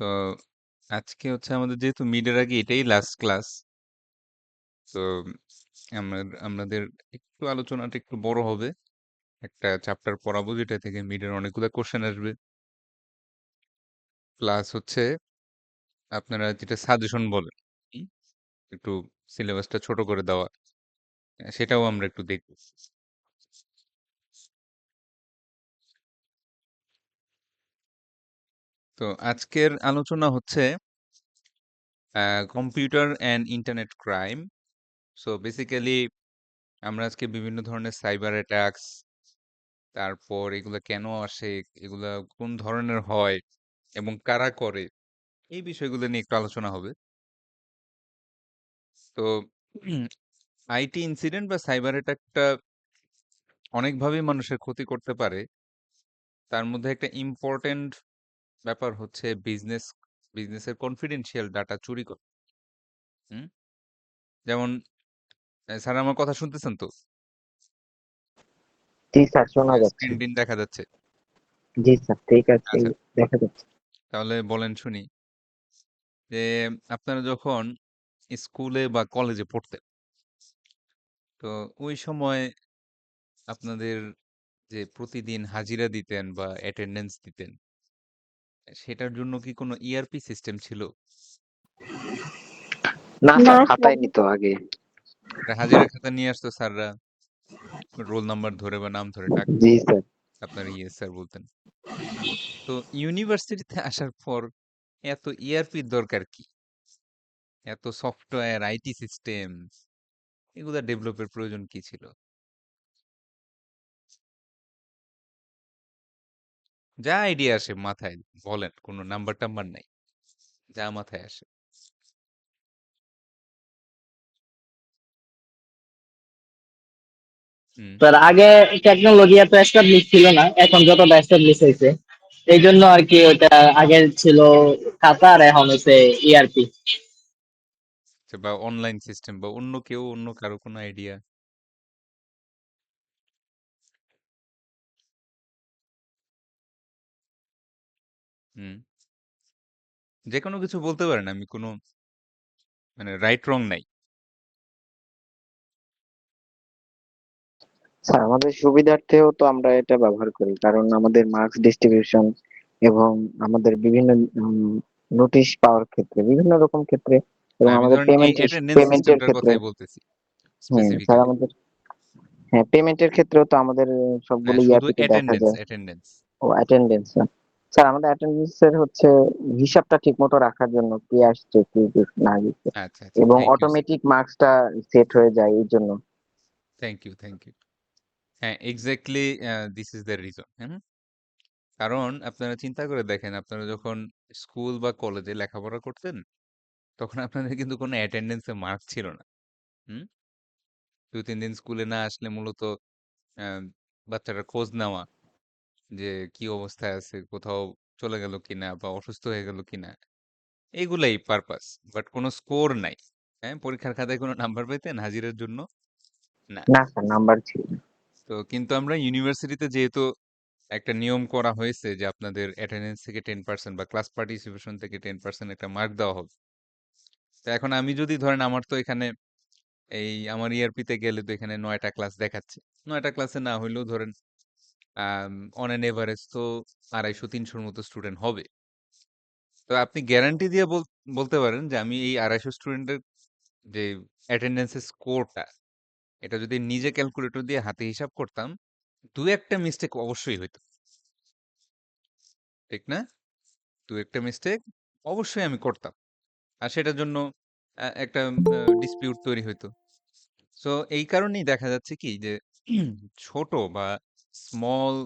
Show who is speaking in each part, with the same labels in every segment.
Speaker 1: তো আজকে হচ্ছে আমাদের যেহেতু মিডের আগে এটাই লাস্ট ক্লাস, তো আমাদের একটু আলোচনাটা একটু বড় হবে। একটা চ্যাপ্টার পড়াবো যেটা থেকে মিডের অনেকগুলো কোশ্চেন আসবে, প্লাস হচ্ছে আপনারা যেটা সাজেশন বলেন, হুম, একটু সিলেবাসটা ছোট করে দেওয়া, সেটাও আমরা একটু দেখব। তো আজকের আলোচনা হচ্ছে computer and internet crime. So basically আমরা আজকে বিভিন্ন ধরনের সাইবার অ্যাটাকস, তারপর এগুলা কেন আসে, এগুলা কোন ধরনের হয় এবং কারা করে, এই বিষয়গুলো নিয়ে একটু আলোচনা হবে। তো আইটি ইনসিডেন্ট বা সাইবার অ্যাটাকটা অনেকভাবেই মানুষের ক্ষতি করতে পারে। তার মধ্যে একটা ইম্পর্টেন্ট ব্যাপার হচ্ছে বিজনেসের কনফিডেন্সিয়াল ডাটা চুরি করা। হুম? যেমন স্যার, আমার কথা শুনতেছেন তো?
Speaker 2: জি স্যার, শোনা যাচ্ছে।
Speaker 1: স্ক্রিন দিন দেখা যাচ্ছে?
Speaker 2: জি স্যার, ঠিক আছে,
Speaker 1: আচ্ছা,
Speaker 2: দেখা যাচ্ছে।
Speaker 1: তাহলে বলেন শুনি যে আপনারা যখন স্কুলে বা কলেজে পড়তেন, তো ওই সময় আপনাদের যে প্রতিদিন হাজিরা দিতেন বা অ্যাটেন্ডেন্স দিতেন, সেটার জন্য কি কোনো ইআরপি সিস্টেম ছিল?
Speaker 2: না
Speaker 3: না
Speaker 2: স্যার,
Speaker 3: স্যার।
Speaker 2: খাতায় নিত আগে।
Speaker 1: একটা হাজিরা খাতা নিয়ে আসতো স্যাররা, রোল নাম্বার ধরে বা নাম ধরে ডাকতো,
Speaker 2: জি স্যার।
Speaker 1: আপনারা ইয়েস স্যার বলতেন। তো ইউনিভার্সিটিতে আসার পর এত ইআরপির দরকার কি? এত সফটওয়্যার, আইটি সিস্টেম, এগুলা ডেভেলপের প্রয়োজন কি ছিল? যা আইডিয়া আসে মাথায় বলেন, কোনো নাম্বার টাম্বার নাই, যা মাথায় আসে। হুম।
Speaker 3: স্যার, আগে টেকনোলজি এত এস্টাবলিশ ছিল না, এখন যতটা এস্টাবলিশ হয়েছে এই জন্য আর কি ওটা আগে ছিল খাতা আর এখন হচ্ছে ইআরপি।
Speaker 1: বা অনলাইন সিস্টেম বা অন্য কারো কোনো আইডিয়া? হুম। যে কোনো কিছু বলতে পারেন, আমি কোনো মানে রাইট রং নাই।
Speaker 2: স্যার, আমাদের সুবিধার্থেও তো আমরা এটা ব্যবহার করি, কারণ আমাদের মার্কস ডিস্ট্রিবিউশন এবং আমাদের বিভিন্ন নোটিশ পাওয়ার ক্ষেত্রে, বিভিন্ন রকম ক্ষেত্রে,
Speaker 1: না,
Speaker 2: এবং
Speaker 1: আমি
Speaker 2: আমাদের
Speaker 1: ধরেন এই
Speaker 2: পেমেন্টের
Speaker 1: অ্যাটেন্ডেন্স
Speaker 2: পেমেন্টের
Speaker 1: সিস্টেমটার
Speaker 2: ক্ষেত্রে।
Speaker 1: কথাই বলতেছি
Speaker 2: স্যার
Speaker 1: স্পেসিফিক্যালি।
Speaker 2: আমাদের, হ্যাঁ, পেমেন্টের ক্ষেত্রেও তো আমাদের
Speaker 1: না,
Speaker 2: সবগুলো
Speaker 1: শুধু
Speaker 2: ইয়ারপিতে দেখা
Speaker 1: অ্যাটেন্ডেন্স
Speaker 2: যায়।
Speaker 1: অ্যাটেন্ডেন্স
Speaker 2: ও অ্যাটেন্ডেন্স। স্যার, আমাদের অ্যাটেন্ডেন্স এর হচ্ছে হিসাবটা ঠিক মতো রাখার জন্য, কে আসছে কি না গেছে,
Speaker 1: আচ্ছা আচ্ছা,
Speaker 2: এবং
Speaker 1: থ্যাংক ইউ স্যার।
Speaker 2: অটোমেটিক মার্কসটা সেট হয়ে যায় এই জন্য।
Speaker 1: Thank you. হ্যাঁ, exactly, this is the reason. Hmm. কারণ আপনারা চিন্তা করে দেখেন, আপনারা যখন স্কুল বা কলেজে লেখাপড়া করতেন, তখন আপনাদের কিন্তু কোনো অ্যাটেন্ডেন্সে মার্ক ছিল না। হুম। 2-3 দিন স্কুলে না আসলে মূলত আহ, বাচ্চাটার খোঁজ নেওয়া, যে কি অবস্থায় আছে, কোথাও চলে গেল কিনা বা অসুস্থ হয়ে গেল কিনা, এইগুলাই পারপাস। বাট কোনো স্কোর নাই। হ্যাঁ, পরীক্ষার খাতায় কোনো নাম্বার পেতেন হাজিরার জন্য? না।
Speaker 2: না স্যার, নাম্বার ছিল না।
Speaker 1: তো কিন্তু আমরা ইউনিভার্সিটিতে যেহেতু একটা নিয়ম করা হয়েছে যে আপনাদের অ্যাটেন্ডেন্স থেকে 10% বা ক্লাস পার্টিসিপেশন থেকে 10% একটা মার্ক দেওয়া হবে। তো এখন আমি যদি ধরেন, আমার তো এখানে আমার ইআরপিতে গেলে তো এখানে 9টা ক্লাস দেখাচ্ছে। 9টা ক্লাসে না হইলেও ধরেন অন এন এভারেজ তো 250-300-র মতো স্টুডেন্ট হবে। তো আপনি গ্যারান্টি দিয়ে বলতে পারেন যে আমি এই 250 স্টুডেন্টের যে অ্যাটেন্ডেন্সের স্কোরটা, এটা যদি নিজে ক্যালকুলেটর দিয়ে হাতে হিসাব করতাম, দু একটা মিস্টেক অবশ্যই হইতো, ঠিক না? দু একটা মিস্টেক অবশ্যই আমি করতাম, আর সেটার জন্য একটা ডিসপিউট তৈরি হইতো। সো এই কারণেই দেখা যাচ্ছে কি যে ছোট বা স্মল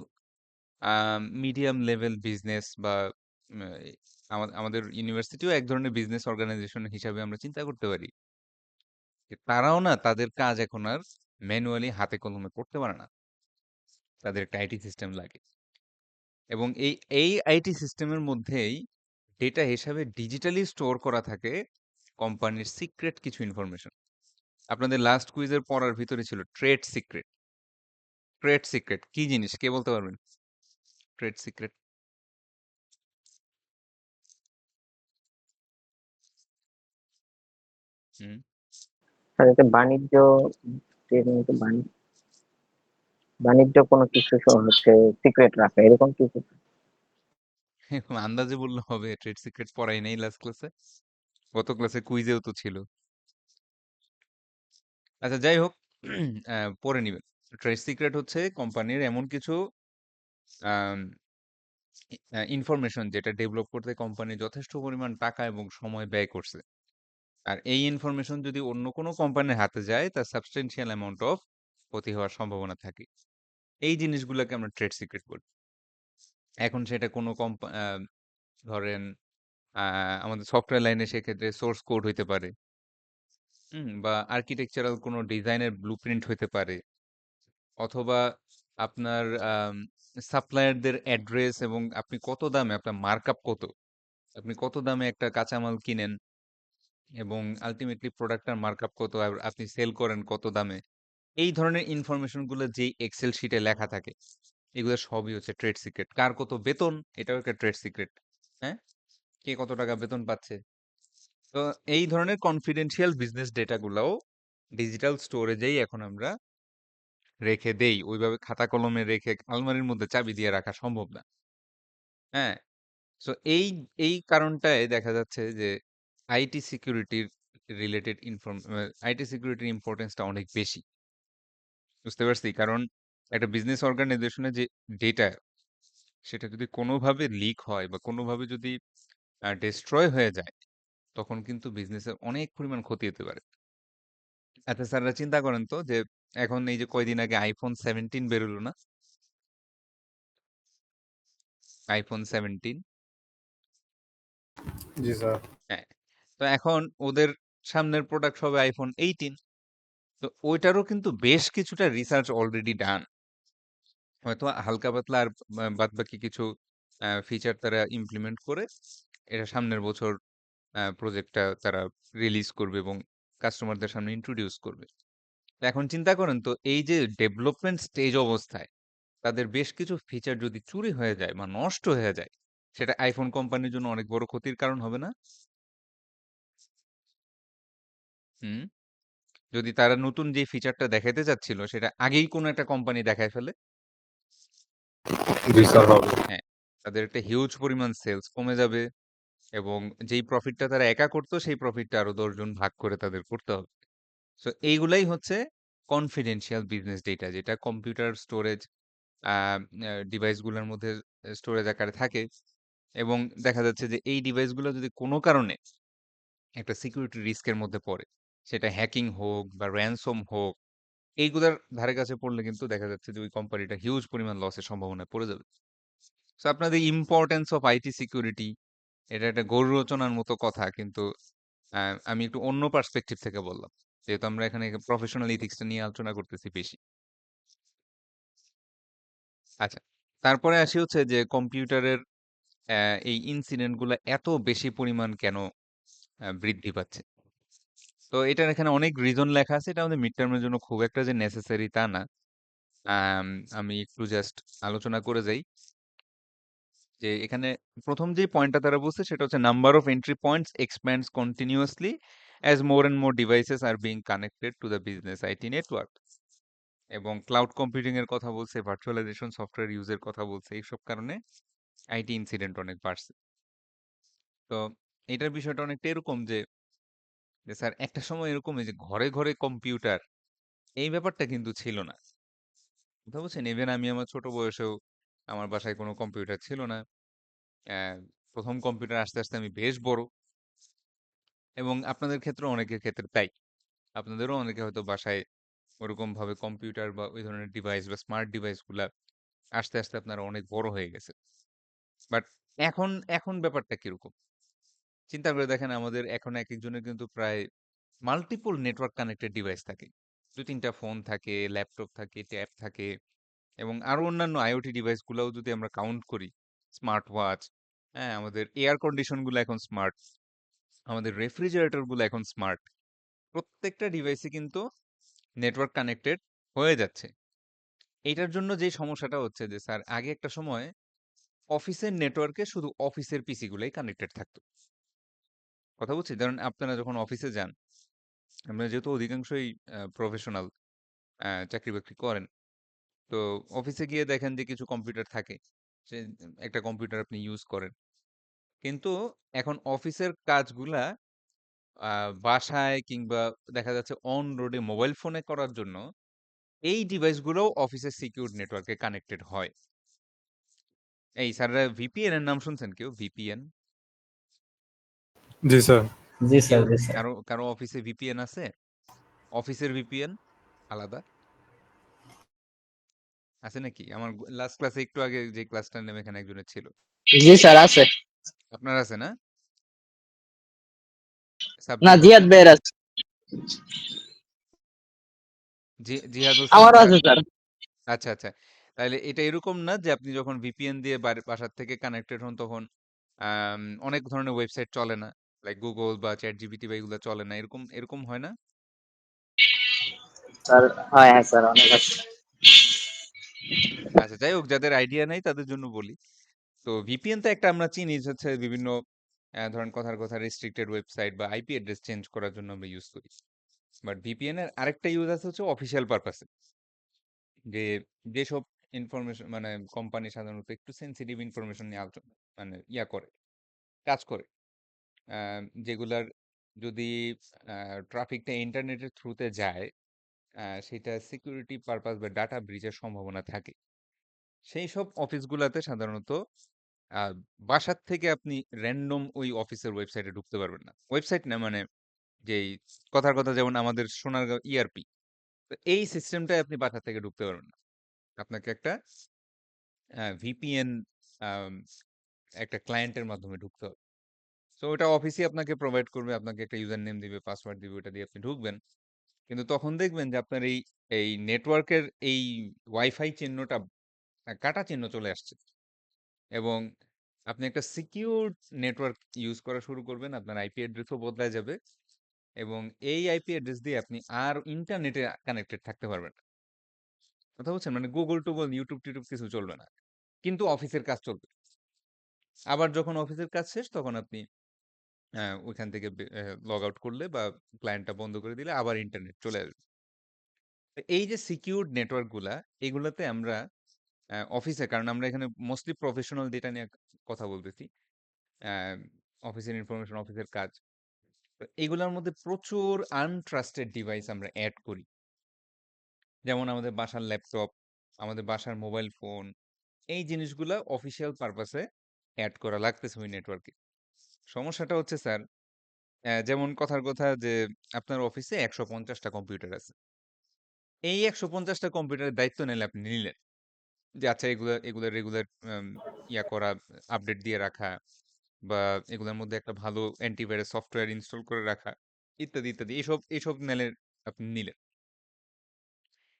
Speaker 1: মিডিয়াম লেভেল বিজনেস বা উম, এই আমাদের ইউনিভার্সিটিও এক ধরনের বিজনেস অর্গানাইজেশন হিসাবে আমরা চিন্তা করতে পারি যে তারাও না তাদের কাজ এখন আর ম্যানুয়ালি হাতে কলমে করতে পারে না, তাদের একটা আইটি সিস্টেম লাগে। এবং এই আইটি সিস্টেমের মধ্যেই ডেটা হিসাবে ডিজিটালি স্টোর করা থাকে কোম্পানির সিক্রেট কিছু ইনফরমেশন। আপনাদের লাস্ট কুইজের পড়ার ভিতরে ছিল ট্রেড সিক্রেট। ট্রেড সিক্রেট কি জিনিস, কে বলতে পারবেন? ট্রেড সিক্রেট হুম।
Speaker 2: আর এতে বাণিজ্য বাণিজ্য কোনো কিছু হচ্ছে সিক্রেট রাখা এরকম কিছু।
Speaker 1: এরকম আন্দাজে বললে হবে? ট্রেড সিক্রেট পড়াই নাই লাস্ট ক্লাসে। গত ক্লাসে কুইজেও তো ছিল। আচ্ছা যাই হোক, পড়ে নিবেন। ট্রেড সিক্রেট হচ্ছে কোম্পানির এমন কিছু ইনফরমেশন যেটা ডেভেলপ করতে কোম্পানি যথেষ্ট পরিমাণ টাকা এবং সময় ব্যয় করছে। আর এই ইনফরমেশন যদি অন্য কোনো কোম্পানির হাতে যায়, তার সাবস্টেনশিয়াল অ্যামাউন্ট অফ ক্ষতি হওয়ার সম্ভাবনা থাকে। এই জিনিসগুলোকে আমরা ট্রেড সিক্রেট বলি। এখন সেটা কোনো ধরেন আমাদের সফটওয়্যার লাইনে সেক্ষেত্রে সোর্স কোড হইতে পারে, বা আর্কিটেকচারাল কোনো ডিজাইনের ব্লুপ্রিন্ট হইতে পারে, অথবা আপনার সাপ্লায়ারদের অ্যাড্রেস এবং আপনি কত দামে, আপনার মার্কআপ কত, আপনি কত দামে একটা কাঁচামাল কিনেন এবং আলটিমেটলি প্রোডাক্টটার মার্কআপ কত, আর আপনি সেল করেন কত দামে। এই ধরনের ইনফরমেশন গুলো যেই এক্সেল শিটে লেখা থাকে, এগুলো সবই হচ্ছে ট্রেড সিক্রেট। কার কত বেতন, এটাও একটা ট্রেড সিক্রেট। হ্যাঁ, কে কত টাকা বেতন পাচ্ছে। তো এই ধরনের কনফিডেন্সিয়াল বিজনেস ডেটা গুলাও ডিজিটাল স্টোরেজেই এখন আমরা রেখে দেই। ওইভাবে খাতা কলমে রেখে আলমারির মধ্যে চাবি দিয়ে রাখা সম্ভব না। হ্যাঁ, সো এই এই কারণটায় দেখা যাচ্ছে যে আইটি সিকিউরিটির রিলেটেড আইটি সিকিউরিটির ইম্পর্টেন্সটা অনেক বেশি। বুঝতে পারছি? কারণ একটা বিজনেস অর্গানাইজেশনে যে ডেটা, সেটা যদি কোনোভাবে লিক হয় বা কোনোভাবে যদি ডিস্ট্রয় হয়ে যায়, তখন কিন্তু বিজনেসের অনেক পরিমাণ ক্ষতি হতে পারে। আচ্ছা স্যাররা চিন্তা করেন তো যে এখন এই যে কয়দিন আগে আইফোন 17 বেরোলো না? আইফোন 17।
Speaker 4: জি স্যার।
Speaker 1: হ্যাঁ, তো এখন ওদের সামনের প্রোডাক্ট হবে আইফোন 18। তো ওইটারও কিন্তু বেশ কিছুটা রিসার্চ অলরেডি ডান। হয়তো হালকা পাতলা আর বাদবাকি কিছু ফিচার তারা ইমপ্লিমেন্ট করে এটা সামনের বছর প্রজেক্টটা তারা রিলিজ করবে এবং কাস্টমারদের সামনে ইন্ট্রোডিউস করবে। তো এখন চিন্তা করেন তো, এই যে ডেভেলপমেন্ট স্টেজ অবস্থায় তাদের বেশ কিছু ফিচার যদি চুরি হয়ে যায় বা নষ্ট হয়ে যায়, সেটা আইফোন কোম্পানির জন্য অনেক বড় ক্ষতির কারণ হবে না? হুম। যদি তারা নতুন যে ফিচারটা দেখাইতে চাচ্ছিল সেটা আগেই কোনো একটা কোম্পানি দেখায় ফেলে,
Speaker 4: জি স্যার হবে।
Speaker 1: হ্যাঁ, তাদের একটা হিউজ পরিমাণ সেলস কমে যাবে এবং যেই প্রফিটটা তারা একা করতো সেই প্রফিটটা আরো 10 জন ভাগ করে তাদের করতে হবে। সো এইগুলাই হচ্ছে কনফিডেন্সিয়াল বিজনেস ডেটা, যেটা কম্পিউটার স্টোরেজ ডিভাইস গুলোর মধ্যে স্টোরেজ আকারে থাকে। এবং দেখা যাচ্ছে যে এই ডিভাইস গুলো যদি কোনো কারণে একটা সিকিউরিটি রিস্কের মধ্যে পড়ে, সেটা হ্যাকিং হোক বা র্যানসম হোক, এইগুলার ধারে কাছে পড়লে কিন্তু দেখা যাচ্ছে যে ওই কোম্পানিটা হিউজ পরিমাণ লসের সম্ভাবনায় পড়ে যাবে। সো আপনাদের ইম্পর্টেন্স অফ আইটি সিকিউরিটি, এটা একটা গরু রচনার মতো কথা, কিন্তু আমি একটু অন্য পার্সপেক্টিভ থেকে বললাম, যেহেতু আমরা এখানে প্রফেশনাল ইথিক্সটা নিয়ে আলোচনা করতেছি বেশি। আচ্ছা, তারপরে আসি হচ্ছে যে কম্পিউটারের এই ইনসিডেন্ট গুলো এত বেশি পরিমাণ কেন বৃদ্ধি পাচ্ছে। তো এটার এখানে অনেক রিজন লেখা আছে, এটা আমাদের মিড টার্মের জন্য খুব একটা যে নেসেসারি তা না। আম, আমি একটু জাস্ট আলোচনা করে যাই যে এখানে প্রথম যে পয়েন্টটা তারা বলছে সেটা হচ্ছে number of entry points এক্সপ্যান্ডস continuously as more and more devices are being connected to the business IT network. এবং ক্লাউড কম্পিউটিং এর কথা বলছে, ভার্চুয়ালাইজেশন সফটওয়্যার ইউজের কথা বলছে, এইসব কারণে আইটি ইনসিডেন্ট অনেক বাড়ছে। তো এটার বিষয়টা অনেকটা এরকম যে স্যার একটা সময় এরকম যে ঘরে ঘরে কম্পিউটার, এই ব্যাপারটা কিন্তু ছিল না। কথা বলছেন, ইভেন আমি আমার ছোট বয়সেও আমার বাসায় কোনো কম্পিউটার ছিল না। আহ, প্রথম কম্পিউটার আস্তে আস্তে আমি বেশ বড়, এবং আপনাদের ক্ষেত্রে অনেকের ক্ষেত্রে তাই। আপনাদেরও অনেকে হয়তো বাসায় ওরকম ভাবে কম্পিউটার বা ওই ধরনের ডিভাইস বা স্মার্ট ডিভাইস গুলা আস্তে আস্তে আপনারা অনেক বড় হয়ে গেছে। বাট এখন এখন ব্যাপারটা কিরকম চিন্তা করে দেখেন, আমাদের এখন এক একজনের কিন্তু প্রায় মাল্টিপল নেটওয়ার্ক কানেক্টেড ডিভাইস থাকে। দু তিনটা ফোন থাকে, ল্যাপটপ থাকে, ট্যাব থাকে, এবং আরো অন্যান্য আইওটি ডিভাইস গুলাও যদি আমরা কাউন্ট করি, স্মার্ট ওয়াচ, হ্যাঁ, আমাদের এয়ার কন্ডিশন গুলো এখন স্মার্ট, আমাদের রেফ্রিজারেটর গুলো এখন স্মার্ট। প্রত্যেকটা ডিভাইসে কিন্তু নেটওয়ার্ক কানেক্টেড হয়ে যাচ্ছে। এটার জন্য যে সমস্যাটা হচ্ছে যে স্যার, আগে একটা সময় অফিসের নেটওয়ার্কে শুধু অফিসের পিসি গুলাই কানেক্টেড থাকতো। কথা বলছি, ধরেন আপনারা যখন অফিসে যান, আমরা যেহেতু অধিকাংশই প্রফেশনাল চাকরি-বাকরি করেন। তো অফিসে গিয়ে দেখেন যে কিছু কম্পিউটার থাকে। সে একটা কম্পিউটার আপনি ইউজ করেন। কিন্তু এখন অফিসের কাজগুলা আ বাসায় কিংবা দেখা যাচ্ছে অন রোডে মোবাইল ফোনে করার জন্য এই ডিভাইসগুলোও অফিসের সিকিউর নেটওয়ার্কে কানেক্টেড হয়। এই স্যাররা ভিপিএন এর নাম শুনছেন কেউ? ভিপিএন?
Speaker 4: জি স্যার।
Speaker 3: জি স্যার,
Speaker 1: কেউ
Speaker 3: জি স্যার।
Speaker 1: কারো অফিসে ভিপিএন আছে? অফিসের ভিপিএন আলাদা আছে নাকি? আমার লাস্ট ক্লাসে একটু আগে যে ক্লাসটা নিলাম এখানে একজনের ছিল।
Speaker 3: জি স্যার, আছে।
Speaker 1: আপনার আছে না?
Speaker 3: না,
Speaker 1: সাব্বির
Speaker 3: জিহাদ ভাইয়ের আছে।
Speaker 1: জিহাদ হোসেন
Speaker 3: আমারও
Speaker 1: স্যার।
Speaker 3: আছে স্যার।
Speaker 1: আচ্ছা, আচ্ছা। তাইলে এটা এরকম না যে আপনি যখন ভিপিএন দিয়ে বাসার থেকে কানেক্টেড হন তখন অনেক ধরনের ওয়েবসাইট চলে না। লাইক Google বা ChatGPT বা এগুলা চলে না। এরকম এরকম হয় না?
Speaker 3: স্যার, হ্যাঁ, হ্যাঁ স্যার, অনেক আছে।
Speaker 1: আচ্ছা যাই হোক যাদের আইডিয়া নাই তাদের জন্য বলি। তো ভিপিএন তো একটা আমরা চিনি যে হচ্ছে বিভিন্ন ধরেন কথার কথা রেস্ট্রিক্টেড ওয়েবসাইট বা আইপি অ্যাড্রেস চেঞ্জ করার জন্য আমরা ইউজ করি। বাট ভিপিএন এর আরেকটা ইউজ আছে হচ্ছে অফিসিয়াল পারপাসে। যে যেসব ইনফরমেশন মানে কোম্পানি সাধারণত একটু সেনসিটিভ ইনফরমেশন নিয়ে আলোচনা মানে করে কাজ করে যেগুলার যদি ট্রাফিকটা ইন্টারনেটের থ্রুতে যায় সেটা সিকিউরিটি পারপাস বা ডাটা ব্রিচের সম্ভাবনা থাকে সেই সব অফিসগুলোতে সাধারণত আহ, বাসার থেকে আপনি র্যান্ডম ওই অফিসের ওয়েবসাইটে ঢুকতে পারবেন না ওয়েবসাইট না মানে যেই কথার কথা যেমন আমাদের সোনারগাঁও ইআরপি এই সিস্টেমটাই আপনি বাসা থেকে ঢুকতে পারবেন না আপনাকে একটা ভিপিএন একটা ক্লায়েন্টের মাধ্যমে ঢুকতে হবে সো ওটা অফিসই আপনাকে প্রোভাইড করবে আপনাকে একটা ইউজার নেম দিবে পাসওয়ার্ড দিবে ওটা দিয়ে আপনি ঢুকবেন কিন্তু তখন দেখবেন যে আপনার এই এই নেটওয়ার্কের এই ওয়াইফাই চিহ্নটা কাটা চিহ্ন চলে আসছে এবং আপনি একটা সিকিউর নেটওয়ার্ক ইউজ করা শুরু করবেন আপনার আইপি অ্যাড্রেসও বদলায় যাবে এবং এই আইপি অ্যাড্রেস দিয়ে আপনি আর ইন্টারনেটে কানেক্টেড থাকতে পারবেন না কথা বলছেন মানে গুগল টুগল ইউটিউব টিউটিউব কিছু চলবে না কিন্তু অফিসের কাজ চলবে আবার যখন অফিসের কাজ শেষ তখন আপনি ওইখান থেকে লগ আউট করলে বা ক্লায়েন্টটা বন্ধ করে দিলে আবার ইন্টারনেট চলে আসবে তো এই যে সিকিউরড নেটওয়ার্ক গুলা এগুলাতে আমরা অফিসে কারণ আমরা এখানে মোস্টলি প্রফেশনাল ডেটা নিয়ে কথা বলতেছি অফিসের ইনফরমেশন অফিসের কাজ তো এগুলোর মধ্যে প্রচুর আনট্রাস্টেড ডিভাইস আমরা অ্যাড করি যেমন আমাদের বাসার ল্যাপটপ আমাদের বাসার মোবাইল ফোন এই জিনিসগুলা অফিসিয়াল পারপাসে অ্যাড করা লাগতেছে ওই নেটওয়ার্কে সমস্যাটা হচ্ছে স্যার যেমন কথার কথা যে আপনার অফিসে ১৫০টা কম্পিউটার আছে এই ১৫০টা কম্পিউটারের দায়িত্ব নিলে আপনি নিলেন যে আচ্ছা এগুলা রেগুলার করা আপডেট দিয়ে রাখা বা এগুলোর মধ্যে একটা ভালো অ্যান্টিভাইরাস সফটওয়্যার ইনস্টল করে রাখা ইত্যাদি ইত্যাদি এইসব নিলে আপনি নিলেন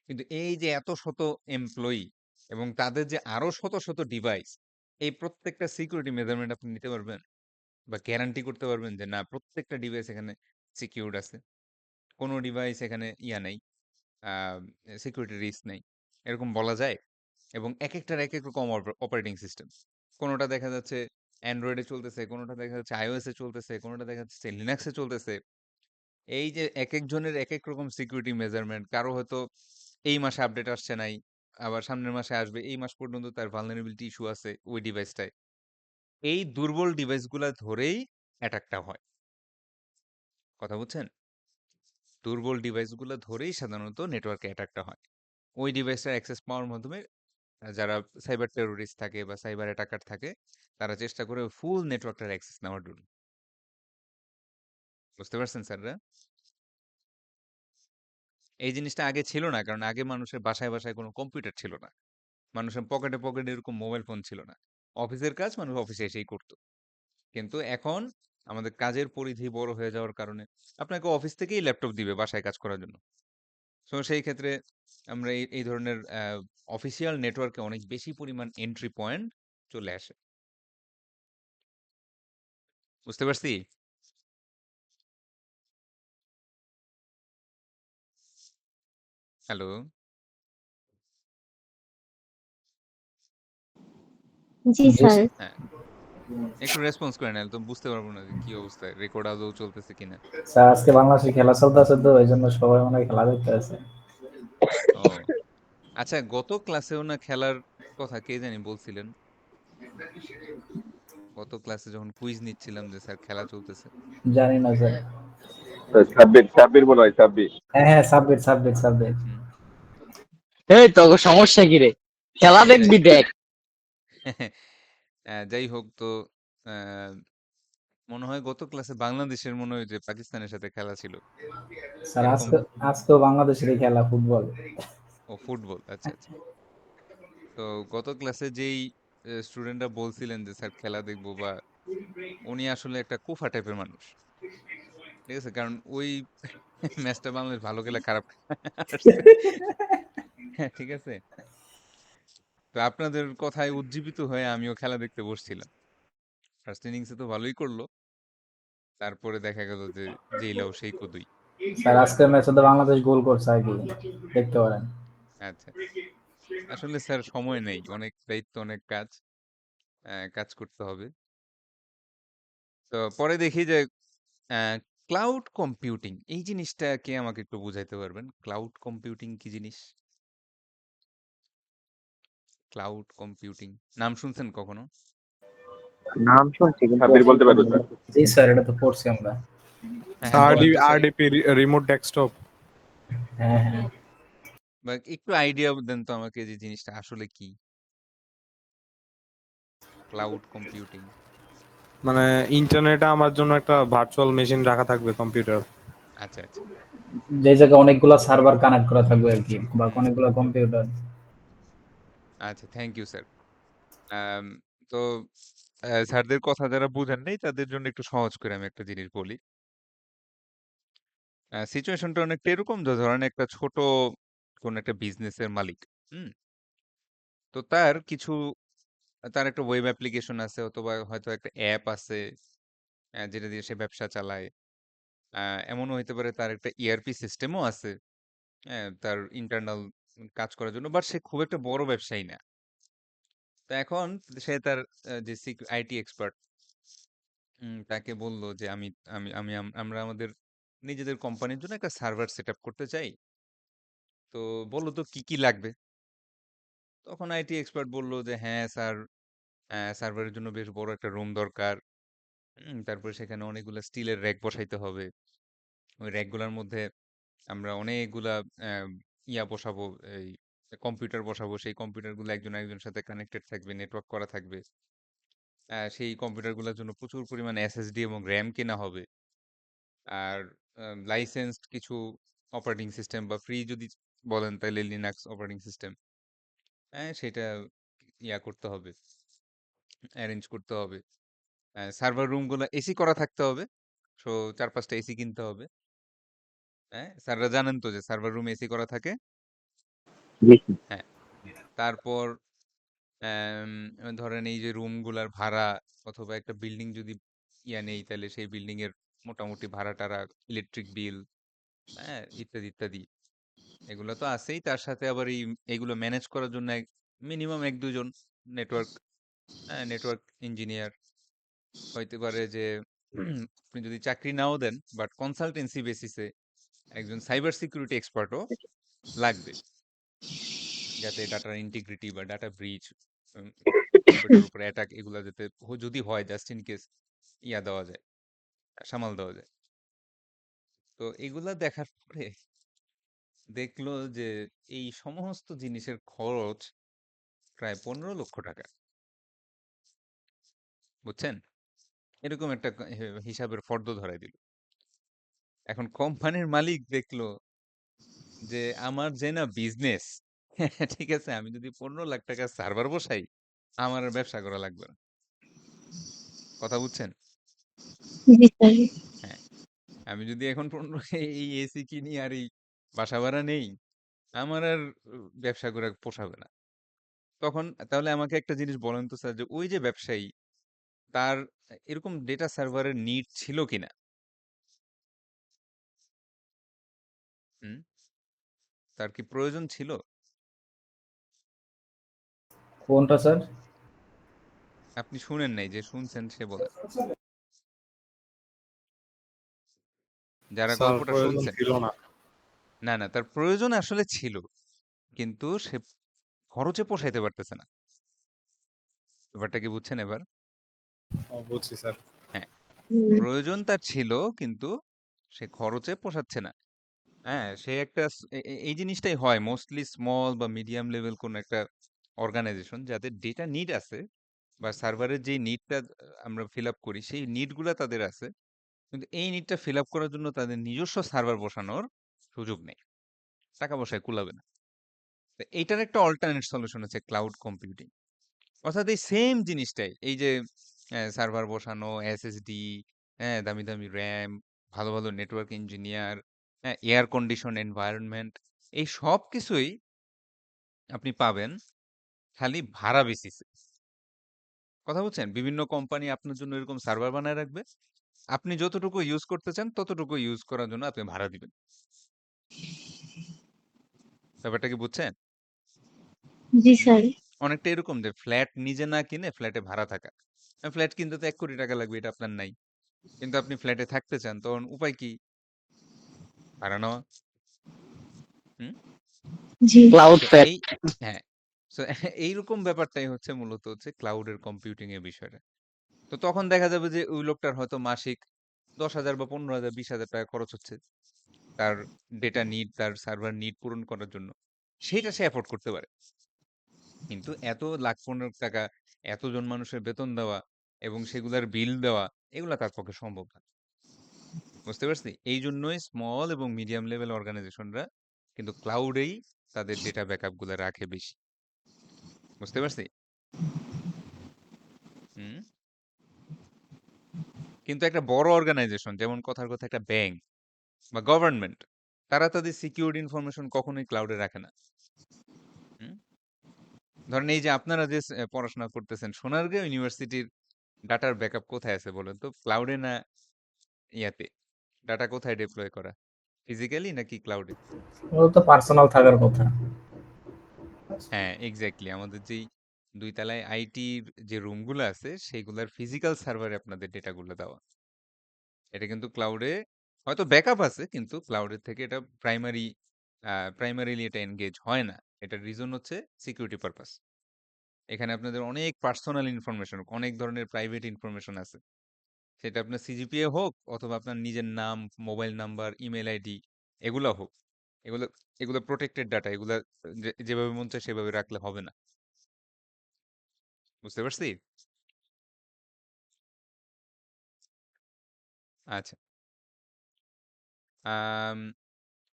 Speaker 1: কিন্তু এই যে এত শত এমপ্লয়ি এবং তাদের যে আরো শত শত ডিভাইস এই প্রত্যেকটা সিকিউরিটি মেজারমেন্ট আপনি নিতে পারবেন বা গ্যারান্টি করতে পারবেন যে না প্রত্যেকটা ডিভাইস এখানে সিকিউরড আছে কোনো ডিভাইস এখানে নেই সিকিউরিটি রিস্ক নেই এরকম বলা যায় এবং একেকটার একেক রকম অপারেটিং সিস্টেম কোনোটা দেখা যাচ্ছে অ্যান্ড্রয়েডে চলতেছে কোনোটা দেখা যাচ্ছে আইওএস এ চলতেছে কোনোটা দেখা যাচ্ছে লিনাক্সে চলতেছে এই যে একেকজনের একেক রকম সিকিউরিটি মেজারমেন্ট কারো হয়তো এই মাসে আপডেট আসছে নাই আবার সামনের মাসে আসবে এই মাস পর্যন্ত তার ভালনারেবিলিটি ইস্যু আছে ওই ডিভাইসটায় এই দুর্বল ডিভাইসগুলা ধরেই অ্যাটাকটা হয় কথা বুঝছেন দুর্বল ডিভাইসগুলো ধরেই সাধারণত নেটওয়ার্কে অ্যাটাকটা হয় ওই ডিভাইসটা অ্যাক্সেস পাওয়ার মাধ্যমে যারা সাইবার টেরোরিস্ট থাকে বা সাইবার অ্যাটাকার থাকে তারা চেষ্টা করে ফুল নেটওয়ার্কটার অ্যাক্সেস নেওয়ার জন্য বুঝতে পারছেন স্যাররা এই জিনিসটা আগে ছিল না কারণ আগে মানুষের বাসায় বাসায় কোনো কম্পিউটার ছিল না মানুষের পকেটে পকেটে এরকম মোবাইল ফোন ছিল না অফিসের কাজ মানুষ অফিসে এসেই করতো কিন্তু এখন আমাদের কাজের পরিধি বড় হয়ে যাওয়ার কারণে আপনাকে অফিস থেকেই ল্যাপটপ দিবে বাসায় কাজ করার জন্য সো সেই ক্ষেত্রে আমরা এই ধরনের অফিসিয়াল নেটওয়ার্কে অনেক বেশি পরিমাণ এন্ট্রি পয়েন্ট চলে আসে বুঝতে পারছি হ্যালো
Speaker 5: জি স্যার।
Speaker 1: হ্যাঁ একটু রেসপন্স করেন, নাহলে তো বুঝতে পারবো না যে কি অবস্থা, রেকর্ড আদৌ চলতেছে কিনা।
Speaker 4: স্যার আজকে বাংলাদেশে খেলা চলতেছে তো এই জন্য সবাই মনে হয় খেলা দেখতে আছে।
Speaker 1: ও আচ্ছা, গত ক্লাসেও না খেলার কথা কে জানি বলছিলেন, গত ক্লাসে যখন কুইজ নিচ্ছিলাম যে স্যার খেলা চলতেছে।
Speaker 4: জানি না স্যার।
Speaker 5: সাব্বির সাব্বির মনে হয় সাব্বির।
Speaker 4: হ্যাঁ হ্যাঁ, সাব্বির সাব্বির সাব্বির।
Speaker 1: হুম।
Speaker 3: এই তো সমস্যা কি রে, খেলা দেখবি দেখ।
Speaker 1: যাই হোক, তো আহ, মনে হয় গত ক্লাসে বাংলাদেশের মনে হয় যে পাকিস্তানের সাথে খেলা ছিল
Speaker 4: স্যার
Speaker 1: এরকম।
Speaker 4: আজকে আজকেও বাংলাদেশেরই খেলা ফুটবল।
Speaker 1: ও ফুটবল, আচ্ছা আচ্ছা। তো গত ক্লাসে যেই স্টুডেন্টরা বলছিলেন যে স্যার খেলা দেখবো, বা উনি আসলে একটা কুফা টাইপের মানুষ, ঠিক আছে, কারণ ওই ম্যাচটা বাংলাদেশ ভালো খেলে খারাপ হারছে। হ্যাঁ, ঠিক আছে। তো আপনাদের কথায় উজ্জীবিত হয়ে আমিও খেলা দেখতে বসছিলাম। ফার্স্ট ইনিংসে তো ভালোই করলো, তারপরে দেখা গেল যে যেই লাউ সেই কদুই।
Speaker 4: স্যার আজকের ম্যাচে তো বাংলাদেশ গোল করছে আর কি, দেখতে পারেন।
Speaker 1: আচ্ছা, আসলে স্যার সময় নেই, অনেক দায়িত্ব, অনেক কাজ, কাজ করতে হবে। তো পরে দেখি যে ক্লাউড কম্পিউটিং এই জিনিসটা কে আমাকে একটু বুঝাইতে পারবেন? ক্লাউড কম্পিউটিং কি জিনিস? ক্লাউড কম্পিউটিং নাম শুনছেন কখনো?
Speaker 2: নাম শুনছি কিন্তু
Speaker 5: সাব্বির বলতে
Speaker 2: আসলে
Speaker 5: পারবে
Speaker 2: জানি
Speaker 5: স্যার।
Speaker 2: না।
Speaker 4: জি স্যার, এটা তো পড়ছি আমরা।
Speaker 1: হ্যাঁ হ্যাঁ, বলেন তো স্যার।
Speaker 6: RDP remote desktop.
Speaker 4: হ্যাঁ হ্যাঁ।
Speaker 1: বা একটু আইডিয়া দেন তো আমাকে যে জিনিসটা আসলে কি ক্লাউড কম্পিউটিং।
Speaker 6: মানে ইন্টারনেটে আমার জন্য একটা ভার্চুয়াল মেশিন রাখা থাকবে কম্পিউটার।
Speaker 1: আচ্ছা আচ্ছা।
Speaker 4: যে জায়গায় অনেকগুলা সার্ভার কানেক্ট করা থাকবে আর কি, বা
Speaker 1: হুম,
Speaker 4: অনেকগুলা কম্পিউটার।
Speaker 1: আচ্ছা, থ্যাংক ইউ স্যার। তো স্যারদের কথা যারা বুঝেন নাই তাদের জন্য একটু সহজ করে আমি একটা জিনিস বলি। সিচুয়েশনটা অনেকটা এরকম যে ধরেন একটা ছোট কোন একটা বিজনেসের মালিক, হুম, তো তার একটা ওয়েব অ্যাপ্লিকেশন আছে, অথবা হয়তো একটা অ্যাপ আছে, যেটা দিয়ে সে ব্যবসা চালায়। এমনও হইতে পারে তার একটা ইআরপি সিস্টেমও আছে, তার ইন্টারনাল কাজ করার জন্য, বাট সে খুব একটা বড় ব্যবসায়ী না। তো এখন সে তার যে আইটি এক্সপার্ট তাকে বলল যে আমি আমি আমি আমরা আমাদের নিজেদের কোম্পানির জন্য একটা সার্ভার সেট আপ করতে চাই, তো বললো তো কি কি লাগবে। তখন আইটি এক্সপার্ট বলল যে হ্যাঁ স্যার, সার্ভারের জন্য বেশ বড় একটা রুম দরকার। তারপরে সেখানে অনেকগুলো স্টিলের র্যাক বসাইতে হবে। ওই র্যাকগুলোর মধ্যে আমরা অনেকগুলা আহ, বসাবো, এই কম্পিউটার বসাবো, সেই কম্পিউটারগুলো একজন একজনের সাথে কানেক্টেড থাকবে, নেটওয়ার্ক করা থাকবে। সেই কম্পিউটারগুলোর জন্য প্রচুর পরিমাণে এসএসডি এবং র্যাম কেনা হবে। আর লাইসেন্সড কিছু অপারেটিং সিস্টেম, বা ফ্রি যদি বলেন তাহলে লিনাক্স অপারেটিং সিস্টেম, সেটা করতে হবে, অ্যারেঞ্জ করতে হবে। সার্ভার রুমগুলো এসি করা থাকতে হবে, সো 4-5টা এসি কিনতে হবে। স্যাররা জানেন তো যে সার্ভার রুমে এসি করা থাকে।
Speaker 2: জি স্যার।
Speaker 1: হ্যাঁ, তারপর ধরেন এই যে রুমগুলার ভাড়া, অথবা একটা বিল্ডিং যদি নেই, তাহলে সেই বিল্ডিং এর মোটামুটি ভাড়া টাড়া, ইলেকট্রিক বিল, ইত্যাদি ইত্যাদি, এগুলো তো আছেই। তার সাথে আবার এগুলো ম্যানেজ করার জন্য মিনিমাম 1-2 জন নেটওয়ার্ক নেটওয়ার্ক ইঞ্জিনিয়ার হইতে পারে, যে আপনি যদি চাকরি নাও দেন বাট কনসালটেন্সি বেসিসে একজন সাইবার সিকিউরিটি এক্সপার্টও লাগবে, যাতে ডাটার ইন্টিগ্রিটি বা ডাটা ব্রিচ, কম্পিউটার উপর অ্যাটাক, এগুলো যাতে যদি হয় জাস্ট ইন কেস দেওয়া যায়, সামাল দেওয়া যায়। তো এগুলা দেখার পরে দেখলো যে এই সমস্ত জিনিসের খরচ প্রায় 15 লক্ষ টাকা, বুঝছেন? এরকম একটা হিসাবের ফর্দ ধরাই দিল। এখন কোম্পানির মালিক দেখলো যে আমার যে না বিজনেস, ঠিক আছে, আমি যদি 15 লাখ টাকা সার্ভার বসাই, আমার আর ব্যবসা করা লাগবে না। কথা বুঝছেন?
Speaker 7: জি স্যার।
Speaker 1: হ্যাঁ, আমি যদি এখন 15 এই এসি কিনি আর এই বাসা ভাড়া নেই, আমার আর ব্যবসা করে পোষাবে না। তখন তাহলে আমাকে একটা জিনিস বলেন তো স্যার, যে ওই যে ব্যবসায়ী, তার এরকম ডেটা সার্ভারের নিড ছিল কিনা? হুম, তার কি প্রয়োজন ছিল?
Speaker 4: কোনটা স্যার?
Speaker 1: আপনি শুনেন নাই, যে শুনছেন সে বলেন। যারা
Speaker 6: স্যার
Speaker 1: গল্পটা
Speaker 6: প্রয়োজন
Speaker 1: শুনছেন।
Speaker 6: ছিল না।
Speaker 1: না, না, তার প্রয়োজন আসলে ছিল। কিন্তু সে খরচে পোষাইতে পারতেছে না। ব্যাপারটা কি বুঝছেন এবার?
Speaker 6: বুঝছি স্যার।
Speaker 1: হ্যাঁ,
Speaker 7: হুম,
Speaker 1: প্রয়োজন তার ছিল, কিন্তু সে খরচে পোষাচ্ছে না। হ্যাঁ, সে একটা এই জিনিসটাই হয় মোস্টলি স্মল বা মিডিয়াম লেভেল কোন একটা অর্গানাইজেশন যাদের ডেটা নিড আছে, বা সার্ভারের যে নিডটা আমরা ফিল আপ করি সেই নিডগুলা তাদের আছে, কিন্তু এই নিডটা ফিল আপ করার জন্য তাদের নিজস্ব সার্ভার বসানোর সুযোগ নেই, টাকা পয়সায় কুলাবে না। তো এইটার একটা অল্টারনেট সলিউশন হচ্ছে ক্লাউড কম্পিউটিং। অর্থাৎ এই সেম জিনিসটাই, এই যে সার্ভার বসানো, এসএসডি, হ্যাঁ, দামি দামি র্যাম, ভালো ভালো নেটওয়ার্ক ইঞ্জিনিয়ার, হ্যাঁ, এয়ার কন্ডিশন এনভায়রনমেন্ট, এই সব কিছুই আপনি পাবেন খালি ভাড়া বেসিসে। কথা বলছেন, বিভিন্ন কোম্পানি আপনার জন্য এরকম সার্ভার বানায় রাখবে, আপনি যতটুকু ইউজ করতে চান ততটুকু ইউজ করার জন্য আপনি ভাড়া দিবেন। ব্যাপারটা কি বুঝছেন?
Speaker 7: জি
Speaker 1: হুম?
Speaker 7: স্যার।
Speaker 1: অনেকটা এরকম যে ফ্ল্যাট নিজে না কিনে ফ্ল্যাটে ভাড়া থাকা। ফ্ল্যাট কিনতে তো 1 কোটি টাকা লাগবে, এটা আপনার নাই, কিন্তু আপনি ফ্ল্যাটে থাকতে চান, তখন উপায় কি? ভাড়া নেওয়া। হুম?
Speaker 3: জি ক্লাউড
Speaker 1: তো
Speaker 3: ফ্যাট।
Speaker 1: এই, হ্যাঁ, তো এইরকম ব্যাপারটাই হচ্ছে মূলত হচ্ছে ক্লাউডের কম্পিউটিং এর বিষয়টা। তো তখন দেখা যাবে যে ওই লোকটার হয়তো মাসিক 10,000 বা 15,000 20,000 টাকা খরচ হচ্ছে তার ডেটা নিড, তার সার্ভার নিড পূরণ করার জন্য। সেটা সে অ্যাফোর্ড করতে পারে। কিন্তু এত লাখ 15 টাকা এতজন মানুষের বেতন দেওয়া এবং সেগুলার বিল দেওয়া, এগুলা তার পক্ষে সম্ভব না। বুঝতে পারছি? এই জন্যই স্মল এবং মিডিয়াম লেভেল অর্গানাইজেশনরা কিন্তু ক্লাউডেই তাদের ডেটা ব্যাকআপ গুলা রাখে বেশি। বুঝতে পারছি? হুম। কিন্তু একটা বড় অর্গানাইজেশন, যেমন কথার কথা একটা ব্যাংক বা গভর্নমেন্ট, তারা তাদের সিকিউরিটি ইনফরমেশন কখনোই ক্লাউডে রাখে না। হুম? ধরেন এই যে আপনারা যে পড়াশোনা করতেছেন, সোনারগাঁও ইউনিভার্সিটির ডাটার ব্যাকআপ কোথায় আছে বলেন তো? ক্লাউডে না ইয়াতে? ডাটা কোথায় ডিপ্লয় করা? ফিজিক্যালি নাকি ক্লাউডে?
Speaker 4: ওগুলো তো পার্সোনাল থাকার কথা।
Speaker 1: হ্যাঁ, এক্স্যাক্টলি। আমাদের যেই ২ তলায় আইটির যে রুমগুলো আছে সেগুলার ফিজিক্যাল সার্ভারে আপনাদের ডেটাগুলো দেওয়া। এটা কিন্তু ক্লাউডে হয়তো ব্যাকআপ আছে, কিন্তু ক্লাউডের থেকে এটা প্রাইমারিলি এটা এনগেজ হয় না। এটার রিজন হচ্ছে সিকিউরিটি পারপাস। এখানে আপনাদের অনেক পার্সোনাল ইনফরমেশন, অনেক ধরনের প্রাইভেট ইনফরমেশন আছে। সেটা আপনার সিজিপিএ হোক অথবা আপনার নিজের নাম, মোবাইল নাম্বার, ইমেইল আইডি, এগুলা হোক। এগুলো এগুলো প্রটেক্টেড ডাটা। এগুলা যেভাবে মন চায় সেভাবে রাখলে হবে না। বুঝতে পারছি? আচ্ছা। আম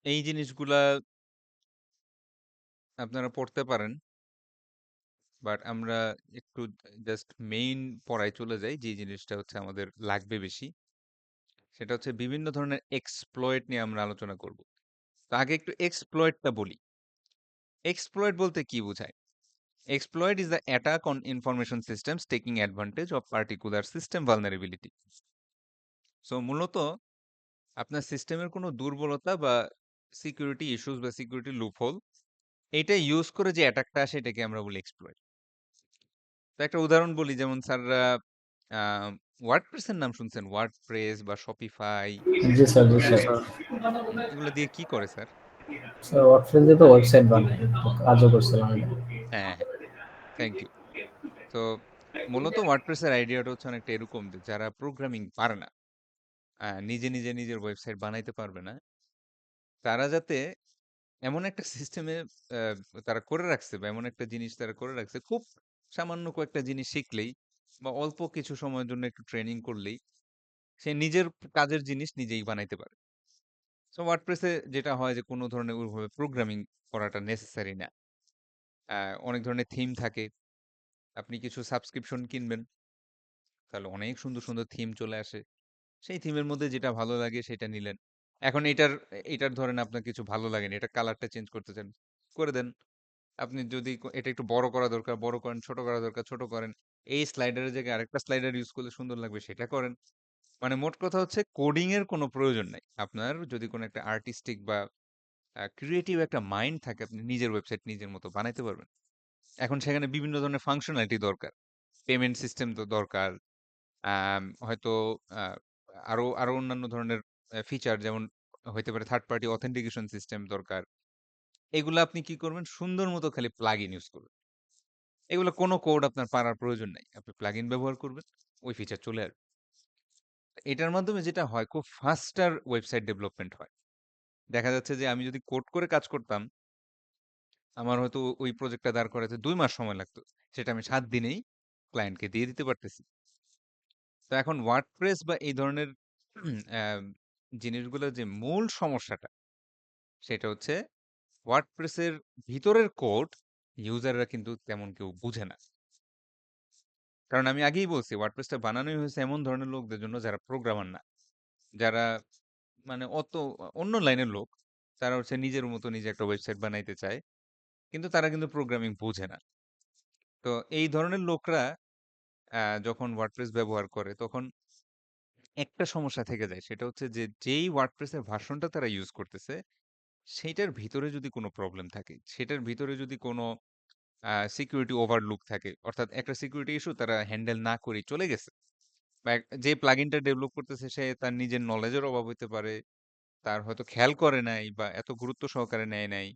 Speaker 1: এই জিনিসগুলা আপনারা পড়তে পারেন। বাট আমরা একটু জাস্ট মেইন পড়ায় চলে যাই, যে জিনিসটা হচ্ছে আমাদের লাগবে বেশি। সেটা হচ্ছে বিভিন্ন ধরনের এক্সপ্লয়েট নিয়ে আমরা আলোচনা করব। তো আগে একটু এক্সপ্লয়েটটা বলি। এক্সপ্লয়েট বলতে কি বোঝায়? Exploit is the attack on information systems taking advantage of particular system vulnerability. So মূলত আপনার সিস্টেমের কোনো দুর্বলতা বা সিকিউরিটি ইস্যুস বা সিকিউরিটি লুপহোল, এটা ইউজ করে যে অ্যাটাকটা আসে এটাকে আমরা বলি এক্সপ্লয়েট। তো একটা উদাহরণ বলি, যেমন স্যাররা ওয়ার্ডপ্রেসের নাম শুনছেন? ওয়ার্ডপ্রেস বা শপিফাই,
Speaker 4: জি স্যার, জি
Speaker 6: জি
Speaker 4: স্যার।
Speaker 6: স্যার।
Speaker 1: এগুলো দিয়ে কি করে স্যার?
Speaker 4: স্যার ওয়ার্ডপ্রেস দিয়ে তো ওয়েবসাইট বানাই, কাজও করছিলাম এটা।
Speaker 1: হ্যাঁ, হ্যাঁ, থ্যাংক ইউ। তো মূলত ওয়ার্ডপ্রেসের আইডিয়াটা হচ্ছে অনেকটা এরকম যে যারা প্রোগ্রামিং পারে না, নিজে নিজে নিজের ওয়েবসাইট বানাইতে পারবে না, তারা যাতে এমন একটা সিস্টেমে তারা করে রাখছে, বা এমন একটা জিনিস তারা করে রাখছে, খুব সামান্য কয়েকটা জিনিস শিখলেই বা অল্প কিছু সময়ের জন্য একটু ট্রেনিং করলেই সে নিজের কাজের জিনিস নিজেই বানাইতে পারে। সো ওয়ার্ডপ্রেসে যেটা হয় যে কোনো ধরনের ওইভাবে প্রোগ্রামিং করাটা নেসেসারি না। অনেক ধরনের থিম থাকে। আপনি কিছু সাবস্ক্রিপশন কিনবেন, তাহলে অনেক সুন্দর সুন্দর থিম চলে আসে। সেই থিমের মধ্যে যেটা ভালো লাগে সেটা নিলেন। এখন এটার ধরেন আপনার কিছু ভালো লাগেনি, এটা কালারটা চেঞ্জ করতে চান, করে দেন। আপনি যদি এটা একটু বড় করা দরকার, বড় করেন, ছোট করা দরকার, ছোট করেন। এই স্লাইডারের জায়গায় আরেকটা স্লাইডার ইউজ করলে সুন্দর লাগবে, সেটা করেন। মানে মোট কথা হচ্ছে কোডিং এর কোনো প্রয়োজন নাই। আপনার যদি কোনো একটা আর্টিস্টিক বা ক্রিয়েটিভ একটা মাইন্ড থাকে, আপনি নিজের ওয়েবসাইট নিজের মতো বানাইতে পারবেন। এখন সেখানে বিভিন্ন ধরনের ফাংশনালিটি দরকার। পেমেন্ট সিস্টেম তো দরকার। হয়তো আ আরো আরো অন্যান্য ধরনের ফিচার যেমন হইতে পারে থার্ড পার্টি অথেন্টিকেশন সিস্টেম দরকার। এগুলা আপনি কি করবেন? সুন্দর মতো খালি প্লাগইন ইউজ করবেন। এগুলো কোনো কোড আপনার পাড়ার প্রয়োজন নাই। আপনি প্লাগইন ব্যবহার করবেন, ওই ফিচার চলে আসবে। এটার মাধ্যমে যেটা হয় খুব ফাস্টার ওয়েবসাইট ডেভেলপমেন্ট হয়। দেখা যাচ্ছে যে আমি যদি কোড করে কাজ করতাম, আমার হয়তো ওই প্রজেক্টটা দাঁড় করাতে ২ মাস সময় লাগতো। সেটা আমি ৭ দিনেই ক্লায়েন্টকে দিয়ে দিতে পারতেছি। তো এখন ওয়ার্ডপ্রেস বা এই ধরনের অ্যা জিনিসগুলোর যে মূল সমস্যাটা, সেটা হচ্ছে ওয়ার্ডপ্রেসের ভিতরের কোড ইউজাররা কিন্তু তেমন কেউ বুঝে না। কারণ আমি আগেই বলছি ওয়ার্ডপ্রেসটা বানানোই হয়েছে এমন ধরনের লোকদের জন্য যারা প্রোগ্রামার না। যারা মানে অন্য লাইনের লোক। তারা হচ্ছে নিজের মতো নিজে একটা ওয়েবসাইট বানাইতে চায়। কিন্তু তারা কিন্তু প্রোগ্রামিং বোঝে না। তো এই ধরনের লোকরা যখন ওয়ার্ডপ্রেস ব্যবহার করে তখন একটা সমস্যা থেকে যায়। সেটা হচ্ছে যে যেই ওয়ার্ডপ্রেস এর ভার্সনটা তারা ইউজ করতেছে, সেইটার ভিতরে যদি কোনো প্রবলেম থাকে, সেটার ভিতরে যদি কোনো সিকিউরিটি ওভারলুক থাকে, অর্থাৎ একটা সিকিউরিটি ইস্যু তারা হ্যান্ডেল না করেই চলে গেছে। বা যে প্লাগইনটা ডেভেলপ করতেছে সে তার নিজের নলেজের অভাব হইতে পারে। তার হয়তো খেয়াল করে নাই বা এত গুরুত্ব সহকারে নেয় নাই।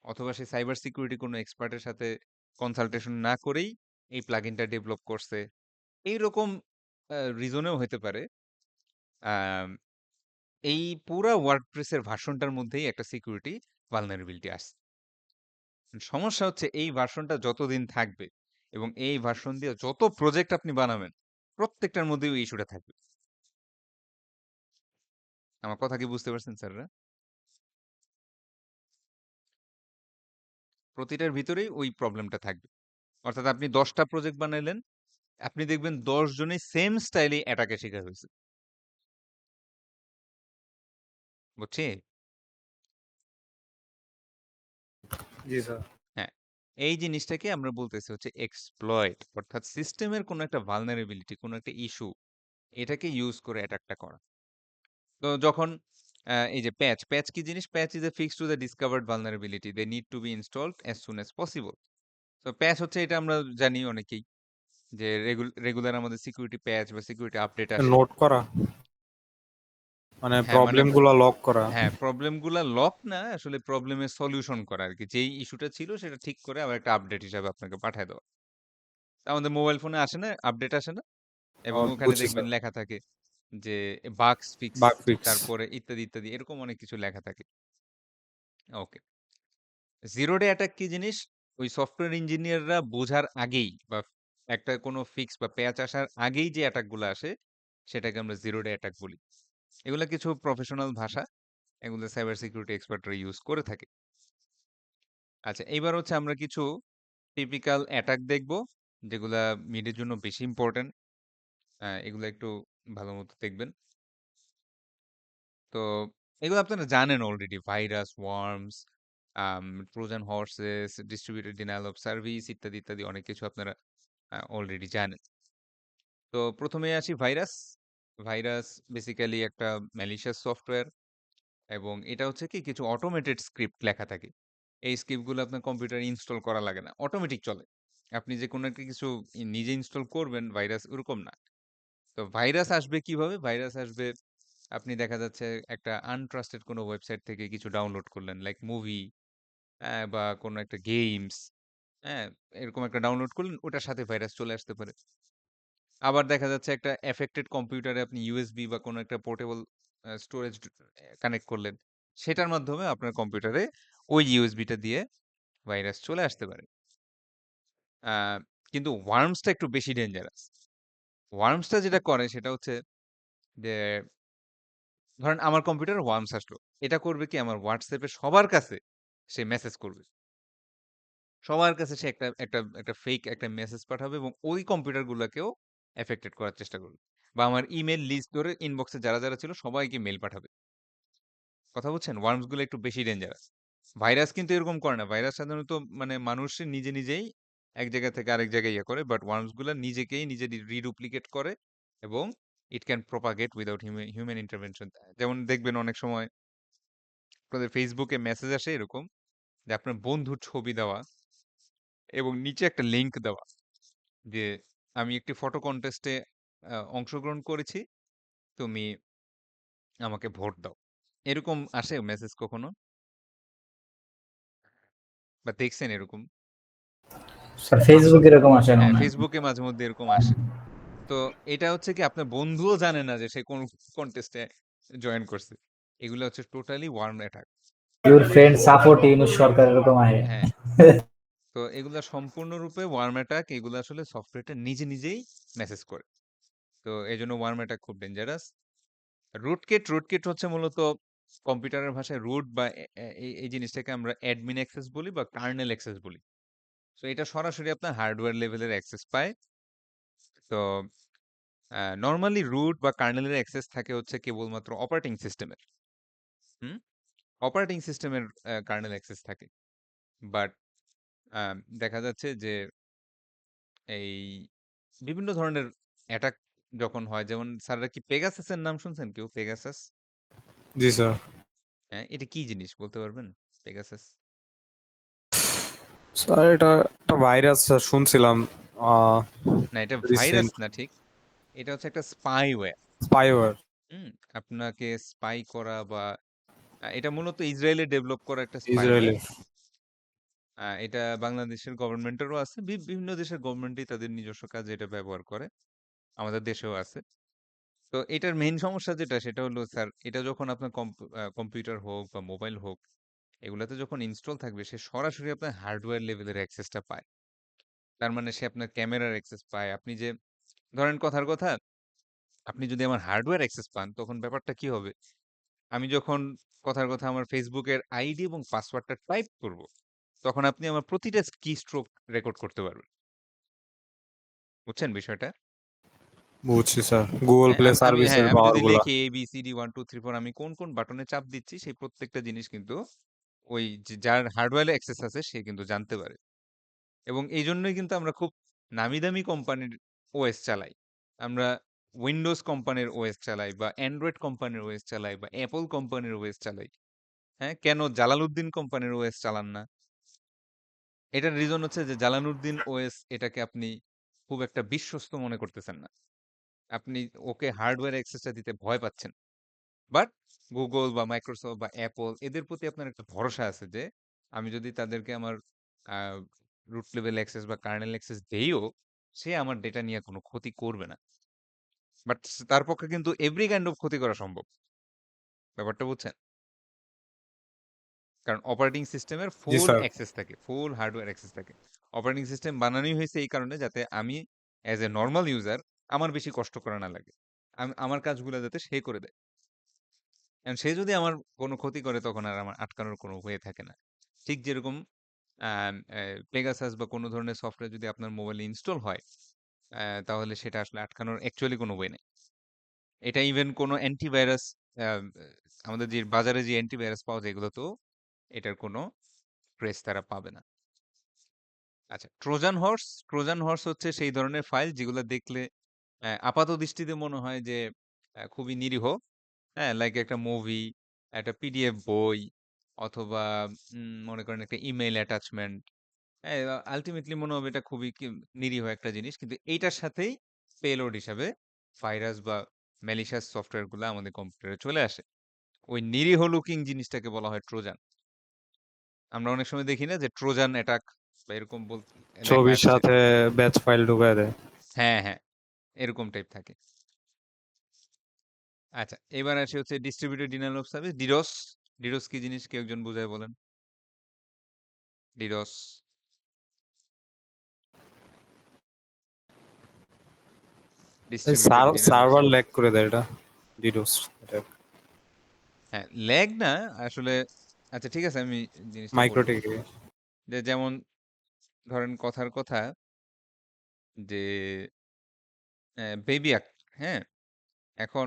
Speaker 1: অথবা সে সাইবার সিকিউরিটি কোনো এক্সপার্টের সাথে কনসালটেশন না করেই এই প্লাগইনটা ডেভেলপ করছে। এইরকম রিজনেও হইতে পারে। আম এই পুরা ওয়ার্ডপ্রেসের ভার্সনটার মধ্যেই একটা সিকিউরিটি ভালনারেবিলিটি আছে। সমস্যা হচ্ছে এই ভার্সনটা যতদিন থাকবে এবং এই ভার্সন দিয়ে যত প্রজেক্ট আপনি বানাবেন, প্রত্যেকটার মধ্যেই ওই ইস্যুটা থাকবে। আমার কথা কি বুঝতে পারছেন স্যাররা? প্রতিটার ভিতরেই ওই প্রবলেমটা থাকবে। অর্থাৎ আপনি ১০ টা প্রজেক্ট বানাইলেন, আপনি দেখবেন ১০ জনেই সেম স্টাইলেই অ্যাটাকের শিকার হইছে। বুঝছি?
Speaker 6: জি স্যার।
Speaker 1: হ্যাঁ। এই জিনিসটাকে আমরা বলতেছি হচ্ছে এক্সপ্লয়েট। অর্থাৎ সিস্টেমের কোনো একটা ভালনারেবিলিটি, কোনো একটা ইস্যু এটাকে ইউজ করে অ্যাটাকটা করা। তো যখন এই যে প্যাচ কি জিনিস? প্যাচ ইস a fix to the discovered vulnerability. They need to be installed as soon as possible. তো প্যাচ হচ্ছে এটা আমরা জানি অনেকেই যে রেগুলার আমাদের সিকিউরিটি প্যাচ বা সিকিউরিটি আপডেট আসে।
Speaker 6: নোট করা মানে
Speaker 1: হ্যাঁ, মানে
Speaker 6: প্রবলেম গুলা লক করা।
Speaker 1: হ্যাঁ, প্রবলেমগুলা লক না আসলে প্রবলেমের সলিউশন করা আরকি। যেই ইস্যুটা ছিল সেটা ঠিক করে আবার একটা আপডেট হিসাবে আপনাকে পাঠায় দেওয়া। আমাদের মোবাইল ফোনে আসে না? আপডেট আসে না? এবং ওখানে
Speaker 6: বুঝছি
Speaker 1: দেখবেন
Speaker 6: স্যার।
Speaker 1: লেখা থাকে যে বাগস
Speaker 6: বাগ
Speaker 1: ফিক্সড
Speaker 6: ফিক্স।
Speaker 1: তারপরে ইত্যাদি, ইত্যাদি এরকম অনেক কিছু লেখা থাকে। ওকে। জিরো ডে অ্যাটাক কি জিনিস? ওই সফটওয়্যার ইঞ্জিনিয়াররা বোঝার আগেই বা একটা কোনো ফিক্স বা প্যাচ আসার আগেই যে অ্যাটাক গুলা আসে সেটাকে আমরা জিরো ডে অ্যাটাক বলি। এগুলা কিছু প্রফেশনাল ভাষা। এগুলো সাইবার সিকিউরিটি এক্সপার্টরা ইউজ করে থাকে। আচ্ছা, এইবার হচ্ছে আমরা কিছু টিপিক্যাল অ্যাটাক দেখব, যেগুলা মিডের জন্য বেশি ইম্পোর্টেন্ট। এগুলা একটু ভালোমতো দেখবেন। তো এগুলো আপনারা জানেন already. Virus, worms, Trojan horse's, distributed denial of service ইত্যাদি, ইত্যাদি অনেক কিছু আপনারা অলরেডি জানেন। তো ১ম এ আসি ভাইরাস। ভাইরাস বেসিক্যালি একটা ম্যালিশিয়াস সফটওয়্যার এবং এটা হচ্ছে কি কিছু অটোমেটেড স্ক্রিপ্ট লেখা থাকে। এই স্ক্রিপ্টগুলো আপনার কম্পিউটারে ইনস্টল করা লাগে না। অটোমেটিক চলে। আপনি যে কোনো একটা কিছু নিজে ইনস্টল করবেন ভাইরাস ওরকম না। তো ভাইরাস আসবে কিভাবে? ভাইরাস আসবে আপনি দেখা যাচ্ছে একটা আনট্রাস্টেড কোনো ওয়েবসাইট থেকে কিছু ডাউনলোড করলেন লাইক মুভি বা কোনো একটা গেমস, হ্যাঁ? এরকম একটা ডাউনলোড করলেন ওটার সাথে ভাইরাস চলে আসতে পারে। আবার দেখা যাচ্ছে একটা এফেক্টেড কম্পিউটারে আপনি ইউএসবি বা কোনো একটা পোর্টেবল স্টোরেজ কানেক্ট করলেন। সেটার মাধ্যমে আপনার কম্পিউটারে ওই ইউএসবিটা দিয়ে ভাইরাস চলে আসতে পারে। আ কিন্তু ওয়ার্মসটা একটু বেশি ডেঞ্জারাস। ওয়ার্মসটা যেটা করে সেটা হচ্ছে যে ধরেন আমার কম্পিউটারে ওয়ার্মস আসলো। এটা করবে কি আমার WhatsApp এ সবার কাছে সে মেসেজ করবে। সবার কাছে সে একটা ফেক একটা মেসেজ পাঠাবে এবং ওই কম্পিউটার গুলাকেও এফেক্টেড করার চেষ্টা করবে। বা আমার ইমেইল লিস্ট ধরে ইনবক্সে যারা ছিল সবাইকে মেইল পাঠাবে। কথা বুঝছেন? ওয়ার্মস গুলো একটু বেশি ডেঞ্জারাস। ভাইরাস কিন্তু এরকম করে না। ভাইরাস সাধারণত মানে মানুষের নিজেই এক জায়গা থেকে আরেক জায়গায় ইয়ে করে। বাট ওয়ার্মস গুলা নিজেকেই নিজে রিডুপ্লিকেট করে এবং it can propagate without human intervention. যেমন দেখবেন অনেক সময় আপনাদের Facebook এ মেসেজ আসে এরকম যে আপনার বন্ধুর ছবি দেওয়া এবং নিচে একটা লিংক দেওয়া যে আমি একটি ফটো কনটেস্টে অংশগ্রহণ করেছি। তুমি আমাকে ভোট দাও। এরকম আসে মেসেজ কখনো? বা দেখছেন এরকম?
Speaker 4: স্যার ফেসবুক এরকম আসে না
Speaker 1: হ্যাঁ,
Speaker 4: মনে হয়।
Speaker 1: ফেসবুকে মাঝে মধ্যে এরকম আসে। তো এটা হচ্ছে কি আপনার বন্ধুও জানে না যে সে কোন কনটেস্টে জয়েন করছে। এগুলো হচ্ছে totally worm attack.
Speaker 4: Your friend support Yunus সরকার এরকম আহে।
Speaker 1: হ্যাঁ, তো এগুলা সম্পূর্ণরূপে ওয়ার্ম অ্যাটাক। এগুলো আসলে সফটওয়্যারটা নিজেই মেসেজ করে। তো এজন্য ওয়ার্ম অ্যাটাক খুব ডেঞ্জারাস। রুটকিট হচ্ছে মূলত কম্পিউটারের ভাষায় রুট বা এই জিনিসটাকে আমরা অ্যাডমিন অ্যাক্সেস বলি বা কার্নেল অ্যাক্সেস বলি। তো এটা সরাসরি আপনার হার্ডওয়্যার লেভেলের অ্যাক্সেস পায়। তো নরমালি রুট বা কার্নেলের অ্যাক্সেস থাকে হচ্ছে কেবলমাত্র অপারেটিং সিস্টেমের। হুম? অপারেটিং সিস্টেমের কার্নেল অ্যাক্সেস থাকে। বাট দেখা যাচ্ছে যে এই বিভিন্ন ধরনের অ্যাটাক যখন হয়, যেমন স্যাররা কি পেগাসাসের নাম শুনছেন কেউ? পেগাসাস?
Speaker 6: জি স্যার।
Speaker 1: হ্যাঁ, এটা কি জিনিস বলতে পারবেন? পেগাসাস?
Speaker 6: স্যার এটা একটা ভাইরাস শুনছিলাম
Speaker 1: না, এটা ভাইরাস
Speaker 6: রিসেন্ট
Speaker 1: না ঠিক। এটা হচ্ছে একটা স্পাইওয়্যার।
Speaker 6: স্পাইওয়্যার।
Speaker 1: হুম? আপনাকে স্পাই করা বা এটা মূলত ইসরায়েলে ডেভেলপ করা একটা স্পাইওয়্যার।
Speaker 6: ইসরায়েলের।
Speaker 1: এটা বাংলাদেশের গভর্নমেন্টেরও আছে। বিভিন্ন দেশের গভর্নমেন্টই তাদের নিজস্ব কাজে এটা ব্যবহার করে। আমাদের দেশেও আছে। তো এটার মেইন সমস্যা যেটা সেটা হলো স্যার, এটা যখন আপনার কম্পিউটার হোক বা মোবাইল হোক, এগুলাতে যখন ইনস্টল থাকবে সে সরাসরি আপনার হার্ডওয়্যার লেভেলের অ্যাক্সেসটা পায়। তার মানে সে আপনার ক্যামেরার অ্যাক্সেস পায়। আপনি যে ধরেন কথার কথা, আপনি যদি আমার হার্ডওয়্যার অ্যাক্সেস পান তখন ব্যাপারটা কি হবে? আমি যখন কথার কথা আমার ফেসবুকের আইডি এবং পাসওয়ার্ডটা টাইপ করব, তখন আপনি আমার প্রতিটা কি স্ট্রোক রেকর্ড করতে পারবেন। বুঝছেন বিষয়টা?
Speaker 6: বুঝছি স্যার, গুগল
Speaker 1: হ্যাঁ,
Speaker 6: প্লে
Speaker 1: হ্যাঁ,
Speaker 6: সার্ভিসের
Speaker 1: আমি
Speaker 6: পাওয়ার
Speaker 1: যদি
Speaker 6: গুলা।
Speaker 1: লিখি ABCD 1 2 3 4 আমি কোন বাটনে চাপ দিচ্ছি সেই প্রত্যেকটা জিনিস কিন্তু ওই যার হার্ডওয়্যারে অ্যাক্সেস আছে সে কিন্তু জানতে পারে। এবং এইজন্যই কিন্তু আমরা খুব নামি দামি কোম্পানির ওএস চালাই। আমরা উইন্ডোজ কোম্পানির ওএস চালাই বা অ্যান্ড্রয়েড কোম্পানির ওএস চালাই বা অ্যাপল কোম্পানির ওএস চালাই। হ্যাঁ? কেন জালালউদ্দিন কোম্পানির ওএস চালান না? এটার রিজন হচ্ছে যে জালালউদ্দিন ওএস এটাকে আপনি খুব একটা বিশ্বস্ত মনে করতেছেন না। আপনি ওকে হার্ডওয়্যার অ্যাক্সেসটা দিতে ভয় পাচ্ছেন। বাট গুগল বা মাইক্রোসফট বা অ্যাপল এদের প্রতি আপনার একটা ভরসা আছে যে আমি যদি তাদেরকে আমার রুট লেভেল অ্যাক্সেস বা কার্নেল অ্যাক্সেস দেইও, সে আমার ডেটা নিয়ে কোনো ক্ষতি করবে না। বাট তার পক্ষে কিন্তু এভরি কাইন্ড অফ ক্ষতি করা সম্ভব। ব্যাপারটা বুঝছেন? কারণ অপারেটিং সিস্টেমের
Speaker 6: জি
Speaker 1: ফুল
Speaker 6: স্যার।
Speaker 1: অ্যাক্সেস থাকে, ফুল হার্ডওয়্যার অ্যাক্সেস থাকে। অপারেটিং সিস্টেম বানানোই হয়েছে এই কারণে যাতে আমি অ্যাজ এ নরমাল ইউজার আমার বেশি কষ্ট করা না লাগে। আমার কাজগুলো যাতে সে করে দেয়। এখন সে যদি আমার কোনো ক্ষতি করে তখন আর আমার আটকানোর কোনো ওয়ে থাকে না। ঠিক যেরকম পেগাসাস বা কোনো ধরনের সফটওয়্যার যদি আপনার মোবাইলে ইনস্টল হয়, তাহলে সেটা আসলে আটকানোর অ্যাকচুয়ালি কোনো ওয়ে নেই। এটা ইভেন কোনো অ্যান্টিভাইরাস আ আমাদের যে বাজারে যে অ্যান্টিভাইরাস পাওয়া যায় এগুলোতেও এটার কোনো ট্রেস তারা পাবে না। আচ্ছা, ট্রোজান হর্স হচ্ছে সেই ধরনের ফাইল যেগুলো দেখলে আপাত দৃষ্টিতে মনে হয় যে খুবই নিরীহ। হ্যাঁ, লাইক একটা মুভি, একটা পিডিএফ বই অথবা মনে করেন একটা ইমেইল অ্যাটাচমেন্ট। হ্যাঁ, আল্টিমেটলি মনে হবে এটা খুবই নিরীহ একটা জিনিস। কিন্তু এইটার সাথেই পেলোড হিসাবে ভাইরাস বা ম্যালিশিয়াস সফটওয়্যার গুলো আমাদের কম্পিউটারে চলে আসে। ওই নিরীহ লুকিং জিনিসটাকে বলা হয় ট্রোজান। আমরা অনেক সময় দেখি না যে ট্রোজান অ্যাটাক বা এরকম লেখা
Speaker 6: ছবির
Speaker 1: আসছে।
Speaker 6: সাথে ব্যাচ ফাইল ঢুকায় দেয়।
Speaker 1: হ্যাঁ, হ্যাঁ, এরকম টাইপ থাকে। আচ্ছা, এবার আসি হচ্ছে ডিস্ট্রিবিউটেড ডিনায়াল অফ সার্ভিস, ডিডোস। ডিডোস কি জিনিস কেউ একজন বুঝায় বলেন? ডিডোস। Distributed denial of
Speaker 6: server
Speaker 1: service.
Speaker 6: Lag করে দেয় এটা, ডিডোস।
Speaker 1: হ্যাঁ, ল্যাগ না আসলে। আচ্ছা ঠিক আছে, আমি জিনিসটা বলি।
Speaker 6: মাইক্রোটিক।
Speaker 1: যে যেমন ধরেন কথার কথা যে বেবি হ্যাঁ, এখন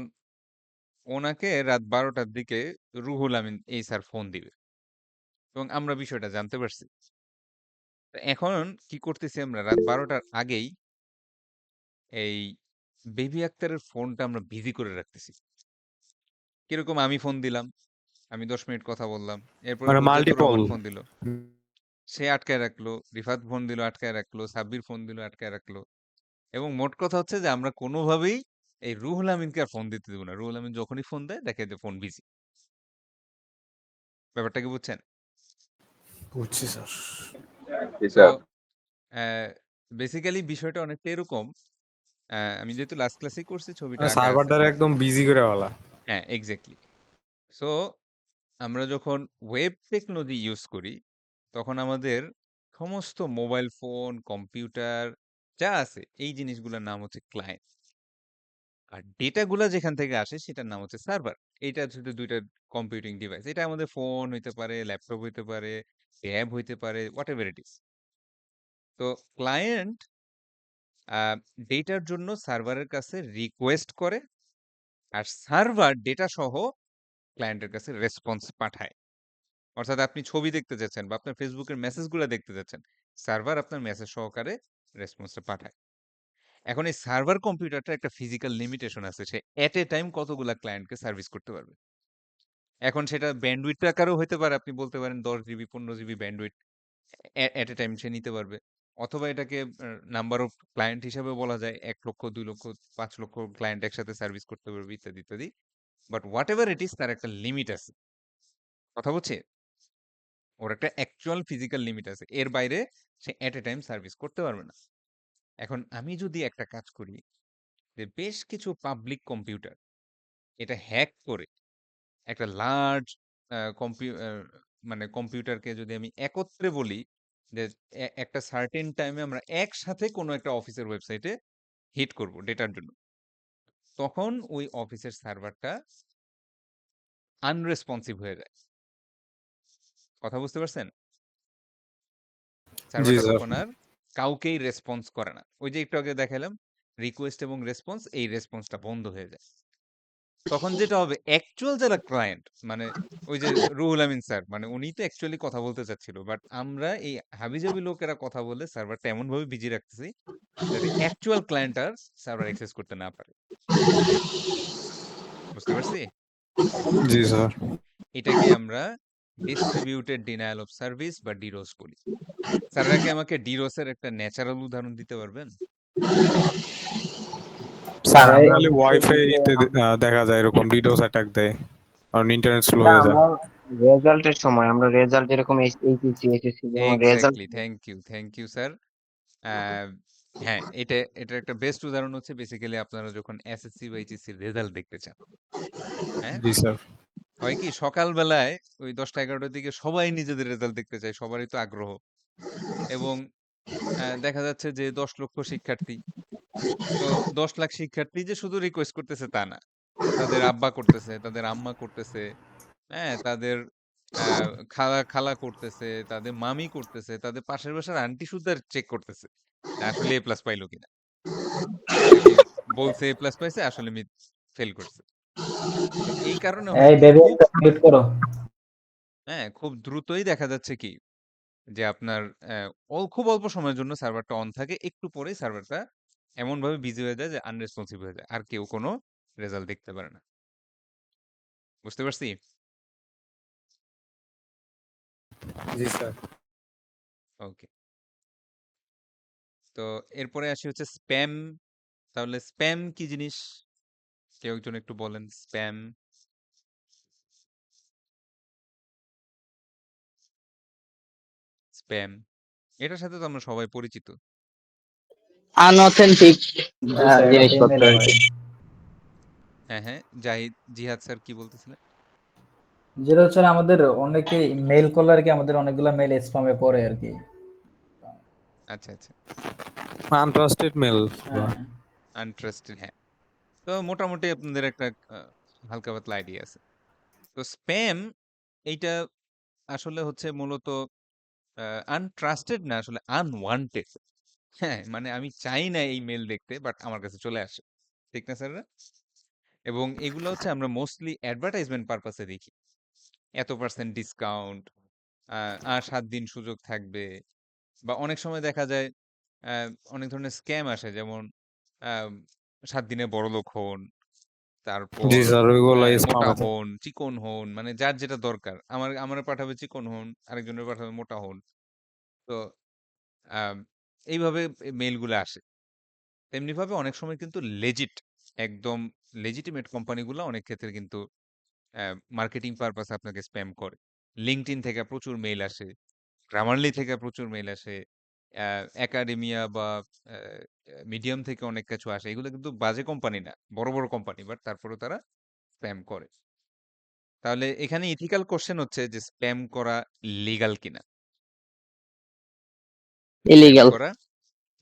Speaker 1: ওনাকে রাত 12টার দিকে রুহুল আমিন এই স্যার ফোন দিবে এবং আমরা বিষয়টা জানতে পারছি। তো এখন কি করতেছি আমরা রাত 12টার আগেই এই বেবি আক্তারের ফোনটা আমরা বিজি করে রাখতেছি। কিরকম? আমি ফোন দিলাম, আমি 10 মিনিট কথা বললাম, এরপরে
Speaker 6: মানে
Speaker 1: বদিউতুর
Speaker 6: মাল্টিপল।
Speaker 1: রহমান ফোন দিল, সে আটকায় রাখলো, রিফাত ফোন দিল আটকায় রাখলো, সাব্বির ফোন দিল আটকায় রাখলো, এবং মোট কথা হচ্ছে যে আমরা কোনোভাবেই এই রুহুল আমিনকে আর ফোন দিতে দেব না। রুহুল আমিন যখনই ফোন দেয় দেখে যে ফোন বিজি। ব্যাপারটা কি বুঝছেন?
Speaker 6: বুঝছি স্যার।
Speaker 5: জি
Speaker 1: সো
Speaker 5: স্যার।
Speaker 1: বেসিক্যালি বিষয়টা অনেকটা এরকম। আমি যেহেতু লাস্ট ক্লাসেই করছি ছবিটা আগে আছে।
Speaker 6: সার্ভারটারে একদম বিজি করে ফেলা।
Speaker 1: হ্যাঁ, এক্সাক্টলি। সো আমরা যখন ওয়েব টেকনোলজি ইউজ করি তখন আমাদের সমস্ত মোবাইল ফোন, কম্পিউটার যা আছে এই জিনিসগুলোর নাম হচ্ছে ক্লায়েন্ট। আর ডেটাগুলা যেখান থেকে আসে সেটার নাম হচ্ছে সার্ভার। এইটা হচ্ছে দুইটা কম্পিউটিং ডিভাইস। এটা আমাদের ফোন হইতে পারে, ল্যাপটপ হইতে পারে, ট্যাব হইতে পারে, হোয়াটএভার ইট ইজ। তো ক্লায়েন্ট ডেটার জন্য সার্ভারের কাছে রিকোয়েস্ট করে আর সার্ভার ডেটা সহ ক্লায়েন্টের কাছে রেসপন্স পাঠায়। অর্থাৎ আপনি ছবি দেখতে যাচ্ছেন বা আপনার ফেসবুকের মেসেজগুলো দেখতে যাচ্ছেন, সার্ভার আপনার মেসেজ সহকারে রেসপন্সটা পাঠায়। এখন এই সার্ভার কম্পিউটারটা একটা ফিজিক্যাল লিমিটেশন আছে, সে এট এ টাইম কতগুলা ক্লায়েন্টকে সার্ভিস করতে পারবে। এখন সেটা ব্যান্ডউইথ আকারেও হতে পারে, আপনি বলতে পারেন 10 GB 15 GB bandwidth at a time সে নিতে পারবে। অথবা এটাকে নাম্বার অফ ক্লায়েন্ট হিসাবে বলা যায়, 1 লক্ষ 2 লক্ষ 5 লক্ষ ক্লায়েন্ট একসাথে সার্ভিস করতে পারবে ইত্যাদি ইত্যাদি। But what ever it is তার একটা লিমিট আছে। কথা বলছে, ওর একটা অ্যাকচুয়াল ফিজিক্যাল লিমিট আছে, এর বাইরে সে এট এ টাইম সার্ভিস করতে পারবে না। এখন আমি যদি একটা কাজ করি যে বেশ কিছু পাবলিক কম্পিউটার এটা হ্যাক করে একটা লার্জ মানে কম্পিউটারকে যদি আমি একত্রে বলি যে একটা সার্টেন টাইমে আমরা একসাথে কোনো একটা অফিসের ওয়েবসাইটে হিট করব ডেটার জন্য, তখন ওই অফিসের সার্ভারটা আনরেসপন্সিভ হয়ে যায়। কথা বুঝতে পারছেন?
Speaker 6: জি
Speaker 1: সার্ভারটা
Speaker 6: স্যার।
Speaker 1: তখন আর কাউকেই রেসপন্স করে না। ওই যে একটু আগে দেখালাম রিকোয়েস্ট এবং রেসপন্স, এই রেসপন্সটা বন্ধ হয়ে যায়। তখন যেটা হবে অ্যাকচুয়াল যারা ক্লায়েন্ট, মানে ওই যে রুহুল আমিন স্যার, মানে উনি তো অ্যাকচুয়ালি কথা বলতে চাচ্ছিল, বাট আমরা এই হাবিজাবি লোকেরা কথা বলে সার্ভারটা এমন ভাবে বিজি রাখতেছি যাতে অ্যাকচুয়াল ক্লায়েন্ট আর সার্ভার অ্যাক্সেস করতে না পারে। বুঝতে পারছি?
Speaker 6: জি স্যার।
Speaker 1: এটাকে আমরা ডিস্ট্রিবিউটেড ডিনায়াল অফ সার্ভিস বা ডিরোস বলি। স্যাররা কি আমাকে ডিরোসের একটা ন্যাচারাল উদাহরণ দিতে পারবেন?
Speaker 6: স্যার
Speaker 2: ভাই
Speaker 6: আমি খালি
Speaker 2: হচ্ছে
Speaker 6: ওয়াইফাই
Speaker 2: যে
Speaker 6: তে দেখা যায় এরকম ডিডোস অ্যাটাক দেয়, কারণ ইন্টারনেট স্লো
Speaker 2: এটা
Speaker 6: হয়ে যায়।
Speaker 2: আমরা রেজাল্টের সময় আমরা রেজাল্ট যেরকম এইচএসসি এসএসসি যেমন result
Speaker 1: exactly, thank you sir. হ্যাঁ, এটার একটা বেস্ট উদাহরণ হচ্ছে বেসিক্যালি আপনারা যখন এসএসসি বা এইচএসসি রেজাল্ট দেখতে চান। হ্যাঁ,
Speaker 6: জি স্যার।
Speaker 1: হয় কি সকালবেলায় ওই 10টা 11টার দিকে সবাই নিজেদের রেজাল্ট দেখতে চায়, সবারই তো আগ্রহ। এবং দেখা যাচ্ছে যে 10 লক্ষ শিক্ষার্থী, তো 10 লাখ শিক্ষার্থী যে শুধু রিকোয়েস্ট করতেছে তা না, তাদের আব্বা করতেছে, তাদের আম্মা করতেছে, হ্যাঁ, তাদের আহ, খালা খালা করতেছে, তাদের মামি করতেছে, তাদের পাশের বাসার আন্টি সুদ্ধা চেক করতেছে যে আসলে এ প্লাস পাইলো কিনা, নাকি বলছে এ প্লাস পাইছে আসলে ফেল করছে। তো এই কারণে হয়
Speaker 4: এই
Speaker 1: কি
Speaker 4: বেবি
Speaker 1: খুব,
Speaker 4: মিউট করো।
Speaker 1: হ্যাঁ, খুব দ্রুতই দেখা যাচ্ছে কি যে আপনার খুব অল্প সময়ের জন্য সার্ভারটা অন থাকে, একটু পরেই সার্ভারটা এমন ভাবে বিজি হয়ে যায় যে আনরেসপন্সিভ হয়ে যায়, আর কেউ কোনো রেজাল্ট দেখতে পারে না। বুঝতে পারছি?
Speaker 6: জি স্যার।
Speaker 1: ওকে। তো এরপরে আসি হচ্ছে স্প্যাম। তাহলে স্প্যাম কি জিনিস, কেউ একজন একটু বলেন স্প্যাম। স্প্যাম এটার সাথে তো আমরা সবাই পরিচিত।
Speaker 3: আনঅথেন্টিক
Speaker 4: জি স্যার, এটা তো
Speaker 3: জিনিসপত্র
Speaker 4: ইমেলে
Speaker 3: আর
Speaker 4: হয়।
Speaker 3: কি।
Speaker 1: হ্যাঁ হ্যাঁ, জিহাদ স্যার কি বলতেছিলেন?
Speaker 4: যেটা হচ্ছে আমাদের অনেকে মেল করলে আর কি, আমাদের অনেকগুলা মেল স্প্যামে পড়ে আর কি।
Speaker 1: আচ্ছা আচ্ছা,
Speaker 6: আনট্রাস্টেড মেল।
Speaker 4: হ্যাঁ,
Speaker 1: আনট্রাস্টেড, হ্যাঁ। তো মোটামুটি আপনাদের একটা হালকা পাতলা আইডিয়া আছে। তো স্প্যাম এইটা আসলে হচ্ছে মূলত আনট্রাস্টেড না, আসলে আনওয়ান্টেড। হ্যাঁ, মানে আমি চাই না এই মেল দেখতে, বাট আমার কাছে চলে আসে। ঠিক না স্যাররা? এবং এগুলো হচ্ছে আমরা মোস্টলি অ্যাডভার্টাইজমেন্ট পারপাসে দেখি। এত পার্সেন্ট ডিসকাউন্ট, আর 7 দিন সুযোগ থাকবে, বা অনেক সময় দেখা যায় অনেক ধরনের স্ক্যাম আসে, যেমন আহ, 7 দিনে বড়লোক হন,
Speaker 6: জি
Speaker 1: তারপর
Speaker 6: স্যার, ওইগুলো
Speaker 1: মোটা
Speaker 6: স্পামে থাকে।
Speaker 1: হন, চিকন হন, মানে যার যেটা দরকার। আমার পাঠাবে চিকন হন, আরেকজনের পাঠাবে মোটা হন। তো আহ, এইভাবে মেইলগুলো আসে। তেমনিভাবে অনেক সময় কিন্তু লেজিট, একদম লেজিটিমেট কোম্পানিগুলো অনেক ক্ষেত্রে কিন্তু মার্কেটিং পারপাসে আপনাকে স্প্যাম করে। লিঙ্কডইন থেকে প্রচুর মেইল আসে, গ্রামারলি থেকে প্রচুর মেইল আসে, একাডেমিয়া বা মিডিয়াম থেকে অনেক কিছু আসে। এগুলো কিন্তু বাজে কোম্পানি না, বড় বড় কোম্পানি, বাট তারপরেও তারা স্প্যাম করে। তাহলে এখানে ইথিক্যাল কোশ্চেন হচ্ছে যে স্প্যাম করা লিগাল কিনা, স্প্যাম
Speaker 3: ইলিগাল।
Speaker 1: করা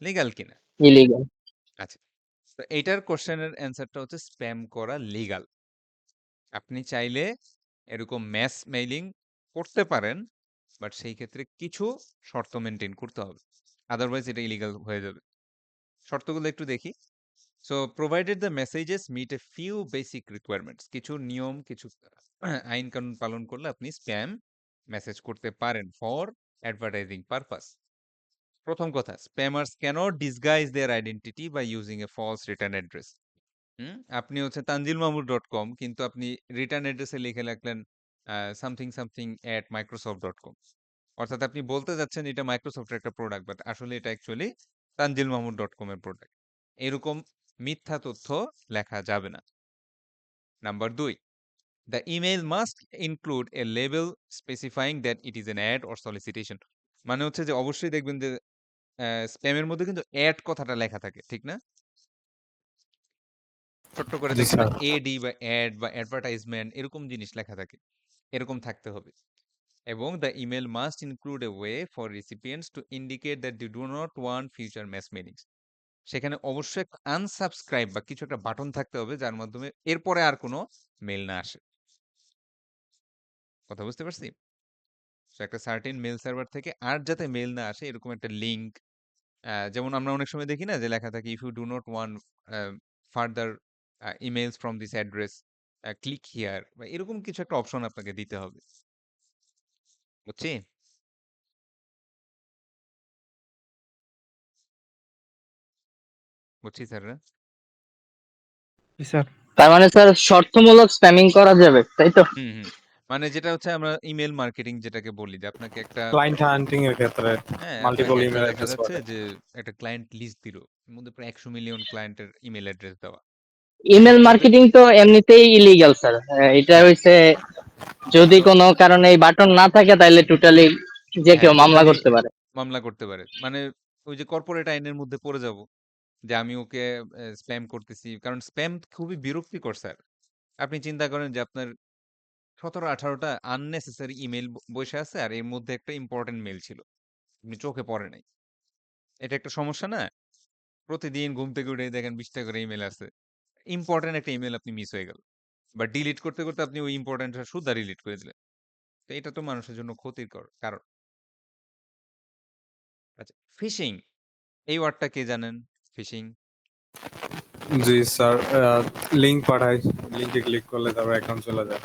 Speaker 1: লিগাল কিনা।
Speaker 3: ইলিগাল।
Speaker 1: আচ্ছা, তো এইটার কোশ্চেনের অ্যান্সারটা হচ্ছে স্প্যাম করা লিগাল। আপনি চাইলে এরকম ম্যাস মেইলিং করতে পারেন, বাট সেই ক্ষেত্রে কিছু শর্ত মেনটেন করতে হবে, আদারওয়াইজ এটা ইলিগাল হয়ে যাবে। শর্তগুলো একটু দেখি। So provided the messages meet a few basic requirements, কিছু নিয়ম, কিছু আইন কানুন পালন করলে আপনি স্প্যাম মেসেজ করতে পারেন ফর অ্যাডভার্টাইজিং পারপাস। প্রথম কথা, spammers cannot disguise their identity by using a false return address. আপনি হচ্ছে tanjilmamur.com, কিন্তু আপনি রিটার্ন অ্যাড্রেসে লিখে রাখলেন সামথিং সামথিং এট মাইক্রোসফট.com। অর্থাৎ আপনি বলতে যাচ্ছেন এটা মাইক্রোসফটের একটা প্রোডাক্ট, বাট আসলে এটা অ্যাকচুয়ালি tanjilmamur.com এর প্রোডাক্ট। এরকম মিথ্যা তথ্য লেখা যাবে না। Number 2, the email must include a label specifying that it is an ad or solicitation. মানে হচ্ছে যে অবশ্যই দেখবেন যে স্প্যামের মধ্যে কিন্তু অ্যাড কথাটা লেখা থাকে, ঠিক না? ছোট্ট করে
Speaker 6: জি
Speaker 1: দেখবেন না,
Speaker 6: স্যার।
Speaker 1: এডি বা অ্যাড বা অ্যাডভার্টাইজমেন্ট এরকম জিনিস লেখা থাকে, এরকম থাকতে হবে। এবং the email must include a way for recipients to indicate that they do not want future mass mailings. সেখানে অবশ্যই একটা আনসাবস্ক্রাইব বা কিছু একটা বাটন থাকতে হবে যার মাধ্যমে এরপরে আর কোনো মেল না আসে। কথা বুঝতে পারছি? So, একটা সার্টেন মেল সার্ভার থেকে আর যাতে মেল না আসে এরকম একটা লিংক, যেমন আমরা অনেক সময় দেখি না যে লেখা থাকে if you do not want further emails from this address click here, বা এরকম কিছু একটা অপশন আপনাকে দিতে হবে। বুঝছি? বুঝছি স্যাররা।
Speaker 6: জি স্যার।
Speaker 3: তার মানে স্যার শর্তমূলক স্প্যামিং করা যাবে, তাই তো?
Speaker 1: হুম, হুম। মানে যেটা হচ্ছে আমরা ইমেল মার্কেটিং যেটাকে বলি, যে আপনাকে একটা
Speaker 6: ক্লায়েন্ট হান্টিং এর ক্ষেত্রে
Speaker 1: আপনাকে
Speaker 6: মাল্টিপল
Speaker 1: একটা
Speaker 6: ইমেল
Speaker 1: দেখা
Speaker 6: অ্যাড্রেস
Speaker 1: যাচ্ছে
Speaker 6: পাঠায়।
Speaker 1: যে একটা ক্লায়েন্ট লিস্ট দিল, এর মধ্যে প্রায় 100 মিলিয়ন ক্লায়েন্টের ইমেল অ্যাড্রেস দেওয়া। এখন
Speaker 3: ইমেল
Speaker 1: তাদের
Speaker 3: মার্কেটিং তো এমনিতেই ইলিগাল স্যার। এটা
Speaker 1: হ্যাঁ,
Speaker 3: হইছে যদি
Speaker 1: তো
Speaker 3: কোনো কারণে এই বাটন না থাকে তাহলে টোটালি যে
Speaker 1: হ্যাঁ,
Speaker 3: কেউ মামলা
Speaker 1: টোটালি
Speaker 3: করতে পারে।
Speaker 1: মামলা করতে পারে। মানে ওই যে কর্পোরেট আইনের মধ্যে পড়ে যাব যে আমি ওকে স্প্যাম করতেছি। কারণ স্প্যাম খুবই বিরক্তিকর স্যার। আপনি চিন্তা করেন যে আপনার 17-18 টা আননেসেসারি ইমেইল বইসা আছে আর এর মধ্যে একটা ইম্পোর্টেন্ট মেইল ছিল। আপনি চোখে পড়ে নাই। এটা একটা সমস্যা না? প্রতিদিন ঘুম থেকে উঠেই দেখেন 20 টা করে ইমেইল আছে। ইম্পোর্টেন্ট একটা ইমেইল আপনি মিস হয়ে গেল। বা ডিলিট করতে, করতে আপনি ওই ইম্পোর্টেন্টটা সুদ্ধা ডিলিট করে দিলেন। তো এটা তো মানুষের জন্য ক্ষতিকর কারণ। আচ্ছা, ফিশিং এই ওয়ার্ডটা কে জানেন? ফিশিং?
Speaker 6: জি স্যার। লিংক পাঠাই, লিংকে ক্লিক করলে তারপর অ্যাকাউন্ট চলে যায়।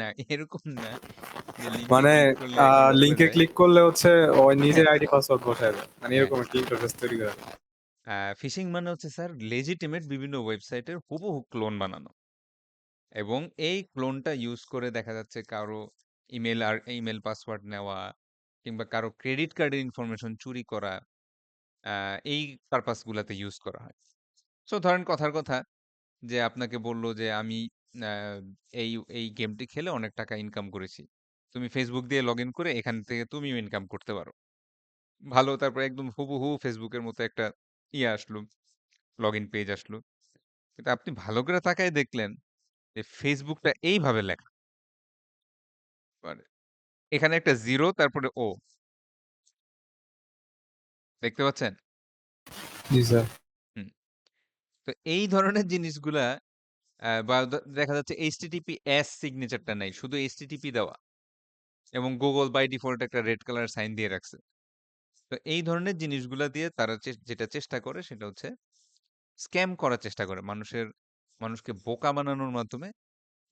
Speaker 1: না, এরকম না যে লিংকে
Speaker 6: মানে
Speaker 1: ক্লিক করলে অ্যাকাউন্ট চলে
Speaker 6: লিংকে
Speaker 1: যায়।
Speaker 6: ক্লিক করলে হচ্ছে ওই নিজের আইডি পাসওয়ার্ড বসায় দেয়, মানে
Speaker 1: হ্যাঁ,
Speaker 6: এরকম একটা ইন্টারফেস তৈরি করে।
Speaker 1: ফিশিং মানে হচ্ছে স্যার লেজিটিমেট বিভিন্ন ওয়েবসাইটের হুবহু ক্লোন বানানো, এবং এই ক্লোনটা ইউজ করে দেখা যাচ্ছে কারো ইমেল আর ইমেল পাসওয়ার্ড নেওয়া, কিংবা কারো ক্রেডিট কার্ডের ইনফরমেশন চুরি করা, এই পারপাস গুলাতে ইউজ করা হয়। সো ধরেন কথার কথা, যে আপনাকে বলল যে আমি আহ, এই এই গেমটি খেলে অনেক টাকা ইনকাম করেছি, তুমি ফেসবুক দিয়ে লগ ইন করে এখান থেকে তুমিও ইনকাম করতে পারো। ভালো, তারপর একদম হুবহু ফেসবুকের মতো একটা ইয়ে আসলো, লগ ইন পেজ আসলো, কিন্তু আপনি ভালো করে তাকায় দেখলেন যে ফেসবুকটা এইভাবে লেখা, মানে এখানে একটা জিরো তারপরে ও, দেখতে পাচ্ছেন?
Speaker 6: জি স্যার।
Speaker 1: হুম। তো এই ধরনের জিনিসগুলা বা দেখা যাচ্ছে এইচটিটিপি এস সিগনেচারটা নাই, শুধু এইচটিটিপি দেওয়া, এবং গুগল বাই ডিফল্ট একটা রেড কালার সাইন দিয়ে রাখছে। তো এই ধরনের জিনিসগুলা দিয়ে তারা যেটা চেষ্টা করে সেটা হচ্ছে স্ক্যাম করার চেষ্টা করে, মানুষকে বোকা বানানোর মাধ্যমে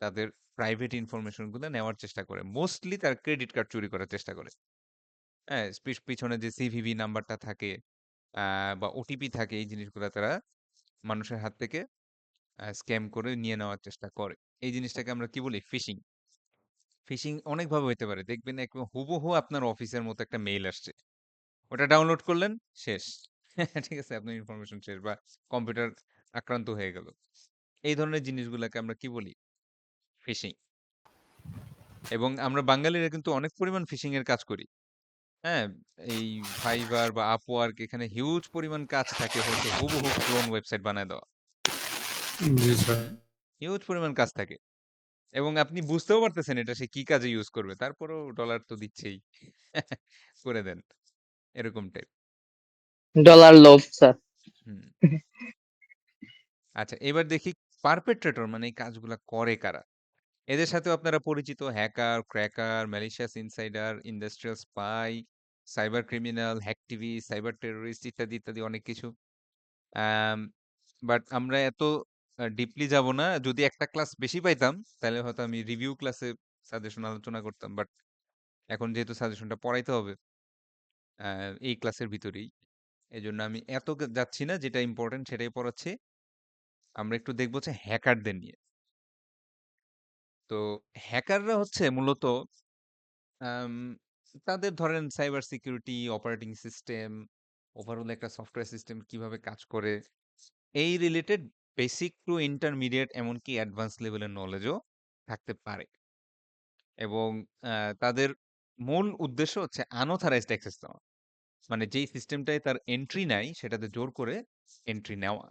Speaker 1: তাদের প্রাইভেট ইনফরমেশন গুলো নেওয়ার চেষ্টা করে। মোস্টলি তার ক্রেডিট কার্ড চুরি করার চেষ্টা করে। হ্যাঁ, পিছনে যে সিভিভি নাম্বারটা থাকে বা ওটিপি থাকে, এই জিনিসগুলো তারা মানুষের হাত থেকে স্ক্যাম করে নিয়ে নেওয়ার চেষ্টা করে। এই জিনিসটাকে আমরা কি বলি? ফিশিং। ফিশিং অনেকভাবে হইতে পারে। দেখবেন একদম হুবহু আপনার অফিসের মতো একটা মেইল আসছে। ওটা ডাউনলোড করলেন, শেষ। ঠিক আছে? আপনার ইনফরমেশন শেষ বা কম্পিউটার আক্রান্ত হয়ে গেল। এই ধরনের জিনিসগুলাকে আমরা কি বলি? ফিশিং। এবং আমরা বাঙালিরা কিন্তু অনেক পরিমাণ ফিশিং এর কাজ করি। হ্যাঁ? এই ফাইবার বা আপওয়ার্ক এখানে হিউজ পরিমাণ কাজ থাকে হচ্ছে হুবহু ক্লোন ওয়েবসাইট বানায় দেওয়া।
Speaker 6: জি স্যার।
Speaker 1: হুম? হিউজ পরিমাণ কাজ থাকে। এবং আপনি বুঝতেও পারতেছেন এটা সে কি কাজে ইউজ করবে। তারপরেও ডলার তো দিচ্ছেই। করে দেন। এরকম টাইপ।
Speaker 3: ডলার লোভ স্যার।
Speaker 1: হুম। আচ্ছা এবার দেখি পারপেট্রেটর মানে এই কাজগুলা করে কারা? এদের সাথেও আপনারা পরিচিত hacker, cracker, malicious insider, industrial spy, cyber criminal, hacktivist, cyber terrorist ইত্যাদি, ইত্যাদি অনেক কিছু। আম বাট আমরা এত ডিপলি যাব না। যদি একটা ক্লাস বেশি পাইতাম, তাহলে হয়তো আমি রিভিউ ক্লাসে সাজেশন আলোচনা করতাম। বাট এখন যেহেতু সাজেশনটা পড়াইতে হবে আ এই ক্লাসের ভিতরেই। এজন্য আমি এত যাচ্ছি না। যেটা ইম্পোর্টেন্ট সেটাই পড়াচ্ছি। আমরা একটু দেখব হচ্ছে হ্যাকারদের নিয়ে। তো হ্যাকাররা হচ্ছে মূলত আম তাদের ধরেন cyber security, operating system, overall একটা সফটওয়্যার সিস্টেম কিভাবে কাজ করে, এই রিলেটেড বেসিক টু ইন্টারমিডিয়েট এমনকি অ্যাডভান্স লেভেলের নলেজও থাকতে পারে। এবং তাদের মূল উদ্দেশ্য হচ্ছে আনঅথরাইজড অ্যাক্সেস নেওয়া। মানে যেই সিস্টেমটায় তার এন্ট্রি নাই, সেটাতে জোর করে এন্ট্রি নেওয়া।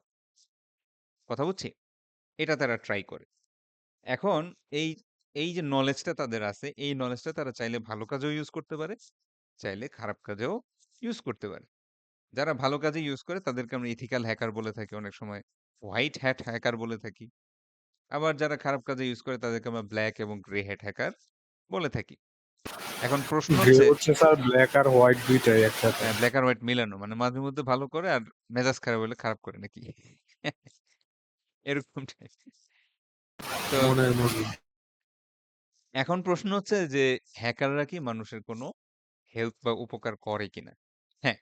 Speaker 1: কথা বুঝছি? এটা তারা ট্রাই করে। এখন এই, এই যে নলেজটা তাদের আছে, এই নলেজটা তারা চাইলে ভালো কাজেও ইউজ করতে পারে, চাইলে খারাপ কাজেও ইউজ করতে পারে। যারা ভালো কাজে ইউজ করে তাদেরকে আমরা ইথিক্যাল হ্যাকার বলে থাকি অনেক সময়। হোয়াইট হ্যাট হ্যাকার বলে থাকি। আবার যারা খারাপ কাজে ইউজ করে তাদেরকে আমরা ব্লাক এবং গ্রে হ্যাট হ্যাকার বলে থাকি। এখন প্রশ্ন
Speaker 6: গ্রে
Speaker 1: হচ্ছে
Speaker 6: হচ্ছে স্যার ব্ল্যাক আর হোয়াইট দুইটাই একসাথে।
Speaker 1: ব্লাক আর হোয়াইট মিলানো। মানে মাঝে মধ্যে ভালো করে আর মেজাজ খারাপ হলে খারাপ করে নাকি? এরকম টাইপ। তো
Speaker 6: মনের মতো।
Speaker 1: এখন প্রশ্ন হচ্ছে যে হ্যাকাররা কি মানুষের কোনো হেল্প বা উপকার করে কিনা? হ্যাঁ,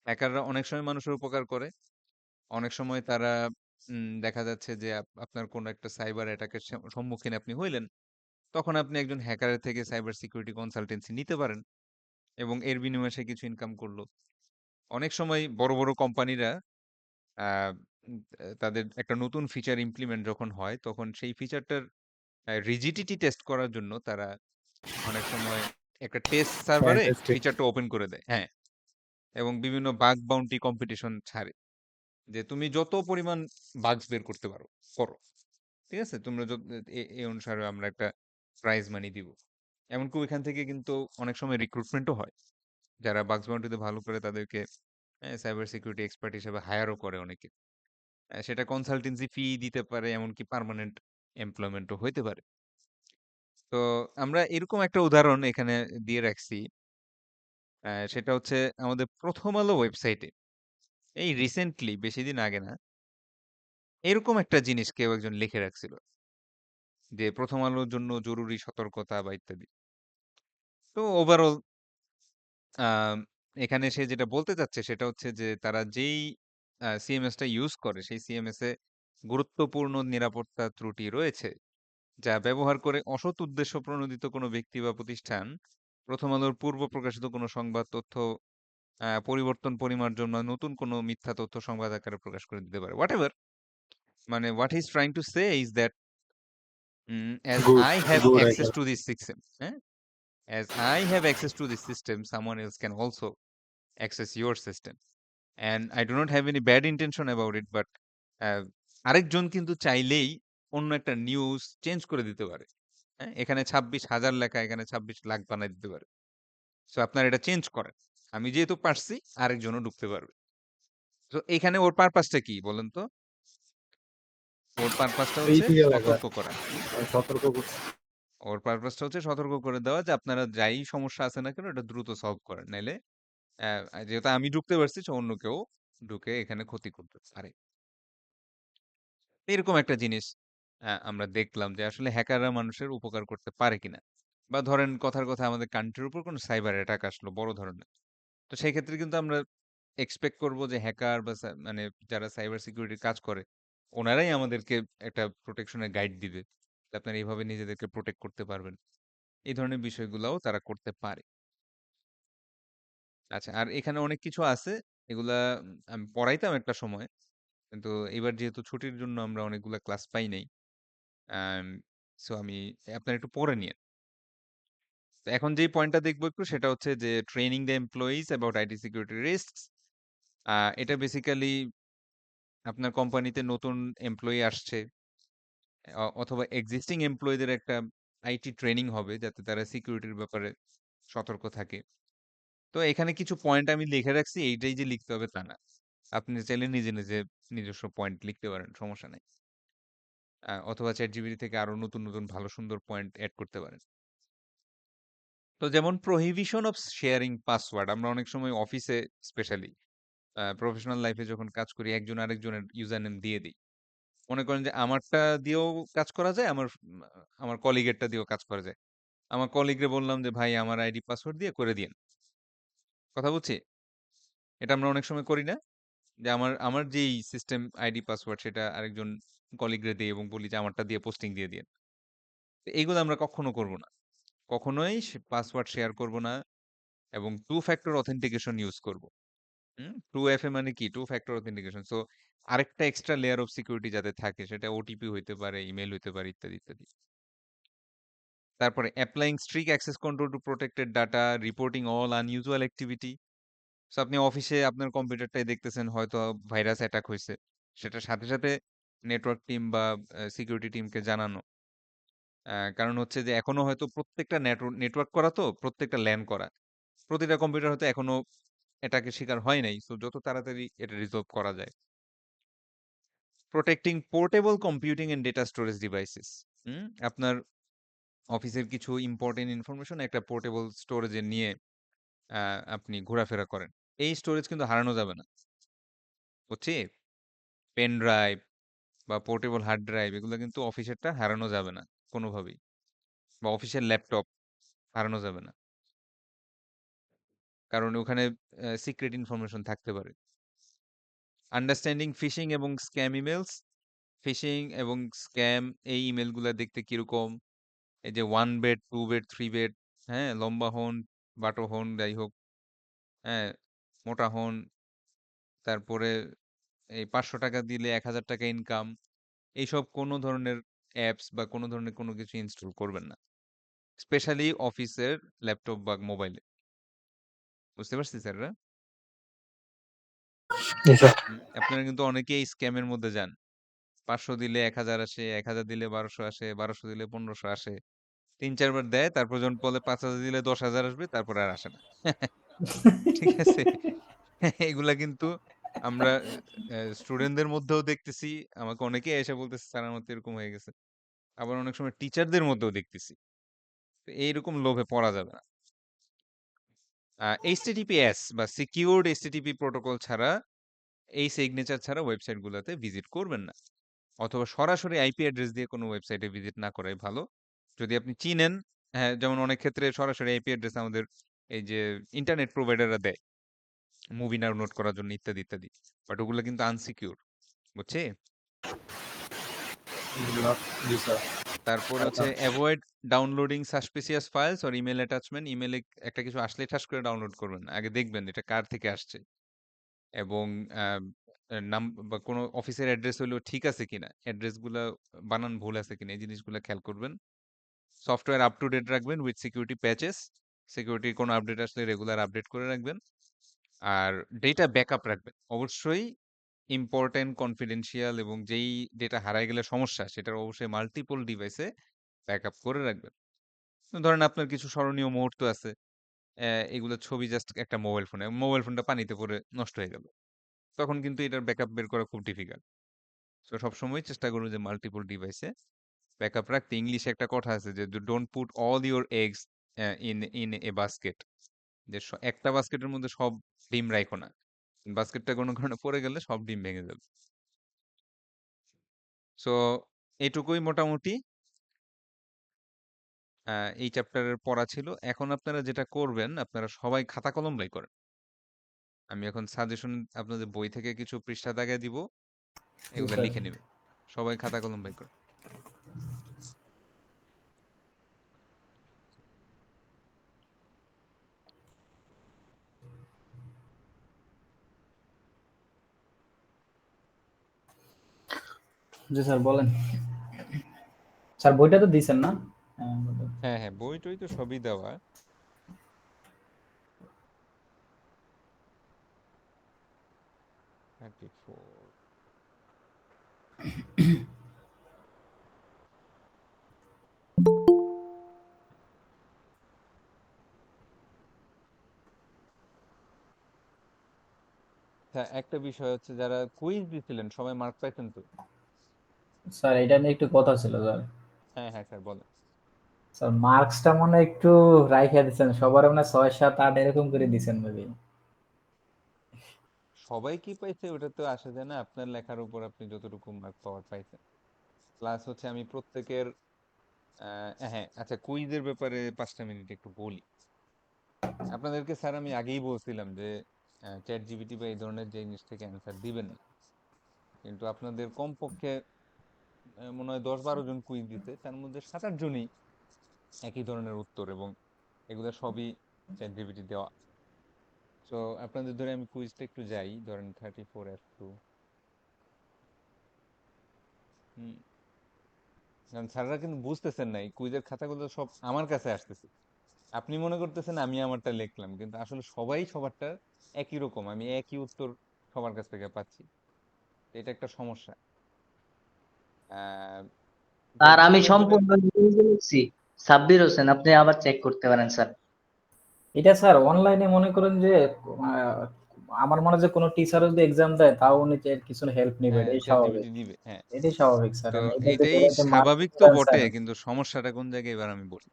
Speaker 1: হ্যাকাররা অনেক সময় মানুষের উপকার করে। অনেক সময় তারা দেখা যাচ্ছে যে আপনার কোনো একটা সাইবার অ্যাটাকের সম্মুখীন আপনি হইলেন। তখন আপনি একজন হ্যাকারের থেকে সাইবার সিকিউরিটি কনসালটেন্সি নিতে পারেন এবং এর বিনিময়ে সে কিছু ইনকাম করলো। অনেক সময় বড়, বড় কোম্পানিরা আ তাদের একটা নতুন ফিচার ইমপ্লিমেন্ট যখন হয়, তখন সেই ফিচারটার রিজিডিটি টেস্ট করার জন্য তারা অনেক সময় একটা টেস্ট সার্ভারে
Speaker 6: ফ্যান্টাস্টিক।
Speaker 1: ফিচারটা ওপেন করে দেয়। হ্যাঁ, এবং বিভিন্ন বাগ বাউন্টি কম্পিটিশন ছাড়ে। যে তুমি যত পরিমাণ বাগস বের করতে পারো, করো। ঠিক আছে? তোমরা এই অনুসারে আমরা একটা প্রাইজ মানি দিব। এমনকি ওইখান থেকে কিন্তু অনেক সময় রিক্রুটমেন্টও হয়। যারা বাগস বাউন্টিতে ভালো করে তাদেরকে সাইবার সিকিউরিটি এক্সপার্ট হিসেবে হায়ারও করে অনেকে। সেটা কনসালটেন্সি ফি দিতে পারে, এমনকি পার্মানেন্ট এমপ্লয়মেন্টও হইতে পারে। তো আমরা এরকম একটা উদাহরণ এখানে দিয়ে রাখছি। সেটা হচ্ছে আমাদের 'প্রথম আলো' ওয়েবসাইটে এই রিসেন্টলি বেশিদিন আগে না, এরকম একটা জিনিস কেউ একজন লিখে রাখছিল। যে 'প্রথম আলোর জন্য জরুরি সতর্কতা' বা ইত্যাদি। তো ওভারঅল আম এখানে সে যেটা বলতে চাচ্ছে সেটা হচ্ছে যে তারা যেই সিএমএস টা ইউজ করে সেই সিএমএস এ গুরুত্বপূর্ণ নিরাপত্তা ত্রুটি রয়েছে। যা ব্যবহার করে অসৎ উদ্দেশ্য প্রণোদিত কোনো ব্যক্তি বা প্রতিষ্ঠান প্রথম আলোর পূর্ব প্রকাশিত কোনো সংবাদ তথ্য পরিবর্তন, পরিমার্জন বা নতুন কোনো মিথ্যা তথ্য সংবাদ আকারে প্রকাশ করে দিতে পারে। হোয়াটএভার মানে what he is trying to say is that as
Speaker 6: good,
Speaker 1: I have
Speaker 6: good
Speaker 1: access
Speaker 6: idea.
Speaker 1: to this system, হ্যাঁ? As I have access to this system, someone else can also access your system. And I do not have any bad intention about it, but আরেকজন কিন্তু চাইলেই অন্য একটা news change করে দিতে পারে। হ্যাঁ? এখানে 26,000 লেখা, এখানে 26 লাখ বানায় দিতে পারে। সো আপনারা এটা চেঞ্জ করেন। আমি যেহেতু পারছি, আরেকজনও ঢুকতে পারবে। তো এখানে ওর পারপাসটা কি বলেন তো? ওর পারপাসটা
Speaker 6: এই
Speaker 1: হচ্ছে
Speaker 6: থেকে লেখা
Speaker 1: সতর্ক করা।
Speaker 6: সতর্ক করছে।
Speaker 1: ওর পারপাসটা হচ্ছে সতর্ক করে দেওয়া যে আপনারা যাই সমস্যা আছে না কেন এটা দ্রুত সলভ করেন। নাইলে যেহেতু আমি ঢুকতে পারছি সো অন্য কেউ ঢুকে এখানে ক্ষতি করতে পারে। এরকম একটা জিনিস আমরা দেখলাম যে আসলে হ্যাকাররা মানুষের উপকার করতে পারে কিনা। বা ধরেন কথার কথা আমাদের কান্ট্রির উপর কোনো সাইবার অ্যাটাক আসলো বড় ধরনের। তো সেই ক্ষেত্রে কিন্তু আমরা এক্সপেক্ট করব যে হ্যাকার বা মানে যারা সাইবার সিকিউরিটির কাজ করে ওনারাই আমাদেরকে একটা প্রোটেকশনের গাইড দিবে। আপনারা এইভাবে নিজেদেরকে প্রোটেক্ট করতে পারবেন। এই ধরনের বিষয়গুলাও তারা করতে পারে। আচ্ছা আর এখানে অনেক কিছু আছে এগুলা আমি পড়াইতাম একটা সময়। কিন্তু এবার যেহেতু ছুটির জন্য আমরা অনেকগুলা ক্লাস পাই নাই। অ্যান্ড সো আমি আপনারা একটু পড়ে নিয়েন। তো এখন যেই পয়েন্টটা দেখবো একটু সেটা হচ্ছে যে training the employees about IT security risks. এটা বেসিক্যালি আপনার কোম্পানিতে নতুন এমপ্লয়ি আসছে অথবা এক্সিস্টিং এমপ্লয়িদের একটা আইটি ট্রেনিং হবে যাতে তারা সিকিউরিটির ব্যাপারে সতর্ক থাকে। তো এখানে কিছু পয়েন্ট আমি লিখে রাখছি, এইটাই যে লিখতে হবে তা না। আপনি চাইলে নিজে, নিজে নিজস্ব পয়েন্ট লিখতে পারেন, সমস্যা নাই। অথবা ChatGPT থেকে আরো নতুন, নতুন ভালো সুন্দর পয়েন্ট এড করতে পারেন। তো যেমন প্রহিবিশন অফ শেয়ারিং পাসওয়ার্ড। আমরা অনেক সময় অফিসে স্পেশালি প্রফেশনাল লাইফে যখন কাজ করি একজন আরেকজনের ইউজার নেম দিয়ে দিই। মনে করেন যে আমারটা দিয়েও কাজ করা যায়, আমার কলিগেরটা দিয়েও কাজ করা যায়। আমার কলিগরে বললাম যে ভাই আমার আইডি পাসওয়ার্ড দিয়ে করে দিয়েন। কথা বুঝছি? এটা আমরা অনেক সময় করি না? যে আমার যেই সিস্টেম আইডি পাসওয়ার্ড সেটা আরেকজন কলিগরে দেই এবং বলি যে আমারটা দিয়ে পোস্টিং দিয়ে দিয়েন। তো এগুলো আমরা কখনো করব না। কখনোই পাসওয়ার্ড শেয়ার করব না এবং টু ফ্যাক্টর অথেন্টিকেশন ইউজ করব। 2FA মানে কি? Two factor authentication. সো আরেকটা এক্সট্রা লেয়ার অফ সিকিউরিটি যাতে থাকে সেটা ওটিপি হইতে পারে, ইমেইল হইতে পারে ইত্যাদি, ইত্যাদি। তারপরে applying strict access control to protected data, reporting all unusual activity. So আপনি অফিসে আপনার কম্পিউটারটাই দেখতেছেন হয়তো ভাইরাস অ্যাটাক হইছে। সেটার সাথে, সাথে নেটওয়ার্ক টিম বা সিকিউরিটি টিমকে জানানো। কারণ হচ্ছে যে এখনো হয়তো প্রত্যেকটা নেটওয়ার্ক করা তো, প্রত্যেকটা LAN করা। প্রতিটা কম্পিউটার হয়তো এখনো অ্যাটাকের শিকার হয় নাই। সো যত তাড়াতাড়ি এটা রিজলভ করা যায়। Protecting portable computing and data storage devices. আপনার অফিসের কিছু ইম্পর্টেন্ট ইনফরমেশন একটা পোর্টেবল স্টোরেজে নিয়ে আপনি ঘোরাফেরা করেন। এই স্টোরেজ কিন্তু হারানো যাবে না। বুঝছি? পেন ড্রাইভ বা পোর্টেবল হার্ড ড্রাইভ এগুলো কিন্তু অফিসেরটা হারানো যাবে না কোনোভাবেই। বা অফিসের ল্যাপটপ হারানো যাবে না। কারণ ওখানে সিক্রেট ইনফরমেশন থাকতে পারে। আন্ডারস্ট্যান্ডিং ফিশিং এবং স্ক্যাম ইমেলস। ফিশিং এবং স্ক্যাম এই ইমেলগুলা দেখতে কিরকম? এই যে 1 বেড, 2 বেড, 3 বেড, হ্যাঁ? লম্বা হন, বাঁটো হন, যাই হোক, হ্যাঁ? মোটা হন, তারপরে এই ৳৫০০ দিলে ৳১,০০০ ইনকাম। এইসব কোনো ধরনের অ্যাপস বা কোনো ধরনের কোনো কিছু ইনস্টল করবেন না। স্পেশালি অফিসের ল্যাপটপ বা মোবাইলে। বুঝতে পারছি স্যাররা?
Speaker 6: জি স্যার।
Speaker 1: আপনারা কিন্তু অনেকেই স্ক্যামের মধ্যে যান। ৫০০ দিলে ১,০০০ আসে, ১,০০০ দিলে ১২০০ আসে, ১২০০ দিলে ১৫০০ আসে। ৩-৪ বার দেয়, তারপর যখন বলে ৫,০০০ দিলে ১০,০০০ আসবে, তারপর আর আসে না। ঠিক আছে? এগুলা কিন্তু আমরা স্টুডেন্টদের মধ্যেও দেখতেছি। আমাকে অনেকেই এসে বলতেছে, "স্যার আমার তো এরকম হয়ে গেছে।" আবার অনেক সময় টিচারদের মধ্যেও দেখতেছি। তো এইরকম লোভে পড়া যাবে না। HTTPS বা সিকিউরড HTTP প্রোটোকল ছাড়া, এই সিগনেচার ছাড়া ওয়েবসাইট গুলাতে ভিজিট করবেন না। অথবা সরাসরি আইপি অ্যাড্রেস দিয়ে কোনো ওয়েবসাইটে ভিজিট না করাই ভালো। যদি আপনি চিনেন, হ্যাঁ, যেমন অনেক ক্ষেত্রে সরাসরি আইপি অ্যাড্রেস আমাদের এই যে ইন্টারনেট প্রোভাইডাররা দেয় মুভি ডাউনলোড করার জন্য ইত্যাদি, ইত্যাদি। বাট ওগুলো কিন্তু আনসিকিউর। বুঝছি?
Speaker 6: জি স্যার।
Speaker 1: তারপরে হচ্ছে avoid downloading suspicious files or email attachment. ইমেইলে একটা কিছু আসলে ঠাস করে ডাউনলোড করবেন না। আগে দেখবেন এটা কার থেকে আসছে এবং আহ, নাম বা কোনো অফিসের অ্যাড্রেস হলেও ঠিক আছে কিনা, অ্যাড্রেস গুলা বানান ভুল আছে কিনা, এই জিনিসগুলো খেয়াল করবেন। সফটওয়্যার আপ টু ডেট রাখবেন উইথ সিকিউরিটি প্যাচেস। সিকিউরিটির কোনো আপডেট আসলে রেগুলার আপডেট করে রাখবেন। আর ডেটা ব্যাকআপ রাখবেন অবশ্যই। ইম্পর্টেন্ট, কনফিডেন্সিয়াল এবং যেই ডেটা হারায় গেলে সমস্যা সেটার অবশ্যই মাল্টিপল ডিভাইসে ব্যাকআপ করে রাখবেন। ধরেন আপনার কিছু স্মরণীয় মুহূর্ত আছে, এগুলো ছবি জাস্ট একটা মোবাইল ফোনে, মোবাইল ফোনটা পানিতে পড়ে নষ্ট হয়ে গেল, তখন কিন্তু এটার ব্যাকআপ বের করা খুব ডিফিকাল্ট। তো সবসময় চেষ্টা করবো যে মাল্টিপল ডিভাইসে ব্যাকআপ রাখতে। ইংলিশে একটা কথা আছে যে don't put all your eggs in in a basket. যে একটা বাস্কেটের মধ্যে সব ডিম রাখো না, বাস্কেটটা কোনো কারণে পড়ে গেলে সব ডিম ভেঙে যাবে। সো এটুকুই মোটামুটি এই চ্যাপ্টারের পড়া ছিল। এখন আপনারা যেটা করবেন, আপনারা সবাই খাতা কলম বাই করেন। আমি এখন সাজেশন আপনাদের বই থেকে কিছু পৃষ্ঠা দাগায় দিব,
Speaker 4: জি
Speaker 1: এগুলো
Speaker 4: স্যার।
Speaker 1: লিখে নেবেন। সবাই খাতা কলম বাই করেন।
Speaker 4: জি স্যার বলেন। স্যার বইটা তো দিছেন না? হ্যাঁ, বলেন।
Speaker 1: হ্যাঁ হ্যাঁ, বই টই তো সবই দেওয়া। 34। হ্যাঁ, একটা বিষয় হচ্ছে যারা কুইজ দিছিলেন সবাই মার্ক পাইছেন তো?
Speaker 4: স্যার এটা নিয়ে একটু কথা ছিল স্যার।
Speaker 1: হ্যাঁ হ্যাঁ স্যার বলেন।
Speaker 4: স্যার মার্কসটা মনে হয় একটু রাইখা দিছেন, সবার মানে 6, 7, 8 এরকম করে দিছেন মেবি।
Speaker 1: সবাই কি পাইছে ওটা তো আসে যায় না, আপনার লেখার উপর আপনি যতটুকু মার্ক পাওয়ার পাইছেন। প্লাস হচ্ছে আমি প্রত্যেকের হ্যাঁ আচ্ছা, কুইজের ব্যাপারে 5টা মিনিট একটু বলি আপনাদেরকে। স্যার আমি আগেই বলছিলাম যে চ্যাট জিপিটি বা এই ধরনের যে জিনিস থেকে অ্যান্সার দিবেন না, কিন্তু আপনাদের কমপক্ষে মনে হয় 10-12 জন কুইজ দিতে, তার মধ্যে 7-8 জনই একই ধরনের উত্তর, এবং এগুলো সবই চ্যাট জিপিটি দেওয়া। তো আপনাদের ধরে আমি কুইজটা একটু যাই, ধরেন 34F2। হুম, কারণ স্যাররা কিন্তু বুঝতেছেন না, এই কুইজের খাতাগুলো সব আমার কাছে আসতেছে। আপনি মনে করতেছেন আমি আমারটা লিখলাম, কিন্তু আসলে সবাই সবারটা একই রকম, আমি একই উত্তর সবার কাছ থেকে পাচ্ছি। তো এটা একটা সমস্যা। আহ
Speaker 3: আর আমি
Speaker 1: গতকালকের যেটা,
Speaker 3: সম্পূর্ণ ইংরেজি লিখছি। সাব্বির হোসেন, আপনি আবার চেক করতে পারেন স্যার।
Speaker 4: এটা স্যার অনলাইনে মনে করেন যে আমার মনে হয় যে কোনো টিচারও যদি এক্সাম দেয় তাও উনি যে কিছু হেল্প নিবে,
Speaker 1: হ্যাঁ
Speaker 4: এটাই
Speaker 1: চ্যাট
Speaker 4: স্বাভাবিক।
Speaker 1: জিপিটি দিবে, হ্যাঁ।
Speaker 4: এটাই স্বাভাবিক স্যার,
Speaker 1: তো
Speaker 4: এটাতে
Speaker 1: এইটাই
Speaker 4: করে যে মার্ক
Speaker 1: স্বাভাবিক তো
Speaker 4: দিবেন
Speaker 1: বটে,
Speaker 4: স্যার।
Speaker 1: কিন্তু সমস্যাটা কোন জায়গায় এবার আমি বলি।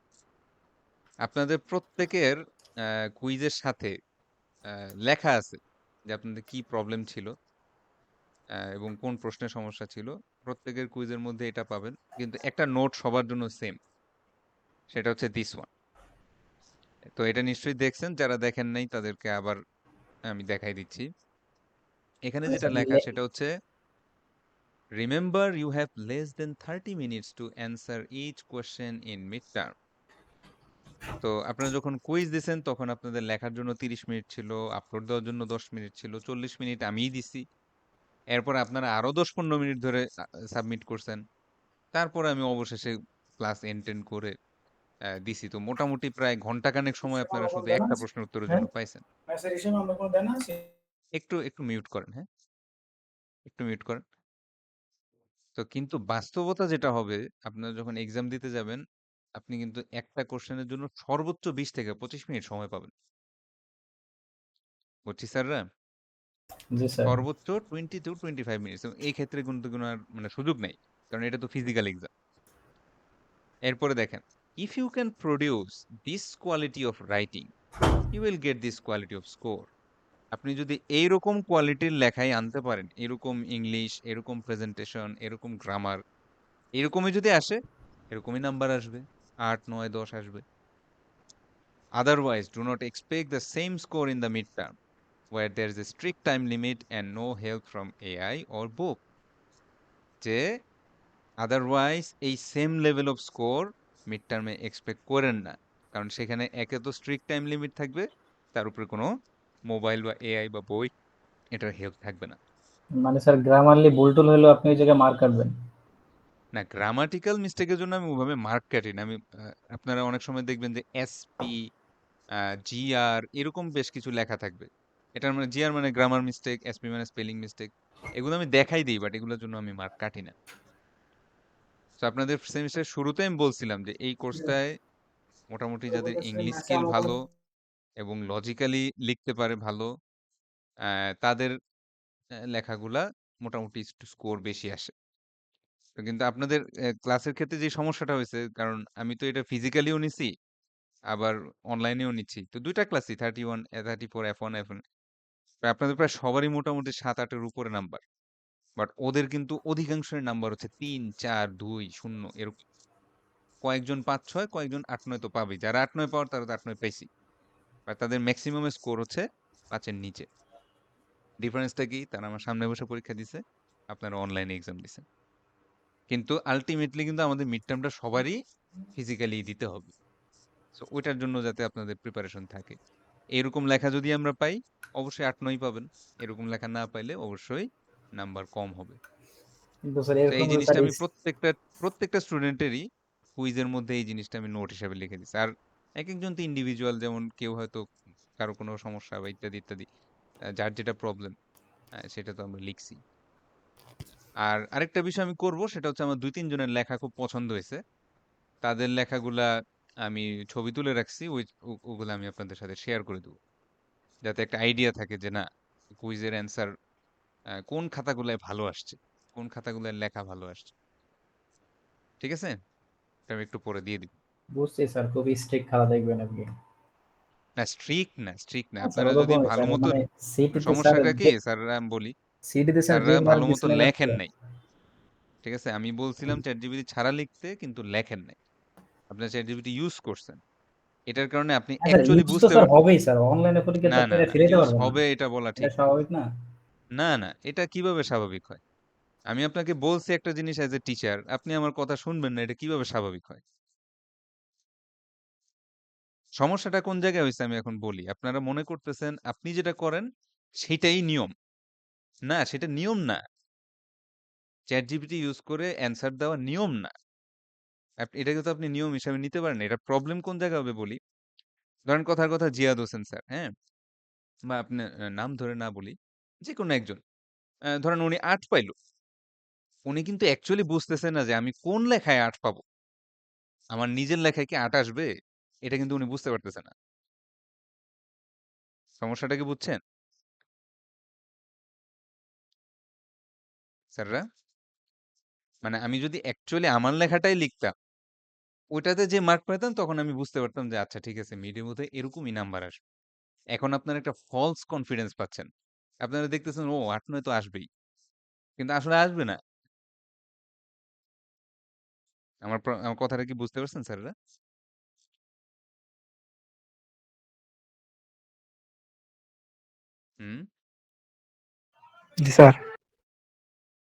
Speaker 1: আপনাদের প্রত্যেকের কুইজের সাথে লেখা আছে যে আপনাদের কি প্রবলেম ছিল এবং কোন প্রশ্নের সমস্যা ছিল। প্রত্যেকের কুইজের মধ্যে এটা পাবেন, কিন্তু একটা নোট সবার জন্য সেম, সেটা হচ্ছে দিস ওয়ান। তো এটা নিশ্চয়ই দেখছেন, যারা দেখেন নাই তাদেরকে আবার আমি দেখাই দিচ্ছি। এখানে যেটা
Speaker 4: স্যার
Speaker 1: লেখা সেটা হচ্ছে, remember you have less than 30 minutes to answer each question in mid term. তো আপনারা যখন কুইজ দিছেন তখন আপনাদের লেখার জন্য 30 মিনিট ছিল, আপলোড দেওয়ার জন্য 10 মিনিট ছিল, 40 মিনিট আমিই দিছি। এরপর আপনারা আরো 10-15 মিনিট ধরে সাবমিট করছেন। তারপরে আমি অবশেষে ক্লাস এন্ড করে দিছি। তো মোটামুটি প্রায় ঘন্টাখানেক সময় আপনারা শুধু একটা প্রশ্নের উত্তরের
Speaker 4: হ্যাঁ,
Speaker 1: জন্য পাইছেন। একটু একটু মিউট করেন, হ্যাঁ একটু মিউট করেন। তো কিন্তু বাস্তবতা যেটা হবে, আপনারা যখন এক্সাম দিতে যাবেন, আপনি কিন্তু একটা কোশ্চেনের জন্য সর্বোচ্চ 20 থেকে 25 মিনিট সময় পাবেন। বুঝছি স্যাররা?
Speaker 4: জি স্যার।
Speaker 1: সর্বোচ্চ 20 to 25 মিনিটস। এই ক্ষেত্রে কিন্তু কোনো আর মানে সুযোগ নেই, কারণ এটা তো ফিজিক্যাল এক্সাম। এরপরে দেখেন, if you can produce this quality of writing you will get this quality of score. আপনি যদি এইরকম কোয়ালিটির লেখাই আনতে পারেন, এরকম ইংলিশ, এরকম প্রেজেন্টেশন, এরকম গ্রামার, এরকমই যদি আসে, এরকমই নাম্বার আসবে, 8, 9, 10 আসবে। Otherwise do not expect the same score in the mid term where there is a strict time limit and no help from AI or book। যে আদারওয়াইজ এই same level off score mid টার্মে expect করেন না, কারণ সেখানে একে তো strict time limit থাকবে, তার উপরে কোনো মোবাইল বা এআই বা বই এটার হেল্প থাকবে না।
Speaker 4: মানে স্যার গ্রামারলি ভুল টুল হলেও আপনি ওই জায়গায় মার্ক কাটবেন?
Speaker 1: না, গ্রামাটিক্যাল মিস্টেকের জন্য আমি ওভাবে মার্ক কাটি না। আমি আপনারা অনেক সময় দেখবেন যে এসপি, জিআর এরকম বেশ কিছু লেখা থাকবে। এটার মানে জিআর মানে গ্রামার মিস্টেক, এসপি মানে স্পেলিং মিস্টেক, এগুলো আমি দেখাই দিই, বাট এগুলোর জন্য আমি মার্ক কাটি না। তো আপনাদের সেমিস্টারের শুরুতে আমি বলছিলাম যে এই কোর্সটায় মোটামুটি যাদের ইংলিশ স্কিল ভালো এবং লজিক্যালি লিখতে পারে ভালো, তাদের লেখাগুলা মোটামুটি স্কোর বেশি আসে। তো কিন্তু আপনাদের ক্লাসের ক্ষেত্রে যে সমস্যাটা হয়েছে, কারণ আমি তো এটা ফিজিক্যালিও নিছি, আবার অনলাইনেও নিচ্ছি, তো দুইটা ক্লাসই 31, 34, F1, F1। আপনাদের প্রায় সবারই মোটামুটি 7-8-এর উপরে নাম্বার, বাট ওদের কিন্তু অধিকাংশের নাম্বার হচ্ছে 3, 4, 2, 0 এরকম। কয়েকজন 5-6, কয়েকজন 8-9 তো পাবেই। যারা 8-9 পাওয়ার তারা তো 8-9 পাইছি, আর তাদের ম্যাক্সিমাম স্কোর হচ্ছে 5-এর নিচে। ডিফারেন্সটা কি? তারা আমার সামনে বসে পরীক্ষা দিছে, আপনারা অনলাইনে এক্সাম দিছেন। কিন্তু আলটিমেটলি কিন্তু আমাদের মিড টার্মটা সবারই ফিজিক্যালি দিতে হবে। সো ওইটার জন্য যাতে আপনাদের প্রিপারেশন থাকে। এরকম লেখা যদি আমরা পাই, অবশ্যই 8-9 পাবেন। এরকম লেখা না পাইলে অবশ্যই নাম্বার কম হবে।
Speaker 4: কিন্তু স্যার
Speaker 1: তো এই
Speaker 4: এরকম
Speaker 1: জিনিসটা
Speaker 4: স্যার
Speaker 1: আমি প্রত্যেকটা স্টুডেন্টেরই কুইজের মধ্যে এই জিনিসটা আমি নোট হিসাবে লিখে দিচ্ছি। আর একেকজন তো ইন্ডিভিজুয়াল, যেমন কেউ হয়তো কারো কোনো সমস্যা বা ইত্যাদি, ইত্যাদি। যার যেটা প্রবলেম সেটা তো আমরা লিখছি। আর আরেকটা বিষয় আমি করব, সেটা হচ্ছে আমার ২-৩ জনের লেখা খুব পছন্দ হয়েছে। তাদের লেখাগুলা আমি ছবি তুলে রাখছি। ওগুলা আমি আপনাদের সাথে শেয়ার করে দেব। যাতে একটা আইডিয়া থাকে যে না, কুইজের অ্যান্সার কোন খাতাগুলায় ভালো আসছে, কোন খাতাগুলায় লেখা ভালো আসছে। ঠিক আছে? এটা আমি একটু পরে দিয়ে দিব।
Speaker 4: বুঝছি স্যার, খুবই স্ট্রিক্ট খেলা দেখবেন আপনি।
Speaker 1: না, স্ট্রিক্ট না, স্ট্রিক্ট না।
Speaker 4: হ্যাঁ স্যার,
Speaker 1: আপনারা যদি
Speaker 4: ওরকমই
Speaker 1: ভালো
Speaker 4: স্যার,
Speaker 1: মতো,
Speaker 4: মানে সিটিতে স্যার
Speaker 1: সমস্যাটা কি
Speaker 4: যে
Speaker 1: স্যাররা, আমি বলি,
Speaker 4: সিটিতে স্যার যে
Speaker 1: স্যাররা
Speaker 4: মার্ক
Speaker 1: ভালো মতো
Speaker 4: দিছিলেন আপনি।
Speaker 1: লেখেন নাই। ঠিক আছে? আমি বলছিলাম ChatGPT ছাড়া লিখতে, কিন্তু লেখেন নাই। আপনার ChatGPT ইউজ করছেন। এটার কারণে আপনি
Speaker 4: হ্যাঁ স্যার,
Speaker 1: অ্যাকচুয়ালি
Speaker 4: ইউজ তো
Speaker 1: বুঝতে
Speaker 4: স্যার
Speaker 1: পারবেন।
Speaker 4: হবেই স্যার, অনলাইনে পরীক্ষা তো
Speaker 1: না,
Speaker 4: আপনি
Speaker 1: না,
Speaker 4: এটা
Speaker 1: না।
Speaker 4: ফিরাইতে
Speaker 1: ইউজ
Speaker 4: পারবেন না।
Speaker 1: হবে এটা বলা
Speaker 4: এটা
Speaker 1: ঠিক না।
Speaker 4: স্বাভাবিক না?
Speaker 1: না, না। এটা কিভাবে স্বাভাবিক হয়? আমি আপনাকে বলছি একটা জিনিস অ্যাজ এ টিচার, আপনি আমার কথা শুনবেন না, এটা কিভাবে স্বাভাবিক হয়? সমস্যাটা কোন জায়গায় হইছে আমি এখন বলি। আপনারা মনে করতেছেন আপনি যেটা করেন সেটাই নিয়ম। না, সেটা নিয়ম না। ChatGPT ইউজ করে অ্যান্সার দেওয়া নিয়ম না। এটাকে তো আপনি নিয়ম হিসাবে নিতে পারেন না। এটা প্রবলেম কোন জায়গায় হবে বলি। ধরেন কথার কথা জিয়াদ হোসেন স্যার, হ্যাঁ? বা আপনি নাম ধরে না বলি। যেকোনো একজন। ধরেন উনি ৮ পাইল। উনি কিন্তু অ্যাকচুয়ালি বুঝতেছে না যে আমি কোন লেখায় ৮ পাবো। আমার নিজের লেখায় কি ৮ আসবে? এটা কিন্তু উনি বুঝতে পারতেছে না। সমস্যাটা কি বুঝছেন? স্যাররা? মানে আমি যদি অ্যাকচুয়ালি আমার লেখাটাই লিখতাম, ওইটাতে যে মার্ক পেতাম, তখন আমি বুঝতে পারতাম যে আচ্ছা ঠিক আছে, মিডের মধ্যে এরকমই নাম্বার আসবে। এখন আপনারা একটা ফলস কনফিডেন্স পাচ্ছেন। আপনারা দেখতেছেন ও ৮-৯ তো আসবেই। কিন্তু আসলে আসবে না। আমার কথাটা কি বুঝতে পারছেন স্যাররা? হুম?
Speaker 8: জি স্যার।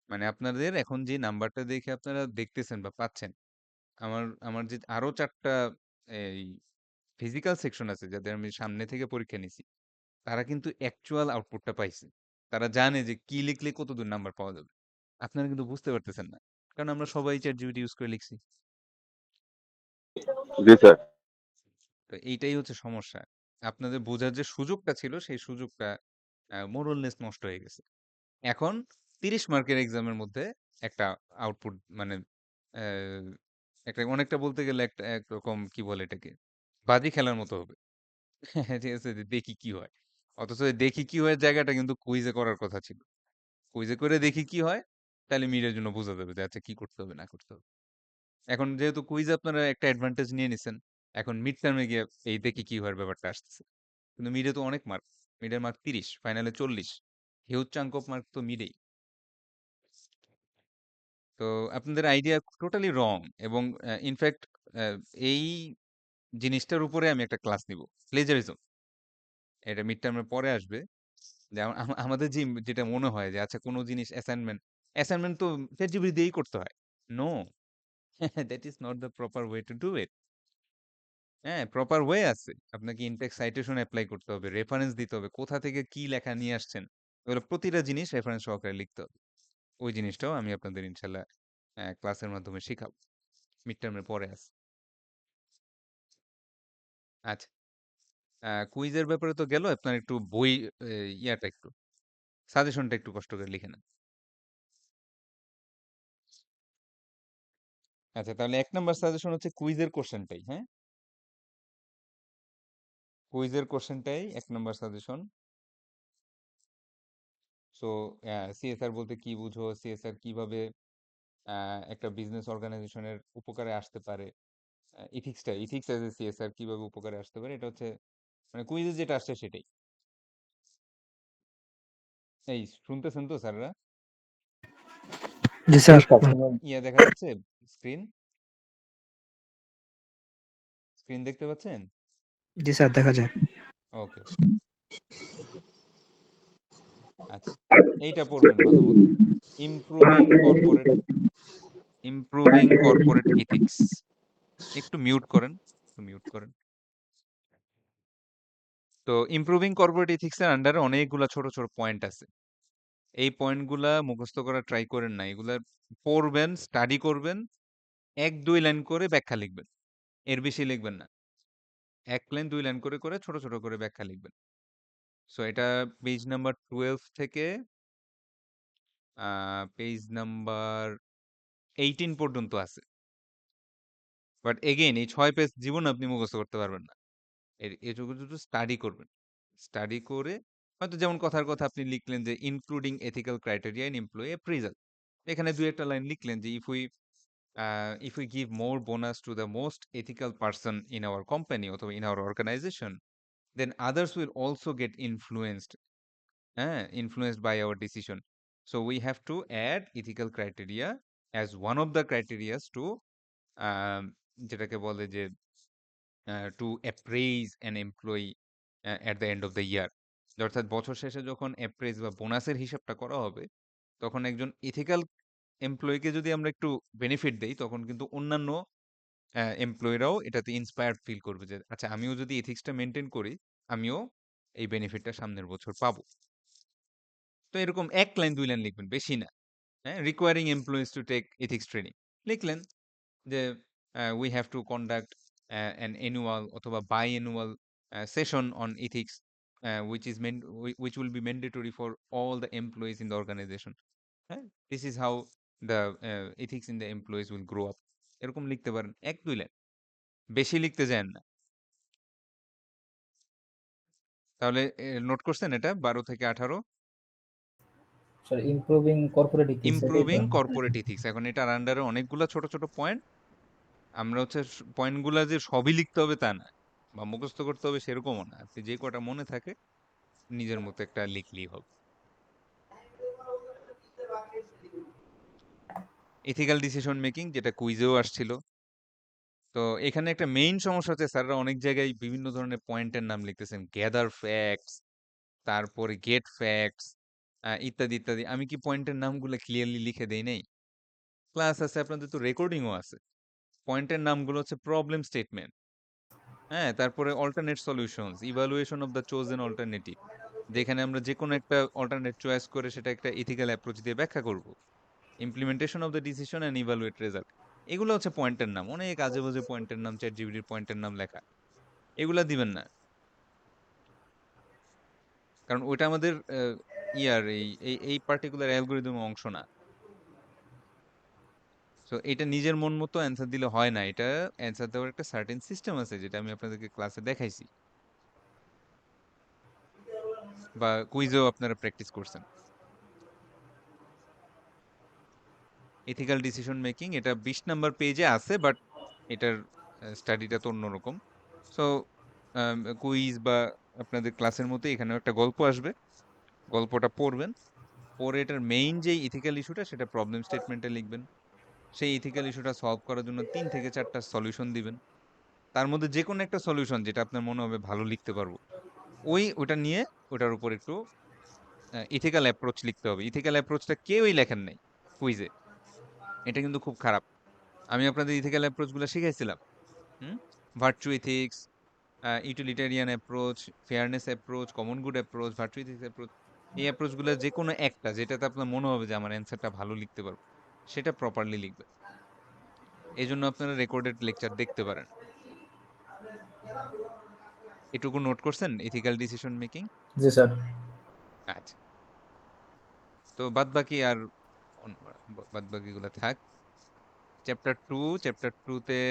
Speaker 1: মানে আপনাদের এখন যে নাম্বারটা দেখে আপনারা দেখতেছেন বা পাচ্ছেন, আমার আমার যে আরো ৪ টা এই ফিজিক্যাল সেকশন আছে যাদের আমি সামনে থেকে পরীক্ষা নিছি, তারা কিন্তু অ্যাকচুয়াল আউটপুটটা পাইছে। তারা জানে যে কি লিখলে কতদূর নাম্বার পাওয়া যাবে। আপনারা কিন্তু বুঝতে পারতেছেন না। কারণ আমরা সবাই ChatGPT ইউজ করে লিখছি।
Speaker 5: জি স্যার।
Speaker 1: তো এইটাই হচ্ছে সমস্যা। আপনাদের বোঝার যে সুযোগটা ছিল, সেই সুযোগটা মোর অর লেস নষ্ট হয়ে গেছে। এখন ৩০ মার্কের এক্সামের মধ্যে একটা আউটপুট, মানে অ্যা একটা অনেকটা বলতে গেলে একটা একরকম কি বলে এটাকে? বাজি খেলার মতো হবে। ঠিক আছে? যে দেখি কি হয়। অথচ এই দেখি কি হয় জায়গাটা কিন্তু কুইজে করার কথা ছিল। কুইজে করে দেখি কি হয়, তাইলে মিডের জন্য বোঝা যাবে যে আচ্ছা কি করতে হবে না করতে হবে। এখন যেহেতু কুইজে আপনারা একটা অ্যাডভান্টেজ নিয়ে নিছেন, এখন মিড টার্মে গিয়ে এই দেখি কি হয় ব্যাপারটা আসতেছে। কিন্তু মিডে তো অনেক মার্ক। মিডের মার্ক ৩০, ফাইনালে ৪০। হিউজ চাঙ্ক অফ মার্ক তো মিডেই। তো আপনাদের আইডিয়া টোটালি রং, এবং ইনফ্যাক্ট এই জিনিসটার উপরে আমি একটা ক্লাস নিব। প্লেজারিজম। এটা মিড টার্মের পরে আসবে। যে আমাদের যেটা মনে হয় যে আচ্ছা কোনো জিনিস অ্যাসাইনমেন্ট তো ChatGPT দিয়েই করতে হয়। No, that is not the proper way to do it. হ্যাঁ, প্রপার ওয়ে আছে। আপনাকে ইনটেক্সট সাইটেশন এপ্লাই করতে হবে, রেফারেন্স দিতে হবে, কোথা থেকে কি লেখা নিয়ে আসছেন। এগুলো প্রতিটা জিনিস রেফারেন্স সহকারে লিখতে হবে। ওই জিনিসটাও আমি আপনাদের ইনশাল্লাহ ক্লাসের মাধ্যমে শিখাবো। মিড টার্মের পরে আছে। আচ্ছা, কুইজের ব্যাপারে তো গেল। আপনার একটু বই, ইয়াটা একটু সাজেশনটা একটু কষ্ট করে লিখে নেন। আচ্ছা, তাহলে ১ নাম্বার সাজেশন হচ্ছে কুইজের কোশ্চেনটাই, হ্যাঁ? কুইজের কোশ্চেনটাই ১ নাম্বার সাজেশন। সো সিএসআর বলতে কি বুঝো? সিএসআর কিভাবে একটা বিজনেস অর্গানাইজেশনের উপকারে আসতে পারে? ইথিক্স অ্যাজ এ সিএসআর কিভাবে উপকারে আসতে পারে? এটা হচ্ছে মানে কুইজে যেটা আসছে সেটাই। এই শুনতেছেন তো স্যাররা?
Speaker 8: জি
Speaker 2: জি
Speaker 8: স্যার।
Speaker 2: স্যার।
Speaker 1: ইয়া দেখা যাচ্ছে? স্ক্রিন? স্ক্রিন দেখতে পাচ্ছেন?
Speaker 8: জি স্যার, দেখা যায়।
Speaker 1: ওকে, ওকে। আচ্ছা। এইটা পড়বেন ভালো মতো। Improving corporate improving corporate ethics. একটু মিউট করেন, একটু মিউট করেন। তো ইমপ্রুভিং কর্পোরেট এথিক্স এর আন্ডারে অনেকগুলা ছোট ছোট পয়েন্ট আছে। এই পয়েন্টগুলা মুখস্থ করা ট্রাই করেন না। এগুলা পড়বেন, স্টাডি করবেন, ১-২ লাইন করে ব্যাখ্যা লিখবেন। এর বেশি লিখবেন না। ১ লাইন ২ লাইন করে, করে ছোট, ছোট করে ব্যাখ্যা লিখবেন। সো এটা পেজ নাম্বার 12 থেকে পেজ নাম্বার 18 পর্যন্ত আছে। বাট এগেইন এই ৬ পেজ জীবনে আপনি মুখস্থ করতে পারবেন না। এটুকু শুধু স্টাডি করবেন। স্টাডি করে হয়তো যেমন কথার কথা আপনি লিখলেন যে including ethical criteria in employee appraisal. এখানে ২-১ টা লাইন লিখলেন যে if we give more bonus to the most ethical person in our company অথবা in our organization, then others will also get influenced by our decision. So we have to add ethical criteria as one of the criteria to um, যেটাকে বলে যে to appraise an employee at the end of the year. অর্থাৎ বছর শেষে যখন অ্যাপ্রেজ বা বোনাসের হিসাবটা করা হবে, তখন একজন ইথিক্যাল এমপ্লয়িকে যদি আমরা একটু বেনিফিট দেই, তখন কিন্তু অন্যান্য এমপ্লয়িরাও এটাতে ইন্সপায়ার্ড ফিল করবে যে আচ্ছা আমিও যদি এথিক্সটা মেনটেন করি, আমিও এই বেনিফিটটা সামনের বছর পাবো। তো এরকম ১ লাইন ২ লাইন লিখবেন, বেশি না। হ্যাঁ, requiring employees to take ethics training লিখলেন যে we have to conduct an annual অথবা biannual session on ethics, which will be mandatory for all the employees in the organization. হ্যাঁ, this is how the ethics in the employees will grow up. এরকম লিখতে পারেন ১-২ line, বেশি লিখতে যান না। তাহলে নোট করছেন এটা ১২ থেকে ১৮
Speaker 4: স্যার ইমপ্রুভিং কর্পোরেট ইথিক্স এটাই তো?
Speaker 1: Improving corporate ethics. এখন এটার আন্ডারে অনেকগুলা ছোট ছোট পয়েন্ট। আমরা হচ্ছে পয়েন্টগুলা যে সবই লিখতে হবে তা না, বা মুখস্থ করতে হবে সেরকমও না। আপনি যে কটা মনে থাকে নিজের মতো একটা লিখলেই হবে। এথিক্যাল ডিসিশন মেকিং, যেটা কুইজেও আসছিল। তো এখানে একটা মেইন সমস্যা হচ্ছে স্যাররা অনেক জায়গায় বিভিন্ন ধরনের পয়েন্টের নাম লিখতেছেন, গ্যাদার ফ্যাক্টস, তারপরে গেট ফ্যাক্টস, ইত্যাদি ইত্যাদি। আমি কি পয়েন্টের নামগুলো ক্লিয়ারলি লিখে দেই নাই? ক্লাস আছে, আপনাদের তো রেকর্ডিংও আছে। পয়েন্টের নামগুলো হচ্ছে প্রবলেম স্টেটমেন্ট, হ্যাঁ, তারপরে alternate solutions, evaluation of the chosen alternative, যেখানে আমরা যে কোনো একটা অল্টারনেট চয়েস করে সেটা একটা ইথিক্যাল অ্যাপ্রোচ দিয়ে ব্যাখ্যা করব। Implementation of the decision and evaluate result, এগুলো হচ্ছে পয়েন্টের নাম। অনেক আজে বাজে পয়েন্টের নাম, চ্যাট জিপিটির পয়েন্টের নাম লেখা, এগুলা দিবেন না। কারণ ওইটা আমাদের এই পার্টিকুলার অ্যালগোরিদমের অংশ না। সো এটা নিজের মন মতো অ্যান্সার দিলে হয় না। এটা অ্যান্সার দেওয়ার একটা সার্টেন সিস্টেম আছে, যেটা আমি আপনাদেরকে ক্লাসে দেখাইছি বা কুইজেও আপনারা প্র্যাকটিস করছেন। এথিক্যাল ডিসিশন মেকিং এটা ২০ নাম্বার পেজে আছে, বাট এটার স্টাডিটা তো অন্যরকম। সো কুইজ বা আপনাদের ক্লাসের মতো এখানেও একটা গল্প আসবে, গল্পটা পড়বেন, পরে এটার মেইন যে ইথিক্যাল ইস্যুটা সেটা প্রবলেম স্টেটমেন্টে লিখবেন। সেই ইথিক্যাল ইস্যুটা সলভ করার জন্য ৩ থেকে ৪টা সলিউশন দিবেন। তার মধ্যে যে কোনো একটা সলিউশন যেটা আপনার মনে হবে ভালো লিখতে পারবো, ওটা নিয়ে ওটার উপর একটু ইথিক্যাল অ্যাপ্রোচ লিখতে হবে। ইথিক্যাল অ্যাপ্রোচটা কেউই লেখেন নাই কুইজে, এটা কিন্তু খুব খারাপ। আমি আপনাদের ইথিক্যাল অ্যাপ্রোচগুলো শিখাইছিলাম। Hmm, virtue ethics, utilitarian approach, fairness approach, common good approach, virtue ethics approach. এই অ্যাপ্রোচগুলো যে কোনো একটা যেটাতে আপনার মনে হবে যে আমার অ্যান্সারটা ভালো লিখতে পারবো, সেটা প্রপারলি লিখবে। এই জন্য আপনারা রেকর্ডেড লেকচার দেখতে পারেন। এটুকু নোট করছেন ইথিক্যাল ডিসিশন মেকিং?
Speaker 4: জি স্যার।
Speaker 1: আচ্ছা, তো বাদ বাকি আর বাদ বাকিগুলো থাক। চ্যাপ্টার টুতে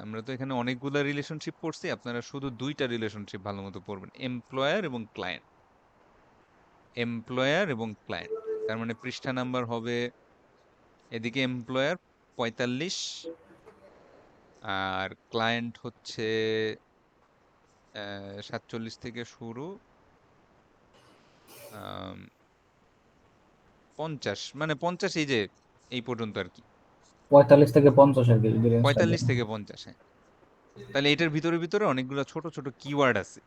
Speaker 1: আমরা তো এখানে অনেকগুলা রিলেশনশিপ পড়ছি, আপনারা শুধু ২টা রিলেশনশিপ ভালো মতো পড়বেন, এমপ্লয়ার এবং ক্লায়েন্ট। এমপ্লয়ার এবং ক্লায়েন্ট, তার মানে পৃষ্ঠা নাম্বার হবে এদিকে এমপ্লয়ার ৪৫, আর ক্লায়েন্ট হচ্ছে ৪৭ থেকে শুরু ৫০, মানে ৫০ এই যে এই পর্যন্ত আর কি,
Speaker 4: ৪৫ থেকে ৫০ আর কি রেঞ্জটা
Speaker 1: ৪৫
Speaker 4: দেন।
Speaker 1: থেকে ৫০। হ্যাঁ, তাহলে এটার ভিতরে ভিতরে অনেকগুলো ছোট ছোট কিওয়ার্ড আছে।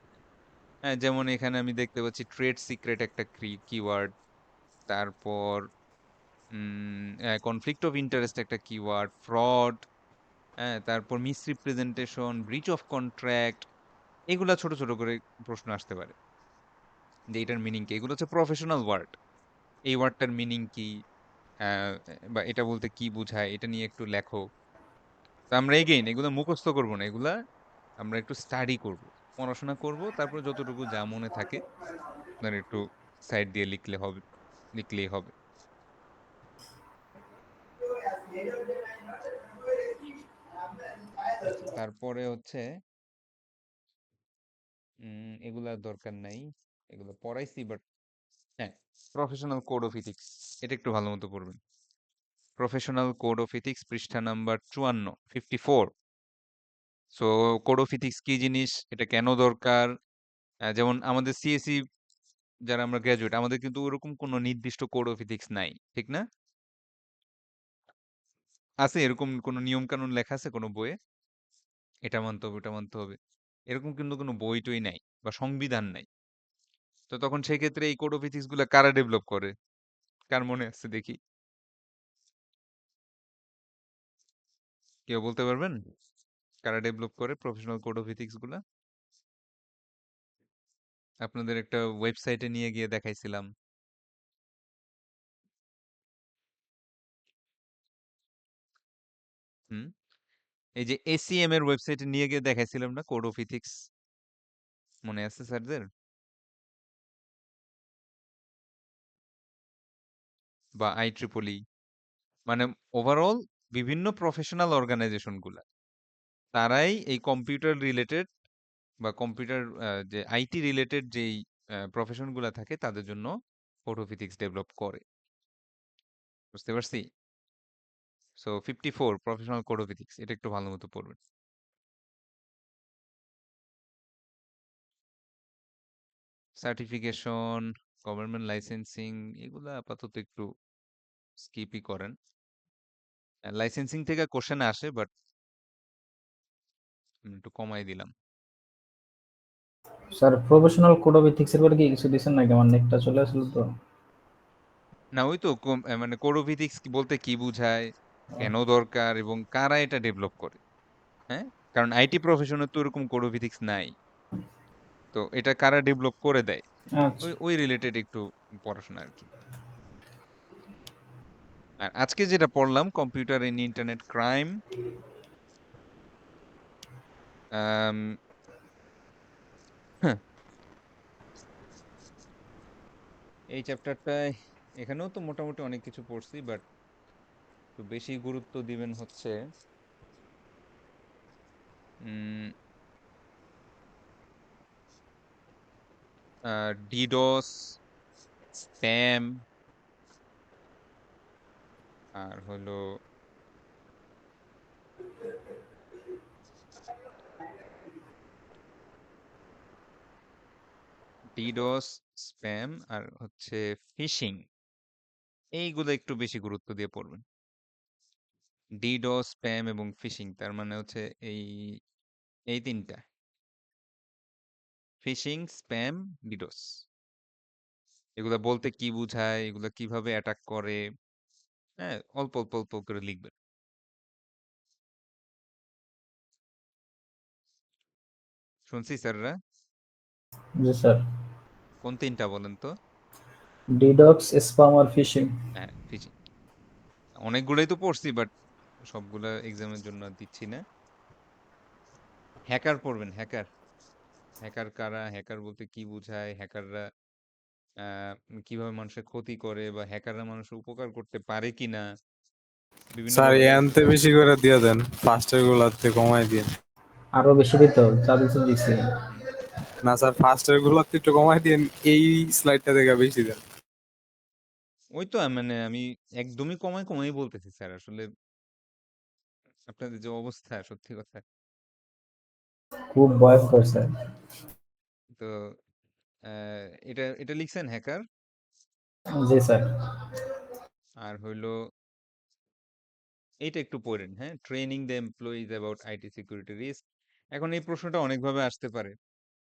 Speaker 1: হ্যাঁ, যেমন এখানে আমি দেখতে পাচ্ছি ট্রেড সিক্রেট একটা কিওয়ার্ড, তারপর কনফ্লিক্ট অফ ইন্টারেস্ট একটা কিওয়ার্ড, ফ্রড, হ্যাঁ, তারপর মিসরিপ্রেজেন্টেশন, ব্রিচ অফ কন্ট্রাক্ট, এগুলা ছোট ছোট করে প্রশ্ন আসতে পারে। যে এটার মিনিং কি। এগুলো হচ্ছে প্রফেশনাল ওয়ার্ড। এই ওয়ার্ডটার মিনিং কি, বা এটা বলতে কি বোঝায়, এটা নিয়ে একটু লেখো। তো আমরা এগেইন এগুলো মুখস্থ করব না, এগুলা আমরা একটু স্টাডি করব, পড়াশোনা করব, তারপরে যতটুকু যা মনে থাকে আপনার একটু সাইড দিয়ে লিখলেই হবে। আচ্ছা, তারপরে হচ্ছে এগুলা দরকার নাই, এগুলো পড়াইছি, বাট হ্যাঁ, প্রফেশনাল কোড অফ ইথিক্স এটা একটু ভালো মতো পড়বেন। প্রফেশনাল কোড অফ ইথিক্স পৃষ্ঠা number 54। So code of ethics কি জিনিস, এটা কেন দরকার। যেমন আমাদের সিএসসি যারা আমরা গ্রাজুয়েট, আমাদের কিন্তু ওরকম কোনো নির্দিষ্ট কোড অফ ইথিক্স নাই, ঠিক না? আছে এরকম কোনো নিয়ম কানুন লেখা আছে কোনো বইয়ে, এটা মানতে হবে ওটা মানতে হবে, এরকম কিন্তু কোনো বই টই নাই বা সংবিধান নাই। তো তখন সেই ক্ষেত্রে এই কোড অফ ইথিক্স গুলা কারা ডেভেলপ করে, কার মনে আছে দেখি, কেউ বলতে পারবেন কারা ডেভেলপ করে প্রফেশনাল কোড অফ ইথিক্স গুলা? আপনাদের একটা ওয়েবসাইটে নিয়ে গিয়ে দেখাইছিলাম। হুম, এই যে এসিএম এর ওয়েবসাইটে নিয়ে গিয়ে দেখাইছিলাম না কোড অফ ইথিক্স, মনে আছে স্যারদের? বা আইট্রিপলি, মানে ওভারঅল বিভিন্ন প্রফেশনাল অর্গানাইজেশন গুলা, তারাই এই কম্পিউটার রিলেটেড বা কম্পিউটার যে আইটি রিলেটেড যেই প্রফেশন গুলা থাকে তাদের জন্য কোড অফ ইথিক্স ডেভেলপ করে। বুঝতে পারছি? So 54 professional code of ethics, এটা একটু ভালো মতো পড়বেন। সার্টিফিকেশন, গভর্নমেন্ট লাইসেন্সিং, এগুলা আপাতত একটু স্কিপই করেন। লাইসেন্সিং থেকে কোশ্চেন আসে, বাট একটু কমাই দিলাম।
Speaker 4: Sir professional code of ethics এর পরে কি কিছু দিছেন নাকি? আমার নেটটা চলে আসলো তো।
Speaker 1: না ওই তো মানে কোড অফ ইথিক্স বলতে কি বোঝায়, কেন দরকার এবং কারা এটা ডেভেলপ করে। হ্যাঁ, কারণ আইটি প্রফেশনে তো এরকম কোড অফ ইথিক্স নাই। তো এটা কারা ডেভেলপ করে দেয়,
Speaker 4: আচ্ছা
Speaker 1: ওই ওই রিলেটেড একটু পড়াশোনা আর কি। আর আজকে যেটা পড়লাম কম্পিউটার ইন ইন্টারনেট ক্রাইম, এই চ্যাপ্টারটায় এখানেও তো মোটামুটি অনেক কিছু পড়ছি, বাট একটু বেশি গুরুত্ব দিবেন হচ্ছে ডিডোস, স্প্যাম, আর হলো ডিডোস, স্প্যাম, আর হচ্ছে ফিশিং, এইগুলো একটু বেশি গুরুত্ব দিয়ে পড়বেন। ডিডোস, স্প্যাম এবং ফিশিং, তার মানে হচ্ছে এই এই তিনটা, ফিশিং, স্প্যাম, ডিডোস, এগুলা বলতে কি বোঝায়, এগুলা কিভাবে অ্যাটাক করে, হ্যাঁ, অল্প অল্প অল্প করে লিখবেন। শুনছি স্যাররা,
Speaker 4: জি স্যার।
Speaker 1: কোন তিনটা বলেন তো?
Speaker 4: ডিডক্স, স্পাম আর ফিশিং।
Speaker 1: হ্যাঁ, ফিশিং। অনেকগুলোই তো পড়ছি, বাট সবগুলা এক্সামের জন্য আর দিচ্ছি না। হ্যাকার পড়বেন, হ্যাকার। হ্যাকার কারা, হ্যাকার বলতে কি বোঝায়, হ্যাকাররা কিভাবে মানুষের ক্ষতি করে, বা হ্যাকাররা মানুষের উপকার করতে পারে কিনা, বিভিন্ন
Speaker 6: স্যার
Speaker 1: ধরনের
Speaker 6: এনতে বেশি করে দিয়ে দেন, ফার্স্টের গুলাতে কমাই দিন।
Speaker 4: আরো বেশি দিতে হবে, যা দিতে দিছি।
Speaker 6: না স্যার, ফার্স্টের গুলাতে একটু কমাই দিন, এই স্লাইডটা থেকে বেশি দেন।
Speaker 1: ওই তো মানে আমি একদমই কমাই কমাই বলতেছি স্যার, আসলে আপনাদের যে অবস্থা সত্যি কথা।
Speaker 4: খুব ভয়ঙ্কর স্যার।
Speaker 1: তো এটা এটা লিখছেন হ্যাকার,
Speaker 4: জি স্যার।
Speaker 1: আর হইলো এইটা একটু পড়েন, হ্যাঁ, training the employees about IT security risk. এখন এই প্রশ্নটা অনেকভাবে আসতে পারে।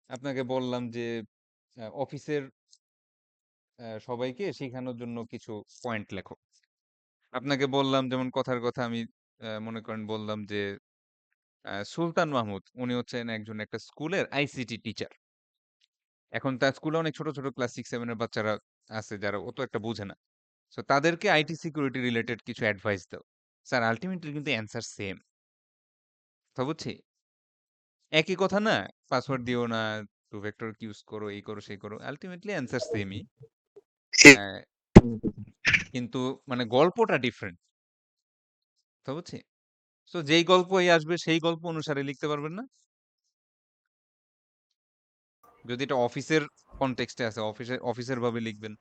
Speaker 1: আপনাকে বললাম যে অফিসের সবাইকে শেখানোর জন্য কিছু পয়েন্ট লেখো। আপনাকে বললাম যেমন কথার কথা, আমি মনে করেন বললাম যে সুলতান মাহমুদ উনি হচ্ছেন একজন একটা স্কুলের আইসিটি টিচার। এখন তার স্কুলে অনেক ছোট, ছোট ক্লাস 6-7 এর বাচ্চারা আছে যারা অত একটা বুঝে না। সো তাদেরকে আইটি সিকিউরিটি রিলেটেড কিছু অ্যাডভাইস দাও। স্যার আল্টিমেটলি কিন্তু অ্যান্সার সেম। কথা বুঝছি? একই কথা না? পাসওয়ার্ড দিও না, টু ফ্যাক্টর ইউজ করো, এই করো, সেই করো। আল্টিমেটলি অ্যান্সার সেমই। অ্যা কিন্তু মানে গল্পটা ডিফারেন্ট। কথা বুঝছি? সো যেই গল্পই আসবে সেই গল্প অনুসারে লিখতে পারবেন না? যদি এটা অফিসের কনটেক্সট এ আছে, অফিসের ভাবে লিখবেন।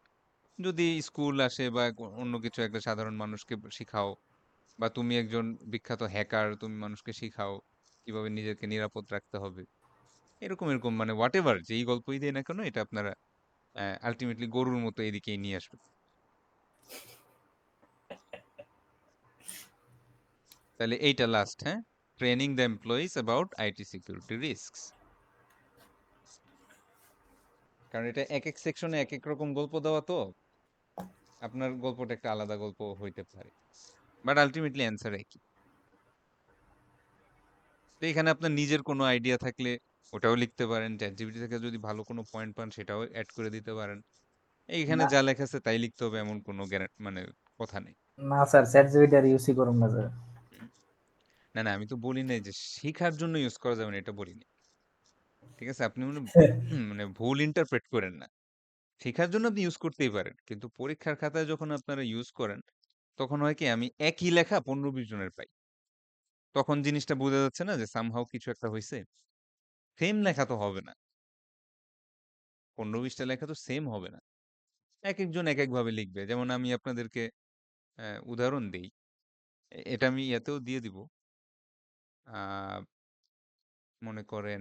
Speaker 1: যদি স্কুল আসে বা অন্য কিছু একটা সাধারণ মানুষকে শিখাও, বা তুমি একজন বিখ্যাত হ্যাকার, তুমি মানুষকে শিখাও কিভাবে নিজেকে নিরাপদ রাখতে হবে। এরকম মানে হোয়াটএভার যেই গল্পই দেয় না কেন এটা আপনারা আল্টিমেটলি গরুর মতো এদিকেই নিয়ে আসবেন। তাহলে এইটা লাস্ট, হ্যাঁ? Training the employees about IT security risks. কারণ এটা একেক সেকশনে একেক রকম গল্প দেওয়া তো, আপনার গল্পটা একটা আলাদা গল্প হইতে পারে। বাট আল্টিমেটলি অ্যান্সার একই। তো এখানে আপনার নিজের কোনো আইডিয়া থাকলে ওটাও লিখতে পারেন। ChatGPT থেকে যদি ভালো কোনো পয়েন্ট পান সেটাও এড করে দিতে পারেন। এইখানে
Speaker 4: না
Speaker 1: যা লেখা আছে তাই লিখতে হবে এমন কোনো মানে কথা নেই।
Speaker 4: না স্যার, চ্যাট জিপিটি আর ইউসই করুন না স্যার।
Speaker 1: হুম। না, না আমি তো বলি নাই যে শিখার জন্য ইউজ করা যাবে না, এটা বলিনি। ঠিক আছে? আপনি মানে ভুল ইন্টারপ্রেট করেন না। শেখার জন্য আপনি ইউজ করতেই পারেন। কিন্তু পরীক্ষার খাতায় যখন আপনারা ইউজ করেন, তখন হয় কি আমি একই লেখা ১৫-২০ জনের পাই। তখন জিনিসটা বোঝা যাচ্ছে না যে সামহাউ কিছু একটা হইছে? সেম লেখা তো হবে না। ১৫-২০ টা লেখা তো সেম হবে না। একেকজন একেকভাবে লিখবে। যেমন আমি আপনাদেরকে উদাহরণ দেই। এটা আমি ইয়াতেও দিয়ে দিব। আ মনে করেন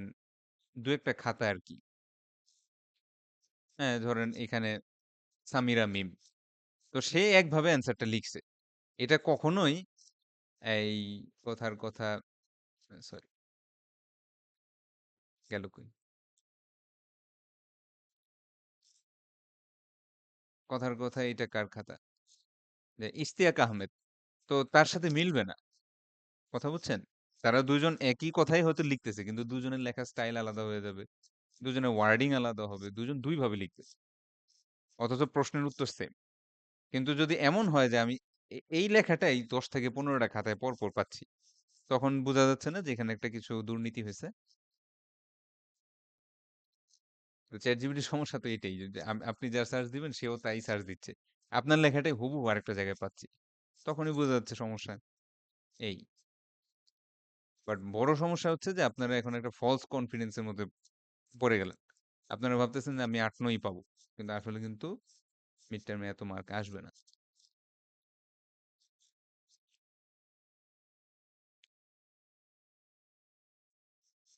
Speaker 1: ২-১ টা খাতা আরকি। হ্যাঁ, ধরেন এখানে সামিরা মিম। তো সে একভাবে অ্যান্সারটা লিখছে। এটা কখনোই এই কথার কথা সরি গেল কই? কথার কথা এইটা কার খাতা? যে ইশতিয়াক আহমেদ। তো তার সাথে মিলবে না। কথা বুঝছেন? তারা ২ জন একই কথাই হয়তো লিখতেছে। কিন্তু ২ জনের লেখার স্টাইল আলাদা হয়ে যাবে। ২ জনের ওয়ার্ডিং আলাদা হবে। ২ জন ২ ভাবে লিখতেছে। অথচ প্রশ্নের উত্তর সেম। কিন্তু যদি এমন হয় যে আমি এই লেখাটাই ১০ থেকে ১৫ টা খাতায় পরপর পাচ্ছি। তখন বোঝা যাচ্ছে না যে এখানে একটা কিছু দুর্নীতি হইছে? তো ChatGPT র সমস্যা তো এটাই যে আপনি যা সার্চ দিবেন সেও তাই সার্চ দিচ্ছে। আপনার লেখাটাই হুবহু আরেকটা জায়গায় পাচ্ছি। তখনই বোঝা যাচ্ছে সমস্যা এই। বাট বড় সমস্যা হচ্ছে যে আপনারা এখন একটা ফলস কনফিডেন্স এর মধ্যে পড়ে গেলেন। আপনারা ভাবতেছেন যে আমি ৮-৯ পাবো। কিন্তু আসলে কিন্তু মিড টার্মে এত মার্ক আসবে না।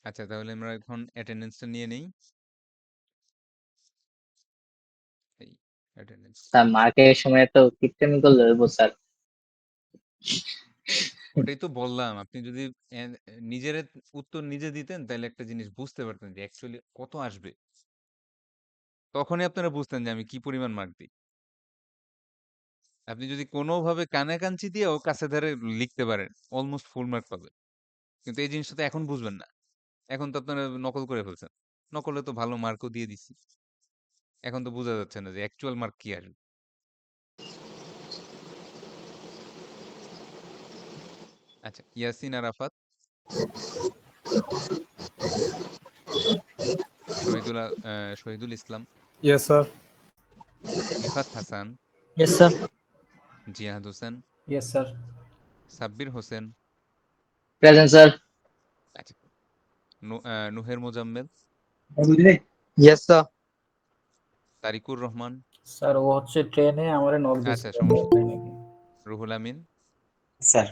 Speaker 1: আচ্ছা তাহলে আমরা এখন অ্যাটেন্ডেন্সটা নিয়ে নেই। এই অ্যাটেন্ডেন্স।
Speaker 3: স্যার মার্কের সময় তো কিপটেমি করলে হইব স্যার।
Speaker 1: ওটাই তো বললাম। আপনি যদি নিজের উত্তর নিজে দিতেন তাহলে একটা জিনিস বুঝতে পারতেন যে অ্যাকচুয়ালি কত আসবে। তখনই আপনারা বুঝতেন যে আমি কি পরিমাণ মার্ক দিই। আপনি যদি কোনোভাবে কানাকাঞ্চি দিয়েও কাছে ধারে লিখতে পারেন, অলমোস্ট ফুল মার্ক পাবেন। কিন্তু এই জিনিসটা তো এখন বুঝবেন না। এখন তো আপনারা নকল করে ফেলছেন। নকলে তো ভালো মার্কও দিয়ে দিছি। এখন তো বোঝা যাচ্ছে না যে অ্যাকচুয়াল মার্ক কি আসবে। আচ্ছা, Yasin Arafat, Shahidul Islam,
Speaker 6: yes sir.
Speaker 1: Rifat Hasan,
Speaker 8: yes sir.
Speaker 1: Ziad Hossain,
Speaker 4: yes sir.
Speaker 1: Sabbir Hossain,
Speaker 3: present sir.
Speaker 1: আচ্ছা, Nuher Mozammel,
Speaker 8: yes sir.
Speaker 1: Tarikur Rahman,
Speaker 4: sir ও হচ্ছে ট্রেনে আমারে নক
Speaker 1: আচ্ছা
Speaker 4: দিছিল
Speaker 1: সমস্যা নেই,
Speaker 4: নাকি।
Speaker 1: রুহুল আমিন,
Speaker 8: স্যার।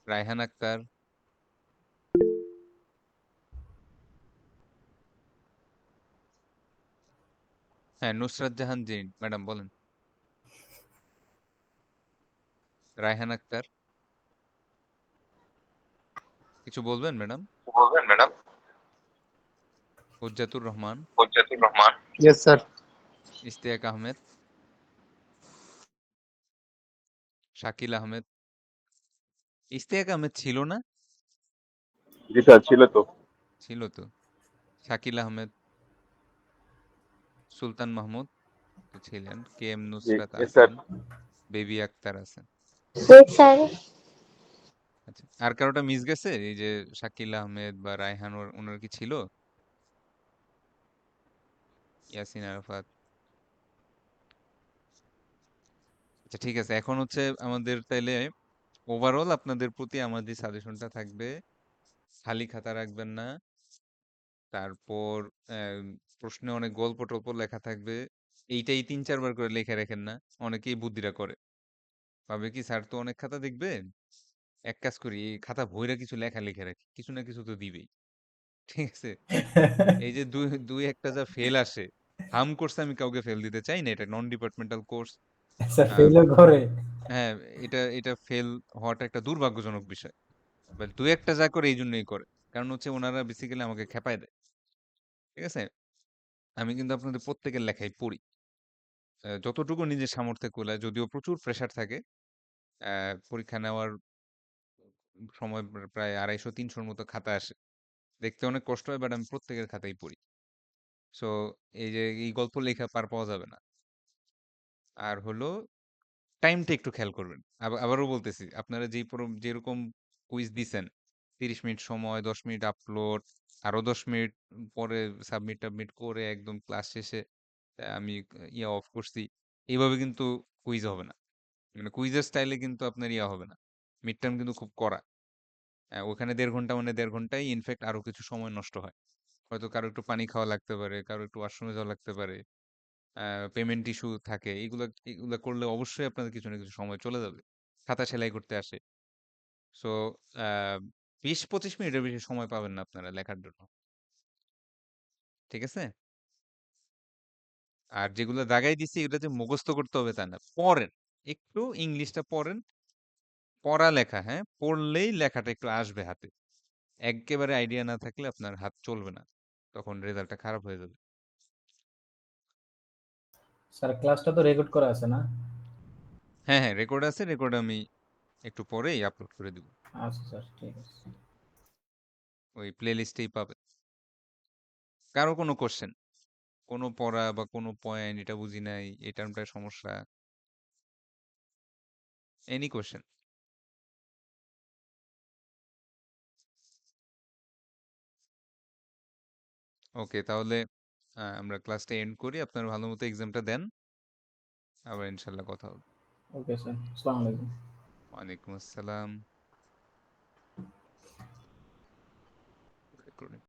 Speaker 1: রায়হান আক্তার, হ্যাঁ নুসরাত জাহান জিন ম্যাডাম বলেন। রায়হান আক্তার কিছু বলবেন ম্যাডাম?
Speaker 2: বলবেন madam.
Speaker 1: Hujjatur Rahman,
Speaker 2: Hujjatur Rahman. Yes sir.
Speaker 1: Ishtiaq Ahmed, Shakil Ahmed. Ishtiaq Ahmed ছিল না?
Speaker 5: জি স্যার, ছিল তো।
Speaker 1: ছিল তো। শাকিল আহমেদ, সুলতান মাহমুদ তো ছিলেন, K M
Speaker 5: G,
Speaker 1: Nusrat
Speaker 5: yes sir.
Speaker 1: আছেন, বেবি আক্তার আছেন।
Speaker 7: স্যার
Speaker 1: আচ্ছা, আর কারোটা মিস গেছে? এই যে শাকিল আহমেদ বা রায়হান ওনার কি ছিল? ইয়াসিন আরাফাত। আচ্ছা ঠিক আছে, এখন হচ্ছে আমাদের তাইলে ওভারঅল আপনাদের প্রতি আমাদের সাজেশনটা থাকবে, খালি খাতা রাখবেন না। তারপর প্রশ্নে অনেক গল্প টল্প লেখা থাকবে, এইটাই 3-4 বার করে লিখে রাখেন না। অনেকেই বুদ্ধিটা করে, ভাবে কি স্যার তো অনেক খাতা দেখবে, এক কাজ করি এই খাতা ভইরা কিছু লেখা লিখে রাখি, কিছু না কিছু তো দিবেই। ঠিক আছে? এই যে দুই দুই একটা যা ফেল আসে, হাম করছে, আমি কাউকে ফেল দিতে চাই না, এটা নন ডিপার্টমেন্টাল কোর্স।
Speaker 4: স্যার ফেলও করে।
Speaker 1: হ্যাঁ, এটা এটা ফেল হওয়াটা একটা দুর্ভাগ্যজনক বিষয়। বাট দুই একটা যা করে এই জন্যই করে, কারণ হচ্ছে ওনারা বেসিক্যালি আমাকে খেপায় দেয়। ঠিক আছে? আমি কিন্তু আপনাদের প্রত্যেকের লেখাই পড়ি, যতটুকু নিজের সামর্থ্যে কুলায়, যদিও প্রচুর প্রেসার থাকে। পরীক্ষা নেওয়ার সময় প্রায় 250-300-র মতো খাতা আসে, দেখতে অনেক কষ্ট হয়, বাট আমি প্রত্যেকের খাতাই পড়ি। সো এই যে এই গল্প লেখা পার পাওয়া যাবে না। আর হলো টাইমটা একটু খেয়াল করবেন। আবারও বলতেছি, আপনারা যেরকম কুইজ দিছেন, 30 মিনিট সময়, 10 মিনিট আপলোড, আরো 10 মিনিট পরে সাবমিট টাবমিট করে একদম ক্লাস শেষে আমি ইয়া অফ করছি, এইভাবে কিন্তু কুইজ হবে না। মানে কুইজের স্টাইলে কিন্তু আপনার ইয়া হবে না। মিড টার্ম কিন্তু খুব কড়া। ওখানে 1.5 ঘন্টা মানে 1.5 ঘন্টায় ইনফ্যাক্ট আরো কিছু সময় নষ্ট হয়। হয়তো কারো একটু পানি খাওয়া লাগতে পারে, কারো একটু ওয়াশরুমে যাওয়া লাগতে পারে, পেমেন্ট ইস্যু থাকে, এগুলা করলে অবশ্যই আপনাদের কিছু না কিছু সময় চলে যাবে। খাতা সেলাই করতে আসে। সো 20-25 মিনিটের বেশি সময় পাবেন না আপনারা লেখার জন্য। ঠিক আছে? আর যেগুলো দাগাই দিছি এগুলো যে মুখস্থ করতে হবে তা না, পড়েন। একটু ইংলিশটা পড়েন, পড়া লেখা, হ্যাঁ, পড়লেই লেখাটা একটু আসবে হাতে। একেবারে আইডিয়া না থাকলে আপনার হাত চলবে না, তখন রেজাল্টটা খারাপ হয়ে যাবে।
Speaker 4: স্যার ক্লাসটা তো রেকর্ড করা আছে না?
Speaker 1: হ্যাঁ হ্যাঁ, রেকর্ড আছে, রেকর্ড আমি একটু পরেই আপলোড করে দিব।
Speaker 4: আচ্ছা স্যার, ঠিক আছে।
Speaker 1: ওই প্লে লিস্টেই পাবেন। কারো কোনো কোশ্চেন, কোনো পড়া বা কোনো পয়েন্ট এটা বুঝি নাই, এই টার্মটার সমস্যা, এনি কোশ্চেন? ওকে, তাহলে আমরা ক্লাসটা এন্ড করি, আপনার ভালো মতো এক্সামটা দেন, আবার ইনশাল্লাহ কথা হবে।
Speaker 4: ওকে স্যার, আসসালামু আলাইকুম।
Speaker 1: ওয়ালাইকুম আসসালাম।